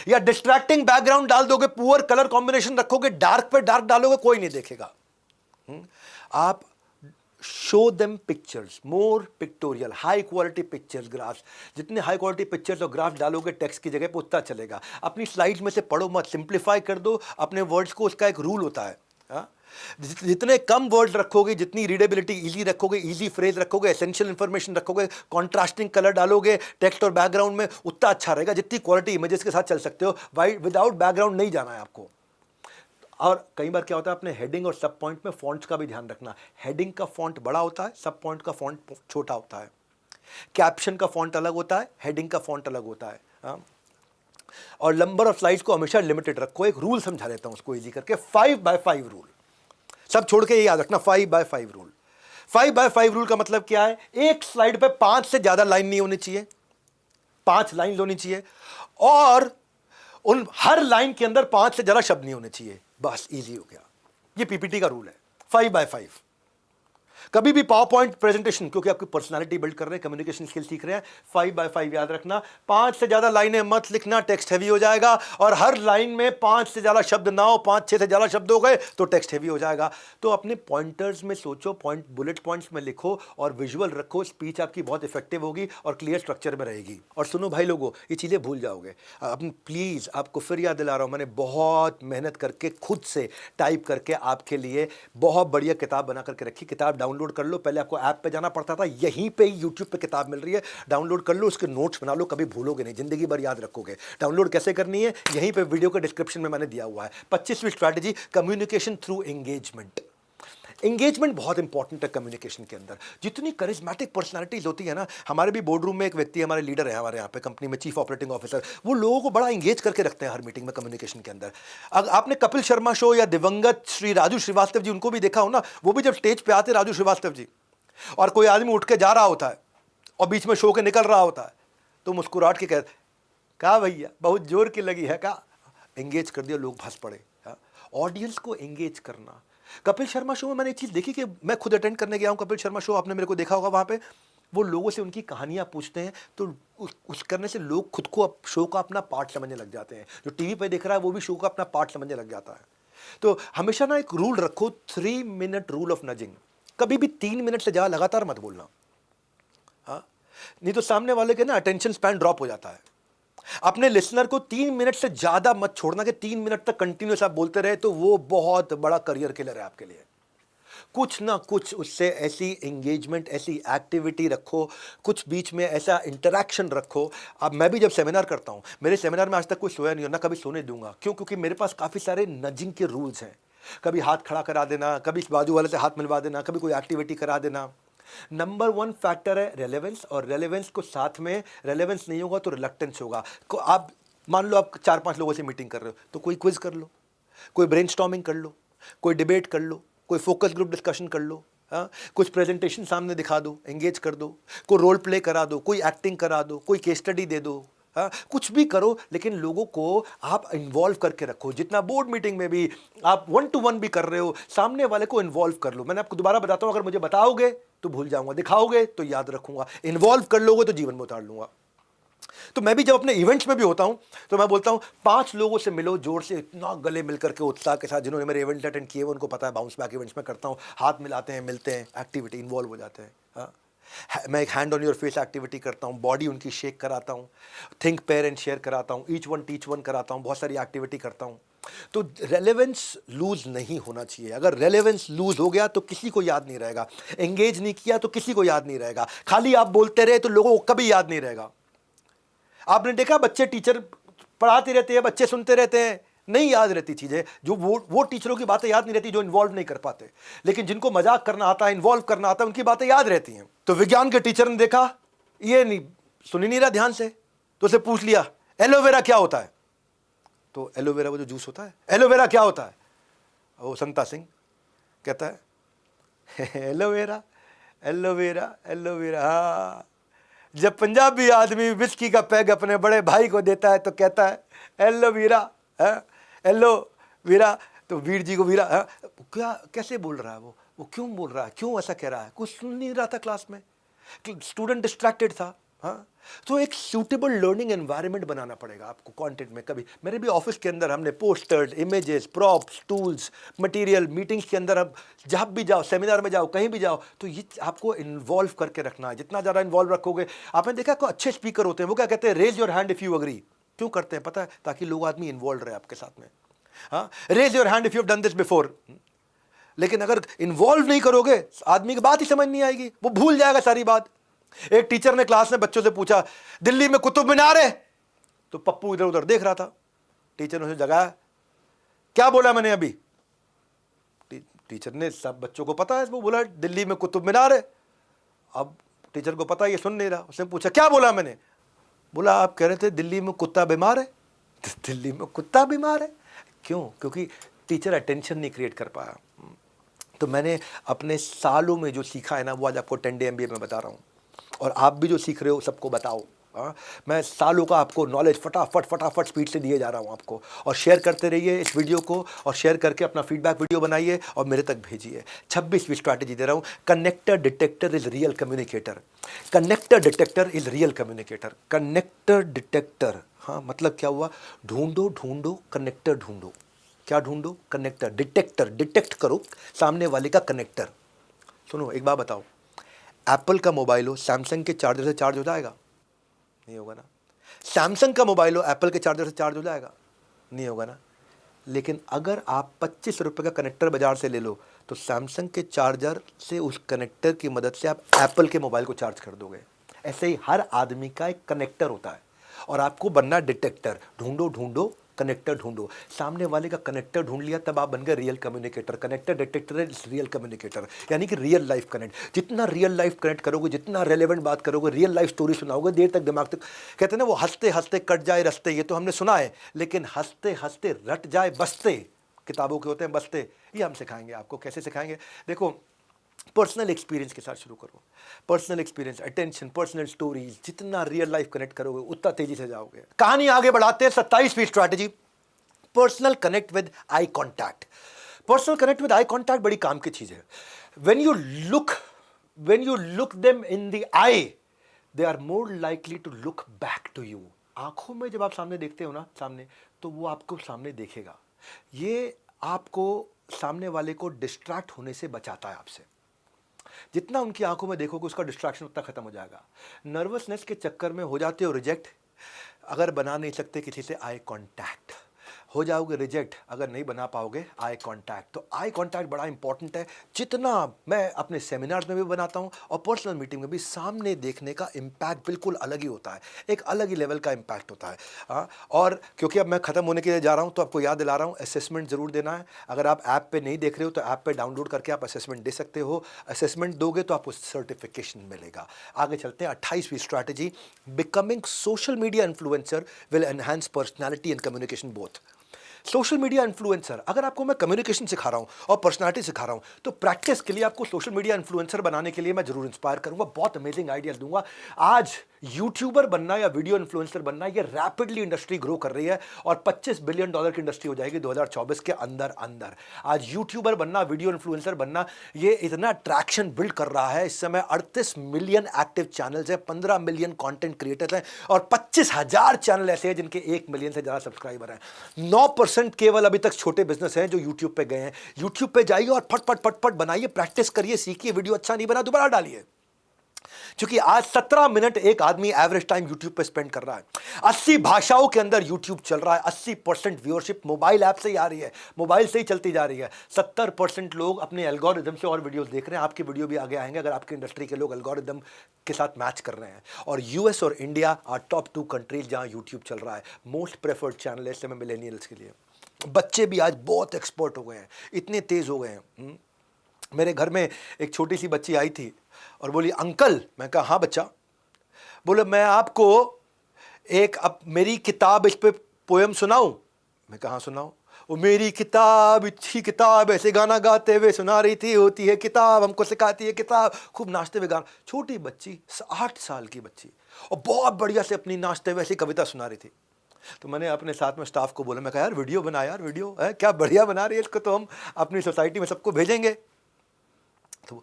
या डिस्ट्रैक्टिंग बैकग्राउंड डाल दोगे, पुअर कलर कॉम्बिनेशन रखोगे, डार्क पे डार्क डालोगे, कोई नहीं देखेगा। आप show them pictures, more pictorial, high quality pictures, graphs. जितने हाई क्वालिटी पिक्चर्स और ग्राफ डालोगे टेक्स्ट की जगह पे, उतना चलेगा। अपनी स्लाइड्स में से पढ़ो मत, सिंप्लीफाई कर दो अपने वर्ड्स को। उसका एक रूल होता है, जितने कम वर्ड्स रखोगे, जितनी रीडेबिलिटी इजी रखोगे, इजी फ्रेज रखोगे, एसेंशियल इंफॉर्मेशन रखोगे, कॉन्ट्रास्टिंग कलर डालोगे टेक्स्ट और बैकग्राउंड में, उतना अच्छा रहेगा। जितनी क्वालिटी इमेजेस के साथ चल सकते हो, विदाउट बैकग्राउंड नहीं जाना है आपको। और कई बार क्या होता है, अपने हेडिंग और सब पॉइंट में फॉन्ट्स का भी ध्यान रखना। हेडिंग का फॉन्ट बड़ा होता है, सब पॉइंट का फॉन्ट छोटा होता है। कैप्शन का फॉन्ट अलग होता है, हेडिंग का फॉन्ट अलग होता है। और नंबर ऑफ स्लाइड्स को हमेशा लिमिटेड रखो। एक रूल समझा देता हूं उसको इजी करके, 5x5 रूल। सब छोड़ के ये याद रखना, 5x5 रूल। 5x5 रूल का मतलब क्या है? एक स्लाइड पे 5 से ज्यादा लाइन नहीं होनी चाहिए, 5 लाइन होनी चाहिए, और उन हर लाइन के अंदर 5 से ज्यादा शब्द नहीं होने चाहिए। बस इजी हो गया। ये पीपीटी का रूल है, 5x5। कभी भी पावर पॉइंट प्रेजेंटेशन, क्योंकि आपकी पर्सनालिटी बिल्ड कर रहे हैं, कम्युनिकेशन स्किल सीख रहे हैं, 5x5 याद रखना। 5 से ज्यादा लाइनें मत लिखना, टेक्स्ट हैवी हो जाएगा। और हर लाइन में 5 से ज्यादा शब्द ना हो, 5-6 से ज्यादा शब्द हो गए तो टेक्स्ट हैवी हो जाएगा। तो अपने पॉइंटर्स में सोचो, पॉइंट बुलेट पॉइंट्स में लिखो और विजुअल रखो। स्पीच आपकी बहुत इफेक्टिव होगी और क्लियर स्ट्रक्चर में रहेगी। और सुनो भाई लोगों, ये चीजें भूल जाओगे। अपनी प्लीज आपको फिर याद दिला रहा हूं, मैंने बहुत मेहनत करके खुद से टाइप करके आपके लिए बहुत बढ़िया किताब बना करके रखी। किताब डाउनलोड कर लो। पहले आपको ऐप पे जाना पड़ता था, यहीं पे ही यूट्यूब पे किताब मिल रही है, डाउनलोड कर लो, उसके नोट्स बना लो, कभी भूलोगे नहीं, जिंदगी भर याद रखोगे। डाउनलोड कैसे करनी है, यहीं पे वीडियो के डिस्क्रिप्शन में मैंने दिया हुआ है। 25वीं strategy, communication through engagement. Engagement बहुत इंपॉर्टेंट है कम्युनिकेशन के अंदर। जितनी करिज्मेटिक पर्सनालिटीज होती है ना, हमारे भी बोर्ड रूम में एक व्यक्ति, हमारे लीडर है हमारे यहाँ पे कंपनी में, चीफ ऑपरेटिंग ऑफिसर, वो लोगों को बड़ा एंगेज करके रखते हैं हर मीटिंग में कम्युनिकेशन के अंदर। अगर आपने कपिल शर्मा शो या दिवंगत श्री राजू श्रीवास्तव जी, उनको भी देखा हो ना, वो भी जब स्टेज पे आते राजू श्रीवास्तव जी, और कोई आदमी उठ के जा रहा होता है और बीच में शो के निकल रहा होता है, तो मुस्कुराहट के कहते, कहा भैया बहुत जोर की लगी है, कहा एंगेज कर दिया, लोग फंस पड़े। ऑडियंस को एंगेज करना। कपिल शर्मा शो में मैंने एक चीज देखी कि मैं खुद अटेंड करने गया हूं कपिल शर्मा शो, आपने मेरे को देखा होगा। वहां पे वो लोगों से उनकी कहानियां पूछते हैं, तो उस करने से लोग खुद को शो का अपना पार्ट समझने लग जाते हैं। जो टीवी पे देख रहा है वो भी शो का अपना पार्ट समझने लग जाता है। तो हमेशा ना एक रूल रखो, 3 मिनट रूल ऑफ नजिंग। कभी भी 3 मिनट से ज्यादा लगातार मत बोलना, हाँ, नहीं तो सामने वाले के ना अटेंशन स्पैन ड्रॉप हो जाता है। अपने लिसनर को 3 मिनट से ज्यादा मत छोड़ना कि 3 मिनट तक कंटिन्यूस आप बोलते रहे, तो वो बहुत बड़ा करियर किलर है आपके लिए। कुछ ना कुछ उससे ऐसी एंगेजमेंट, ऐसी एक्टिविटी रखो, कुछ बीच में ऐसा इंटरैक्शन रखो। अब मैं भी जब सेमिनार करता हूं, मेरे सेमिनार में आज तक कोई सोया नहीं हो, ना कभी सोने दूंगा। क्यों? क्योंकि मेरे पास काफी सारे नजिंग के रूल्स हैं। कभी हाथ खड़ा करा देना, कभी बाजू वाले से हाथ मिलवा देना, कभी कोई एक्टिविटी करा देना। नंबर 1 फैक्टर है रेलेवेंस, और रेलेवेंस को साथ में, रेलेवेंस नहीं होगा तो रिलक्टेंस होगा। आप मान लो आप 4-5 लोगों से मीटिंग कर रहे हो, तो कोई क्विज कर लो, कोई ब्रेनस्टॉर्मिंग कर लो, कोई डिबेट कर लो, कोई फोकस ग्रुप डिस्कशन कर लो, हाँ, कुछ प्रेजेंटेशन सामने दिखा दो, एंगेज कर दो, कोई रोल प्ले करा दो, कोई एक्टिंग करा दो, कोई केस स्टडी दे दो, हाँ, कुछ भी करो, लेकिन लोगों को आप इन्वॉल्व करके रखो। जितना बोर्ड मीटिंग में भी आप 1 to 1 भी कर रहे हो, सामने वाले को इन्वॉल्व कर लो। मैंने आपको दोबारा बताता हूं, अगर मुझे बताओगे तो भूल जाऊंगा, दिखाओगे तो याद रखूंगा, इन्वॉल्व कर लोगे तो जीवन में उतार लूंगा। तो मैं भी जब अपने इवेंट्स में भी होता हूं, तो मैं बोलता हूं 5 लोगों से मिलो जोर से, इतना गले मिलकर के उत्साह के साथ। जिन्होंने मेरे इवेंट अटेंड किए उनको पता है, बाउंस बैक इवेंट्स में करता हूं, हाथ मिलाते हैं, मिलते हैं, एक्टिविटी, इन्वॉल्व हो जाते हैं। हाँ, मैं एक hand on your face activity करता हूं, बॉडी उनकी शेक कराता हूं, थिंक पेयर एंड शेयर कराता हूं, ईच वन टीच वन कराता हूं, बहुत सारी एक्टिविटी करता हूं। तो रेलेवेंस लूज नहीं होना चाहिए। अगर रेलेवेंस लूज हो गया तो किसी को याद नहीं रहेगा, एंगेज नहीं किया तो किसी को याद नहीं रहेगा, खाली आप बोलते रहे तो लोगों को कभी याद नहीं रहेगा। आपने देखा बच्चे टीचर पढ़ाते रहते हैं, बच्चे सुनते रहते हैं, नहीं याद रहती चीजें, जो वो टीचरों की बातें याद नहीं रहती जो इन्वॉल्व नहीं कर पाते, लेकिन जिनको मजाक करना आता है, इन्वॉल्व करना आता है, उनकी बातें याद रहती हैं। तो विज्ञान के टीचर ने देखा ये नहीं सुन ही नहीं रहा ध्यान से, तो उसे पूछ लिया एलोवेरा क्या होता है। तो एलोवेरा वो जो जूस होता है, एलोवेरा क्या होता है। वो संता सिंह कहता है एलोवेरा एलोवेरा एलोवेरा, हाँ। जब पंजाबी आदमी विस्की का पैग अपने बड़े भाई को देता है तो कहता है एलोवेरा, एलोवेरा। तो वीर जी को वीरा, क्या कैसे बोल रहा है वो क्यों बोल रहा है, क्यों ऐसा कह रहा है, कुछ सुन नहीं रहा था क्लास में, स्टूडेंट डिस्ट्रैक्टेड था। हाँ, तो एक सूटेबल लर्निंग एनवायरनमेंट बनाना पड़ेगा आपको कंटेंट में। कभी मेरे भी ऑफिस के अंदर हमने posters, images, props, tools, material, meetings के अंदर अब जहाँ भी जाओ, सेमिनार में जाओ, कहीं भी जाओ, तो ये आपको इन्वॉल्व करके रखना है। जितना ज़्यादा इन्वॉल्व रखोगे, आपने देखा कोई अच्छे स्पीकर होते हैं वो क्या कहते हैं, raise your hand if you agree. क्यों करते हैं पता है, ताकि लोग आदमी इन्वॉल्व रहे आपके साथ में। हाँ, raise your hand if you have done this before. लेकिन अगर इन्वॉल्व नहीं करोगे, आदमी की बात ही समझ नहीं आएगी, वो भूल जाएगा सारी बात। एक टीचर ने क्लास में बच्चों से पूछा दिल्ली में कुतुब मीनार है, तो पप्पू इधर उधर देख रहा था। टीचर ने उसे जगाया, क्या बोला मैंने अभी। टीचर ने, सब बच्चों को पता है, वो बोला दिल्ली में कुतुब मीनार है। अब टीचर को पता ये सुन नहीं रहा, उसने पूछा क्या बोला मैंने। बोला आप कह रहे थे दिल्ली में कुत्ता बीमार है। दिल्ली में कुत्ता बीमार है क्यों, क्योंकि टीचर अटेंशन नहीं क्रिएट कर पाया। तो मैंने अपने सालों में जो सीखा है ना, वो आज आपको 10 डे MBA में बता रहा हूँ, और आप भी जो सीख रहे हो सबको बताओ। मैं सालों का आपको नॉलेज फटाफट स्पीड से दिए जा रहा हूँ आपको। और शेयर करते रहिए इस वीडियो को, और शेयर करके अपना फीडबैक वीडियो बनाइए और मेरे तक भेजिए। 26वीं स्ट्रैटेजी दे रहा हूँ, connector detector is real communicator. Connector detector is real communicator. Connector detector, हाँ मतलब क्या हुआ, ढूंढो ढूंढो कनेक्टर ढूंढो। क्या ढूंढो, कनेक्टर। डिटेक्टर, डिटेक्ट करो सामने वाले का कनेक्टर। सुनो एक बात बताओ, एप्पल का मोबाइल हो, सैमसंग के चार्जर से चार्ज हो जाएगा? नहीं होगा ना। सैमसंग का मोबाइल हो, एप्पल के चार्जर से चार्ज हो जाएगा? नहीं होगा ना। लेकिन अगर आप 25 रुपये का कनेक्टर बाजार से ले लो, तो सैमसंग के चार्जर से, उस कनेक्टर की मदद से आप एप्पल के मोबाइल को चार्ज कर दोगे। ऐसे ही हर आदमी का एक कनेक्टर होता है, और आपको बनना डिटेक्टर। ढूंढो ढूंढो कनेक्टर ढूंढो, सामने वाले का कनेक्टर ढूंढ लिया, तब आप बन गए real communicator. Connector detector is real communicator, यानी कि रियल लाइफ कनेक्ट। जितना रियल लाइफ कनेक्ट करोगे, जितना रेलेवेंट बात करोगे, रियल लाइफ स्टोरी सुनाओगे, देर तक दिमाग तक, कहते हैं ना वो हंसते हंसते कट जाए रस्ते, ये तो हमने सुना है, लेकिन हंसते हंसते रट जाए बस्ते, किताबों के होते हैं बस्ते, ये हम सिखाएंगे आपको। कैसे सिखाएंगे, देखो पर्सनल एक्सपीरियंस के साथ शुरू करो। Personal experience, attention, personal stories, जितना रियल लाइफ कनेक्ट करोगे उतना तेजी से जाओगे। कहानी आगे बढ़ाते हैं। 27वीं strategy, personal connect with eye contact. Personal connect with eye contact बड़ी काम की चीज है। when you look them in the eye, they are more likely to look back to you। आंखों में जब आप सामने देखते हो ना, सामने, तो वो आपको सामने देखेगा। ये आपको सामने वाले को डिस्ट्रैक्ट होने से बचाता है आपसे। जितना उनकी आंखों में देखोगे उसका डिस्ट्रैक्शन उतना खत्म हो जाएगा। नर्वसनेस के चक्कर में हो जाते हो रिजेक्ट, अगर बना नहीं सकते किसी से आई कांटेक्ट, हो जाओगे रिजेक्ट अगर नहीं बना पाओगे आई कांटेक्ट। तो आई कांटेक्ट बड़ा इंपॉर्टेंट है। जितना मैं अपने सेमिनार्स में भी बनाता हूँ और पर्सनल मीटिंग में भी, सामने देखने का इम्पैक्ट बिल्कुल अलग ही होता है, एक अलग ही लेवल का इम्पैक्ट होता है। और क्योंकि अब मैं ख़त्म होने के लिए जा रहा हूँ, तो आपको याद दिला रहा हूँ, असेसमेंट ज़रूर देना है। अगर आप ऐप पे नहीं देख रहे हो तो ऐप पे डाउनलोड करके आप असेसमेंट दे सकते हो। असेसमेंट दोगे तो आपको सर्टिफिकेशन मिलेगा। आगे चलते हैं। 28वीं strategy, becoming social media influencer will enhance personality and communication both. Social media influencer, अगर आपको मैं कम्युनिकेशन सिखा रहा हूं और पर्सनालिटी सिखा रहा हूं, तो प्रैक्टिस के लिए आपको सोशल मीडिया इन्फ्लुएंसर बनाने के लिए मैं जरूर इंस्पायर करूंगा, बहुत अमेजिंग आइडियाज दूंगा। आज यूट्यूबर बनना या वीडियो इन्फ्लुएंसर बनना, ये रैपिडली इंडस्ट्री ग्रो कर रही है और $25 बिलियन की इंडस्ट्री हो जाएगी 2024 के अंदर अंदर। आज यूट्यूबर बनना, वीडियो इन्फ्लुएंसर बनना, ये इतना ट्रैक्शन बिल्ड कर रहा है। इस समय 38 मिलियन एक्टिव चैनल्स हैं, 15 मिलियन कंटेंट क्रिएटर्स हैं और 25,000 चैनल ऐसे हैं जिनके 1 मिलियन से ज़्यादा सब्सक्राइबर हैं। 9% केवल अभी तक छोटे बिजनेस हैं जो यूट्यूब पे गए हैं। यूट्यूब पे जाइए और फटफट बनाइए, प्रैक्टिस करिए, सीखिए। वीडियो अच्छा नहीं बना दोबारा डालिए। क्योंकि आज 17 मिनट एक आदमी एवरेज टाइम यूट्यूब पे स्पेंड कर रहा है। 80 भाषाओं के अंदर यूट्यूब चल रहा है। 80% व्यूअरशिप मोबाइल ऐप से ही आ रही है, मोबाइल से ही चलती जा रही है। 70% लोग अपने एल्गोरिदम से और वीडियोस देख रहे हैं। आपकी वीडियो भी आगे आएंगे अगर आपकी इंडस्ट्री के लोग एल्गोरिदम के साथ मैच कर रहे हैं। और यूएस और इंडिया आर टॉप 2 कंट्रीज जहां यूट्यूब चल रहा है। मोस्ट प्रेफर्ड चैनल है इस समय मिलेनियल्स के लिए। बच्चे भी आज बहुत एक्सपर्ट हो गए हैं, इतने तेज हो गए हैं। मेरे घर में एक छोटी सी बच्ची आई थी और बोली अंकल, मैं कहा हाँ बच्चा। बोले मैं आपको एक अब मेरी किताब इस पे पोएम सुनाऊं? मैं कहा हाँ सुनाओ। वो मेरी किताब अच्छी किताब ऐसे गाना गाते हुए सुना रही थी, होती है किताब हमको सिखाती है किताब, खूब नाचते हुए गाना। छोटी बच्ची 8 साल की बच्ची और बहुत बढ़िया से अपनी नाचते हुए ऐसी कविता सुना रही थी। तो मैंने अपने साथ में स्टाफ को बोला, मैं कहा यार वीडियो बना, यार वीडियो है क्या बढ़िया बना रही है, इसको तो हम अपनी सोसाइटी में सबको भेजेंगे। तो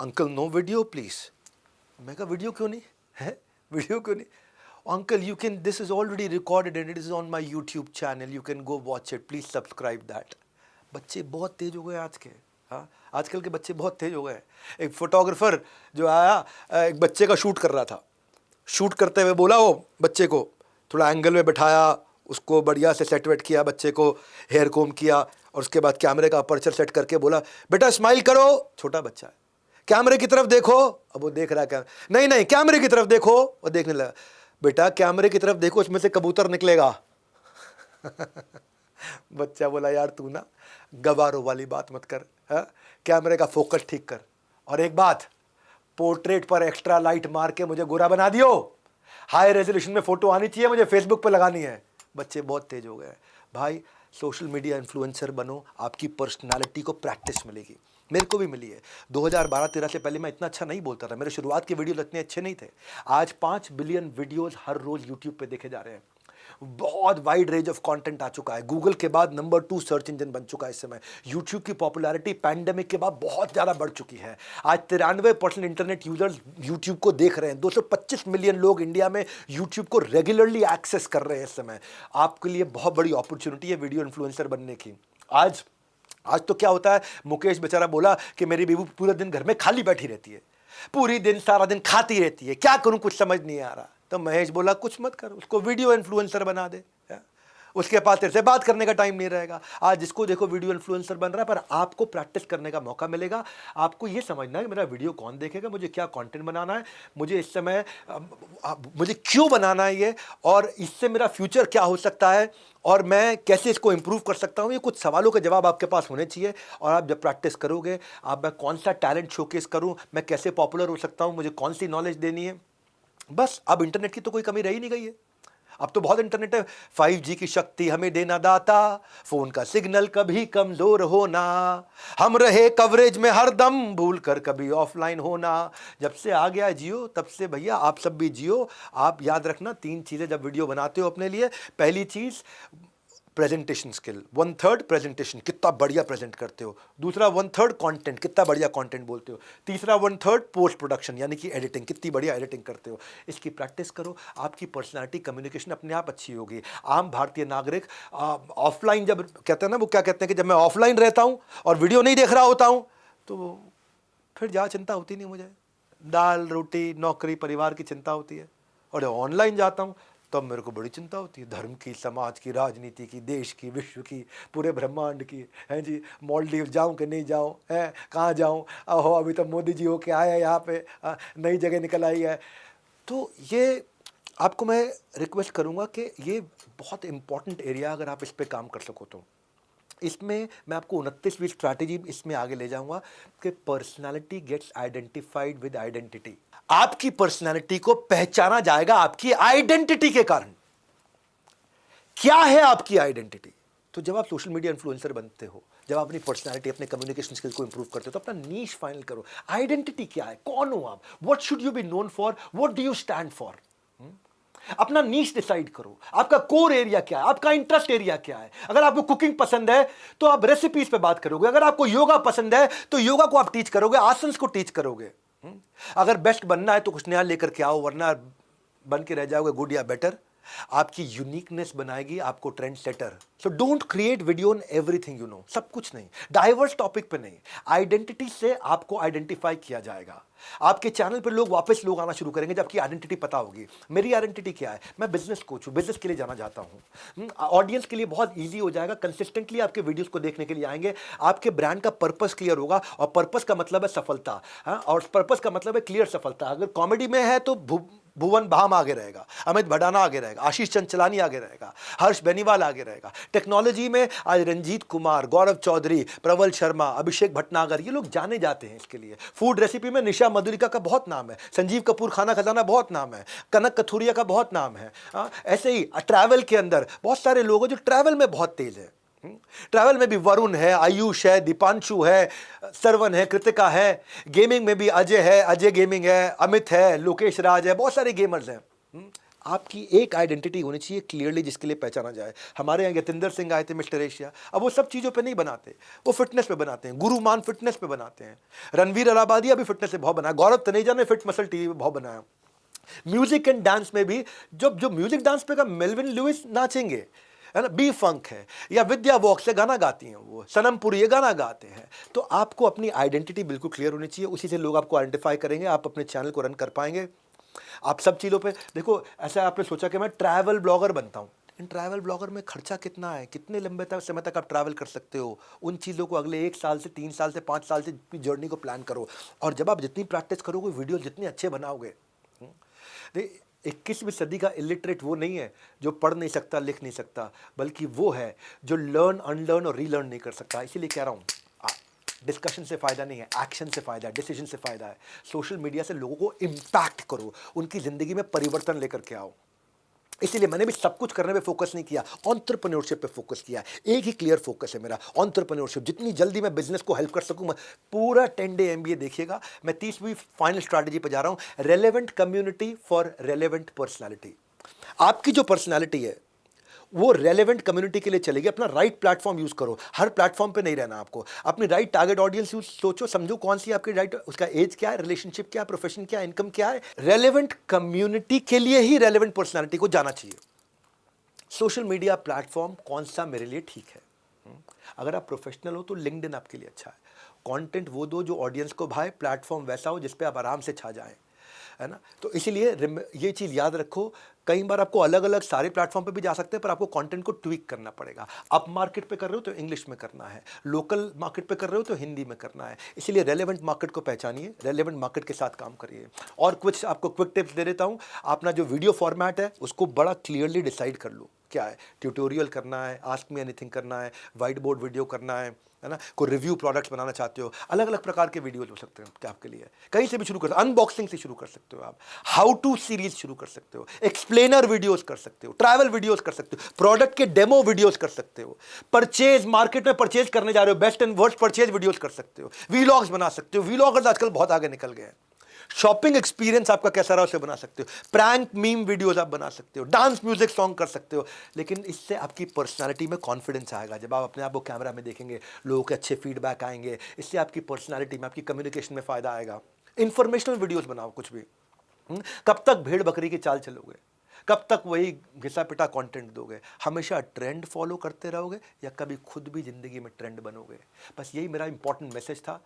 अंकल नो वीडियो प्लीज। मैं कहा वीडियो क्यों नहीं है, वीडियो क्यों नहीं? Uncle you can, this is already recorded and it is on my YouTube channel, you can go watch it, please subscribe that. बच्चे बहुत तेज हो गए आज के। हाँ, आजकल के बच्चे बहुत तेज हो गए। एक फोटोग्राफर जो आया एक बच्चे का शूट कर रहा था, शूट करते हुए बोला वो बच्चे को थोड़ा एंगल में बिठाया, उसको बढ़िया से सेट वेट किया, बच्चे को हेयर कोम किया और उसके बाद कैमरे का अपर्चर सेट करके बोला बेटा स्माइल करो। छोटा बच्चा है, कैमरे की तरफ देखो। अब वो देख रहा है, नहीं नहीं कैमरे की तरफ देखो। वो देखने लगा, बेटा कैमरे की तरफ देखो, इसमें से कबूतर निकलेगा। बच्चा बोला यार तू ना गवारों वाली बात मत कर, है? कैमरे का फोकस ठीक कर। और एक बात, पोर्ट्रेट पर एक्स्ट्रा लाइट मार के मुझे गोरा बना दियो, हाई रेजोल्यूशन में फोटो आनी चाहिए, मुझे फेसबुक पे लगानी है। बच्चे बहुत तेज हो गए भाई। सोशल मीडिया इन्फ्लुएंसर बनो, आपकी पर्सनालिटी को प्रैक्टिस मिलेगी। मेरे को भी मिली है। 2012-13 से पहले मैं इतना अच्छा नहीं बोलता था, मेरे शुरुआत के वीडियोस इतने अच्छे नहीं थे। आज 5 बिलियन वीडियोस हर रोज यूट्यूब पे देखे जा रहे हैं। बहुत वाइड रेंज ऑफ कंटेंट आ चुका है। गूगल के बाद नंबर 2 सर्च इंजन बन चुका है इस समय। यूट्यूब की पॉपुलैरिटी पैंडेमिक के बाद बहुत ज़्यादा बढ़ चुकी है। आज 93% इंटरनेट यूजर्स यूट्यूब को देख रहे हैं। 225 मिलियन लोग इंडिया में यूट्यूब को रेगुलरली एक्सेस कर रहे हैं इस समय। आपके लिए बहुत बड़ी अपॉर्चुनिटी है वीडियो इन्फ्लुएंसर बनने की। आज तो क्या होता है, मुकेश बेचारा बोला कि मेरी बीवी पूरा दिन घर में खाली बैठी रहती है, पूरी दिन सारा दिन खाती रहती है, क्या करूं कुछ समझ नहीं आ रहा। तो महेश बोला कुछ मत कर, उसको वीडियो इन्फ्लुएंसर बना दे, उसके पास तेरे से बात करने का टाइम नहीं रहेगा। आज जिसको देखो वीडियो इन्फ्लुएंसर बन रहा है, पर आपको प्रैक्टिस करने का मौका मिलेगा। आपको ये समझना है कि मेरा वीडियो कौन देखेगा, मुझे क्या कंटेंट बनाना है, मुझे इस समय मुझे क्यों बनाना है ये, और इससे मेरा फ्यूचर क्या हो सकता है, और मैं कैसे इसको इंप्रूव कर सकता हूँ। ये कुछ सवालों के जवाब आपके पास होने चाहिए। और आप जब प्रैक्टिस करोगे, आप मैं कौन सा टैलेंट शोकेस करूँ, मैं कैसे पॉपुलर हो सकता हूँ, मुझे कौन सी नॉलेज देनी है, बस अब इंटरनेट की तो कोई कमी रही नहीं गई है। अब तो बहुत इंटरनेट है। 5G की शक्ति हमें देना दाता, फोन का सिग्नल कभी कमजोर होना, हम रहे कवरेज में हरदम, भूल कर कभी ऑफलाइन होना। जब से आ गया जियो तब से भैया आप सब भी जियो। आप याद रखना 3 चीजें जब वीडियो बनाते हो अपने लिए। पहली चीज प्रेजेंटेशन स्किल, 1/3 प्रेजेंटेशन, कितना बढ़िया प्रेजेंट करते हो। दूसरा 1/3 कंटेंट, कितना बढ़िया कंटेंट बोलते हो। तीसरा 1/3 पोस्ट प्रोडक्शन यानी कि एडिटिंग, कितनी बढ़िया एडिटिंग करते हो। इसकी प्रैक्टिस करो, आपकी पर्सनालिटी कम्युनिकेशन अपने आप अच्छी होगी। आम भारतीय नागरिक ऑफलाइन जब कहते हैं ना, वो क्या कहते हैं कि जब मैं ऑफलाइन रहता हूँ और वीडियो नहीं देख रहा होता हूँ तो फिर ज़्यादा चिंता होती नहीं मुझे, दाल रोटी नौकरी परिवार की चिंता होती है। और ऑनलाइन जाता हूँ तब मेरे को बड़ी चिंता होती है, धर्म की, समाज की, राजनीति की, देश की, विश्व की, पूरे ब्रह्मांड की, है जी। मालदीव जाऊं कि नहीं जाऊं, है कहाँ जाऊं, ओहो अभी तो मोदी जी होके आए हैं यहाँ पे, नई जगह निकल आई है। तो ये आपको मैं रिक्वेस्ट करूँगा कि ये बहुत इंपॉर्टेंट एरिया, अगर आप इस पर काम कर सको तो इसमें मैं आपको 29वीं स्ट्रैटेजी इसमें आगे ले जाऊंगा कि personality gets identified with identity. आपकी पर्सनालिटी को पहचाना जाएगा आपकी आइडेंटिटी के कारण। क्या है आपकी आइडेंटिटी? तो जब आप सोशल मीडिया इन्फ्लुएंसर बनते हो, जब आप अपनी पर्सनालिटी, अपने कम्युनिकेशन स्किल्स को इंप्रूव करते हो, तो अपना नीश फाइनल करो। आइडेंटिटी क्या है, कौन हो आप, what should you be known for, what do you stand for. अपना नीश डिसाइड करो, आपका कोर एरिया क्या है, आपका इंटरेस्ट एरिया क्या है। अगर आपको कुकिंग पसंद है तो आप रेसिपीज पे बात करोगे। अगर आपको योगा पसंद है तो योगा को आप टीच करोगे, आसन्स को टीच करोगे। अगर बेस्ट बनना है तो कुछ नया लेकर के आओ, वरना बन के रह जाओगे गुड या बेटर। आपकी यूनिकनेस बनाएगी आपको trend setter. So don't create video on everything, you know, सब कुछ नहीं, डाइवर्स टॉपिक पे नहीं। आइडेंटिटी से आपको आइडेंटिफाई किया जाएगा। आपके चैनल पर लोग आना शुरू करेंगे जब आपकी आइडेंटिटी पता होगी। मेरी आइडेंटिटी क्या है? मैं बिजनेस कोच हूं, बिजनेस के लिए जाना चाहता हूं। ऑडियंस के लिए बहुत इजी हो जाएगा, कंसिस्टेंटली आपके वीडियोस को देखने के लिए आएंगे। आपके ब्रांड का पर्पस क्लियर होगा, और पर्पस का मतलब है सफलता, और पर्पस का मतलब है क्लियर सफलता। अगर कॉमेडी में है तो भुवन बाम आगे रहेगा, अमित भडाना आगे रहेगा, आशीष चंचलानी आगे रहेगा, हर्ष बेनीवाल आगे रहेगा। टेक्नोलॉजी में आज रंजीत कुमार, गौरव चौधरी, प्रवल शर्मा, अभिषेक भटनागर, ये लोग जाने जाते हैं इसके लिए। फूड रेसिपी में निशा मधुलिका का बहुत नाम है, संजीव कपूर खाना खजाना बहुत नाम है, कनक कथुरिया का बहुत नाम है। ऐसे ही ट्रैवल के अंदर बहुत सारे लोग हैं जो ट्रैवल में बहुत तेज है। ट्रैवल में भी वरुण है, आयुष है, दीपांशु है, सरवन है, कृतिका है। गेमिंग में भी अजय है, अजय गेमिंग है, अमित है, लोकेश राज है, बहुत सारे गेमर्स हैं। आपकी एक आइडेंटिटी होनी चाहिए क्लियरली, जिसके लिए पहचाना जाए। हमारे यहाँ यतिंदर सिंह आए थे, मिस्टर एशिया। अब वो सब चीज़ों पे नहीं बनाते, वो फिटनेस पे बनाते हैं। गुरुमान फिटनेस पे बनाते हैं। रणवीर अलाहाबादी अभी फिटनेस से बहुत बनाया। गौरव तनेजा ने फिट मसल टीवी पे बहुत बनाया। म्यूजिक एंड डांस में भी जो म्यूजिक डांस पे का मेल्विन लुइस नाचेंगे, है ना, बी फंक है, या विद्या वॉक से गाना गाती हैं, वो सनम पुरी ये गाना गाते हैं। तो आपको अपनी आइडेंटिटी बिल्कुल क्लियर होनी चाहिए, उसी से लोग आपको आइडेंटिफाई करेंगे, आप अपने चैनल को रन कर पाएंगे। आप सब चीज़ों पे देखो, ऐसा आपने सोचा कि मैं ट्रैवल ब्लॉगर बनता हूँ, इन ट्रैवल ब्लॉगर में खर्चा कितना है, कितने लंबे तक समय तक आप ट्रैवल कर सकते हो, उन चीज़ों को अगले 1 साल से 3 साल से 5 साल से जर्नी को प्लान करो। और जब आप जितनी प्रैक्टिस करोगे, वीडियो जितने अच्छे बनाओगे। 21वीं सदी का इलिटरेट वो नहीं है जो पढ़ नहीं सकता, लिख नहीं सकता, बल्कि वो है जो लर्न, अनलर्न और रीलर्न नहीं कर सकता। इसीलिए कह रहा हूँ, डिस्कशन से फ़ायदा नहीं है, एक्शन से फ़ायदा है, डिसीजन से फ़ायदा है। सोशल मीडिया से लोगों को इम्पैक्ट करो, उनकी ज़िंदगी में परिवर्तन लेकर के आओ। इसीलिए मैंने भी सब कुछ करने पे फोकस नहीं किया, एंटरप्रेन्योरशिप पे फोकस किया। एक ही क्लियर फोकस है मेरा, एंटरप्रेन्योरशिप। जितनी जल्दी मैं बिजनेस को हेल्प कर सकूं, मैं पूरा 10 डे MBA देखिएगा। मैं 30वीं फाइनल स्ट्रैटेजी पे जा रहा हूं, relevant community for relevant personality. आपकी जो पर्सनैलिटी है वो रेलेवेंट कम्युनिटी के लिए चलेगी। अपना राइट प्लेटफॉर्म यूज करो, हर प्लेटफॉर्म पे नहीं रहना आपको। अपनी राइट टारगेट ऑडियंस यूज सोचो, समझो कौन सी आपकी राइट, उसका एज क्या है, रिलेशनशिप क्या है, प्रोफेशन क्या है, इनकम क्या है। रेलेवेंट कम्युनिटी के लिए ही रेलेवेंट पर्सनैलिटी को जाना चाहिए। सोशल मीडिया प्लेटफॉर्म कौन सा मेरे लिए ठीक है? अगर आप प्रोफेशनल हो तो लिंक्डइन आपके लिए अच्छा है। कंटेंट वो दो जो ऑडियंस को भाए, प्लेटफॉर्म वैसा हो जिस पे आप आराम से छा जाएं, है ना। तो इसीलिए ये चीज़ याद रखो, कई बार आपको अलग अलग सारे प्लेटफॉर्म पे भी जा सकते हैं, पर आपको कंटेंट को ट्विक करना पड़ेगा। अप मार्केट पे कर रहे हो तो इंग्लिश में करना है, लोकल मार्केट पे कर रहे हो तो हिंदी में करना है। इसीलिए रेलेवेंट मार्केट को पहचानिए, रेलेवेंट मार्केट के साथ काम करिए। और कुछ आपको क्विक टिप्स दे देता हूँ। अपना जो वीडियो फॉर्मेट है उसको बड़ा क्लियरली डिसाइड कर लो, क्या है, ट्यूटोरियल करना है, आस्क मी एनीथिंग करना है, वाइट बोर्ड वीडियो करना है ना, कोई रिव्यू प्रोडक्ट्स बनाना चाहते हो, अलग अलग प्रकार के वीडियोज हो सकते हैं आपके लिए। कहीं से भी शुरू कर, अनबॉक्सिंग से शुरू कर सकते हो आप, हाउ टू सीरीज शुरू कर सकते हो, एक्सप्लेनर वीडियोस कर सकते हो, ट्रैवल वीडियोस कर सकते हो, प्रोडक्ट के डेमो वीडियोस कर सकते हो, परचेज, मार्केट में परचेज करने जा रहे हो, best and worst purchase videos कर सकते हो, वीलॉग्स बना सकते हो। वीलॉगर्स आजकल बहुत आगे निकल गए हैं। शॉपिंग एक्सपीरियंस आपका कैसा रहा उसे बना सकते हो, प्रैंक मीम वीडियोस आप बना सकते हो, डांस म्यूजिक सॉन्ग कर सकते हो। लेकिन इससे आपकी पर्सनालिटी में कॉन्फिडेंस आएगा। जब आप अपने आप को कैमरा में देखेंगे, लोगों के अच्छे फीडबैक आएंगे, इससे आपकी पर्सनालिटी में, आपकी कम्युनिकेशन में फ़ायदा आएगा। इंफॉर्मेशनल वीडियोस बनाओ कुछ भी। कब तक भेड़ बकरी की चाल चलोगे? कब तक वही घिसा पिटा कंटेंट दोगे? हमेशा ट्रेंड फॉलो करते रहोगे या कभी खुद भी ज़िंदगी में ट्रेंड बनोगे? बस यही मेरा इंपॉर्टेंट मैसेज था।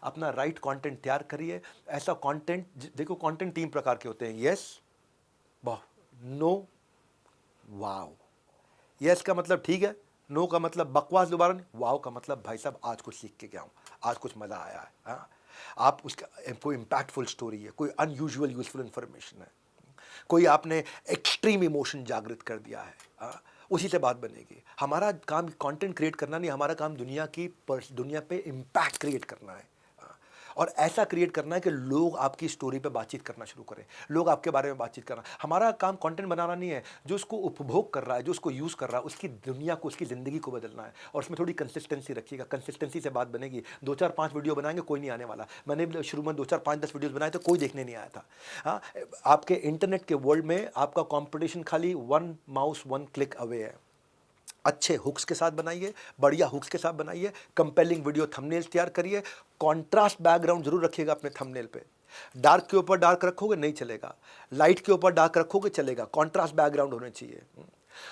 अपना राइट कंटेंट तैयार करिए। ऐसा कंटेंट, देखो कंटेंट 3 प्रकार के होते हैं, यस, नो, वाव। यस का मतलब ठीक है, नो का मतलब बकवास दोबारा नहीं, वाव का मतलब भाई साहब आज कुछ सीख के गया हूँ, आज कुछ मज़ा आया है। हाँ, आप उसका कोई इम्पैक्टफुल स्टोरी है, कोई अनयूजुअल यूजफुल इंफॉर्मेशन है, कोई आपने एक्सट्रीम इमोशन जागृत कर दिया है, उसी से बात बनेगी। हमारा काम कंटेंट क्रिएट करना नहीं, हमारा काम दुनिया पे इम्पैक्ट क्रिएट करना है। और ऐसा क्रिएट करना है कि लोग आपकी स्टोरी पे बातचीत करना शुरू करें, लोग आपके बारे में बातचीत करना। हमारा काम कंटेंट बनाना नहीं है, जो उसको उपभोग कर रहा है, जो उसको यूज़ कर रहा है, उसकी दुनिया को, उसकी ज़िंदगी को बदलना है। और उसमें थोड़ी कंसिस्टेंसी रखिएगा, कंसिस्टेंसी से बात बनेगी। 2 4 5 वीडियो बनाएंगे, कोई नहीं आने वाला। मैंने शुरू में 2 4 5 10 वीडियोज़ बनाए तो कोई देखने नहीं आया था। हाँ, आपके इंटरनेट के वर्ल्ड में आपका कॉम्पिटिशन खाली 1 माउस 1 क्लिक अवे है। अच्छे हुक्स के साथ बनाइए, बढ़िया हुक्स के साथ बनाइए, कंपेलिंग वीडियो थंबनेल्स तैयार करिए, कॉन्ट्रास्ट बैकग्राउंड जरूर रखिएगा अपने थंबनेल पे। डार्क के ऊपर डार्क रखोगे नहीं चलेगा, लाइट के ऊपर डार्क रखोगे चलेगा, कॉन्ट्रास्ट बैकग्राउंड होना चाहिए।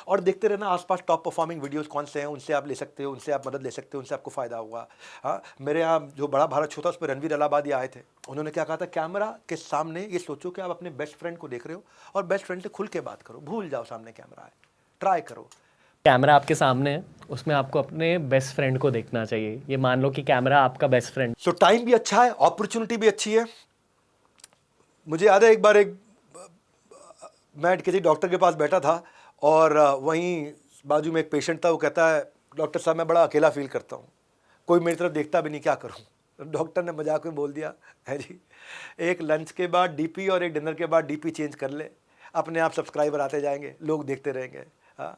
और देखते रहना आसपास टॉप परफॉर्मिंग वीडियोस कौन से हैं, उनसे आप ले सकते हो, उनसे आप मदद ले सकते हो, उनसे आपको फ़ायदा होगा। हाँ, मेरे यहाँ जो बड़ा भारत शो था उस पर रणवीर इलाहाबादी आए थे। उन्होंने क्या कहा था, कैमरा के सामने ये सोचो कि आप अपने बेस्ट फ्रेंड को देख रहे हो और बेस्ट फ्रेंड से खुल के बात करो, भूल जाओ सामने कैमरा है, ट्राई करो। कैमरा आपके सामने है, उसमें आपको अपने बेस्ट फ्रेंड को देखना चाहिए। ये मान लो कि कैमरा आपका बेस्ट फ्रेंड। सो टाइम भी अच्छा है, अपॉर्चुनिटी भी अच्छी है। मुझे याद है एक बार मैं किसी डॉक्टर के पास बैठा था और वहीं बाजू में एक पेशेंट था। वो कहता है, डॉक्टर साहब मैं बड़ा अकेला फील करता हूँ, कोई मेरी तरफ देखता भी नहीं, क्या करूँ। डॉक्टर ने मजाक में बोल दिया, है जी, एक लंच के बाद डीपी और एक डिनर के बाद डीपी चेंज कर ले, अपने आप सब्सक्राइबर आते जाएंगे, लोग देखते रहेंगे। हाँ,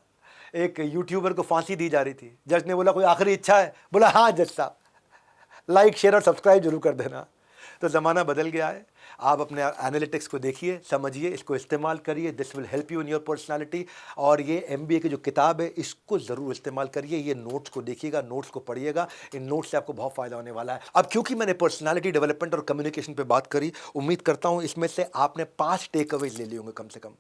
एक यूट्यूबर को फांसी दी जा रही थी, जज ने बोला कोई आखिरी इच्छा है, बोला हाँ जज साहब, लाइक शेयर और सब्सक्राइब जरूर कर देना। तो ज़माना बदल गया है। आप अपने एनालिटिक्स को देखिए, समझिए, इसको इस्तेमाल करिए। This will help you in your personality. और ये MBA की जो किताब है इसको ज़रूर इस्तेमाल करिए। ये नोट्स को देखिएगा, नोट्स को पढ़िएगा, इन नोट्स से आपको बहुत फ़ायदा होने वाला है। अब क्योंकि मैंने पर्सनालिटी डेवलपमेंट और कम्युनिकेशन पे बात करी, उम्मीद करता हूँ इसमें से आपने 5 टेक अवेज ले लिए होंगे, कम से कम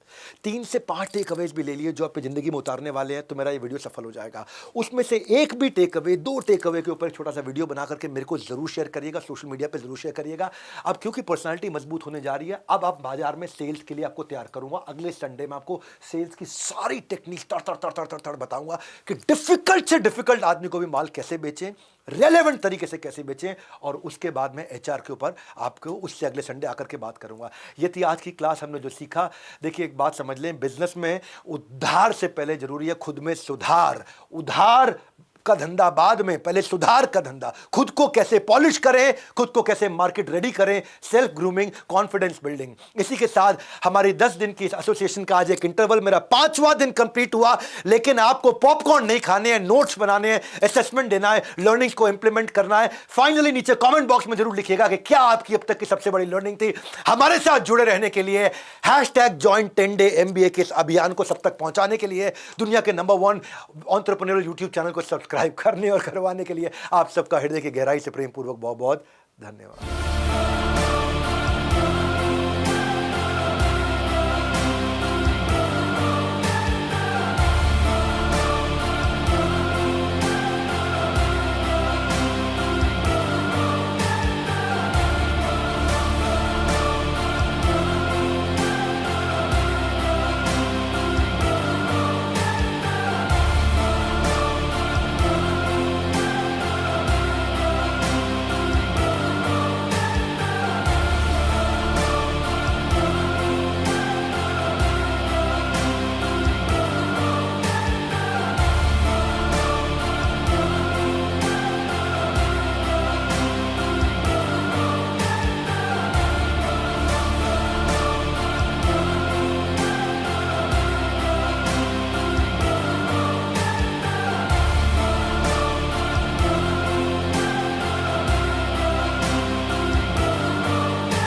3 से 5 टेक अवेज भी ले लिए जो आपकी ज़िंदगी में उतारने वाले हैं। तो मेरा ये वीडियो सफल हो जाएगा। उसमें से एक भी टेक अवे, 2 टेक अवे के ऊपर एक छोटा सा वीडियो बना करके मेरे को ज़रूर शेयर करिएगा, सोशल मीडिया पर ज़रूर शेयर करिएगा। अब क्योंकि पर्सनालिटी मजबूत होने जा रही है, अब आप बाजार में सेल्स के लिए आपको तैयार करूंगा। अगले संडे में आपको सेल्स की सारी टेक्निक तड़ बताऊंगा कि डिफिकल्ट से डिफिकल्ट आदमी को भी माल कैसे बेचें, रेलेवेंट तरीके से कैसे बेचें। और उसके बाद में HR के ऊपर आपको उससे अगले संडे आकर के बात करूंगा। ये थी आज की क्लास। हमने जो सीखा, देखिए एक बात समझ लें, बिजनेस में उधार से पहले जरूरी है खुद में सुधार। उधार का धंधा बाद में, पहले सुधार का धंधा। खुद को कैसे पॉलिश करें, खुद को कैसे मार्केट रेडी करें, सेल्फ ग्रूमिंग, कॉन्फिडेंस बिल्डिंग। इसी के साथ हमारी 10 दिन की एसोसिएशन का आज एक इंटरवल, मेरा 5वां दिन कंप्लीट हुआ। लेकिन आपको पॉपकॉर्न नहीं खाने हैं, नोट्स बनाने हैं, असेसमेंट देना है, लर्निंग्स को इंप्लीमेंट करना है। फाइनली नीचे कमेंट बॉक्स में जरूर लिखिएगा कि क्या आपकी अब तक की सबसे बड़ी लर्निंग थी। हमारे साथ जुड़े रहने के लिए #join 10 day MBA के इस अभियान को सब तक पहुंचाने के लिए दुनिया के नंबर 1 एंटरप्रेन्योरियल यूट्यूब चैनल को सब्सक्राइब करने और करवाने के लिए आप सबका हृदय की गहराई से प्रेम पूर्वक बहुत बहुत धन्यवाद।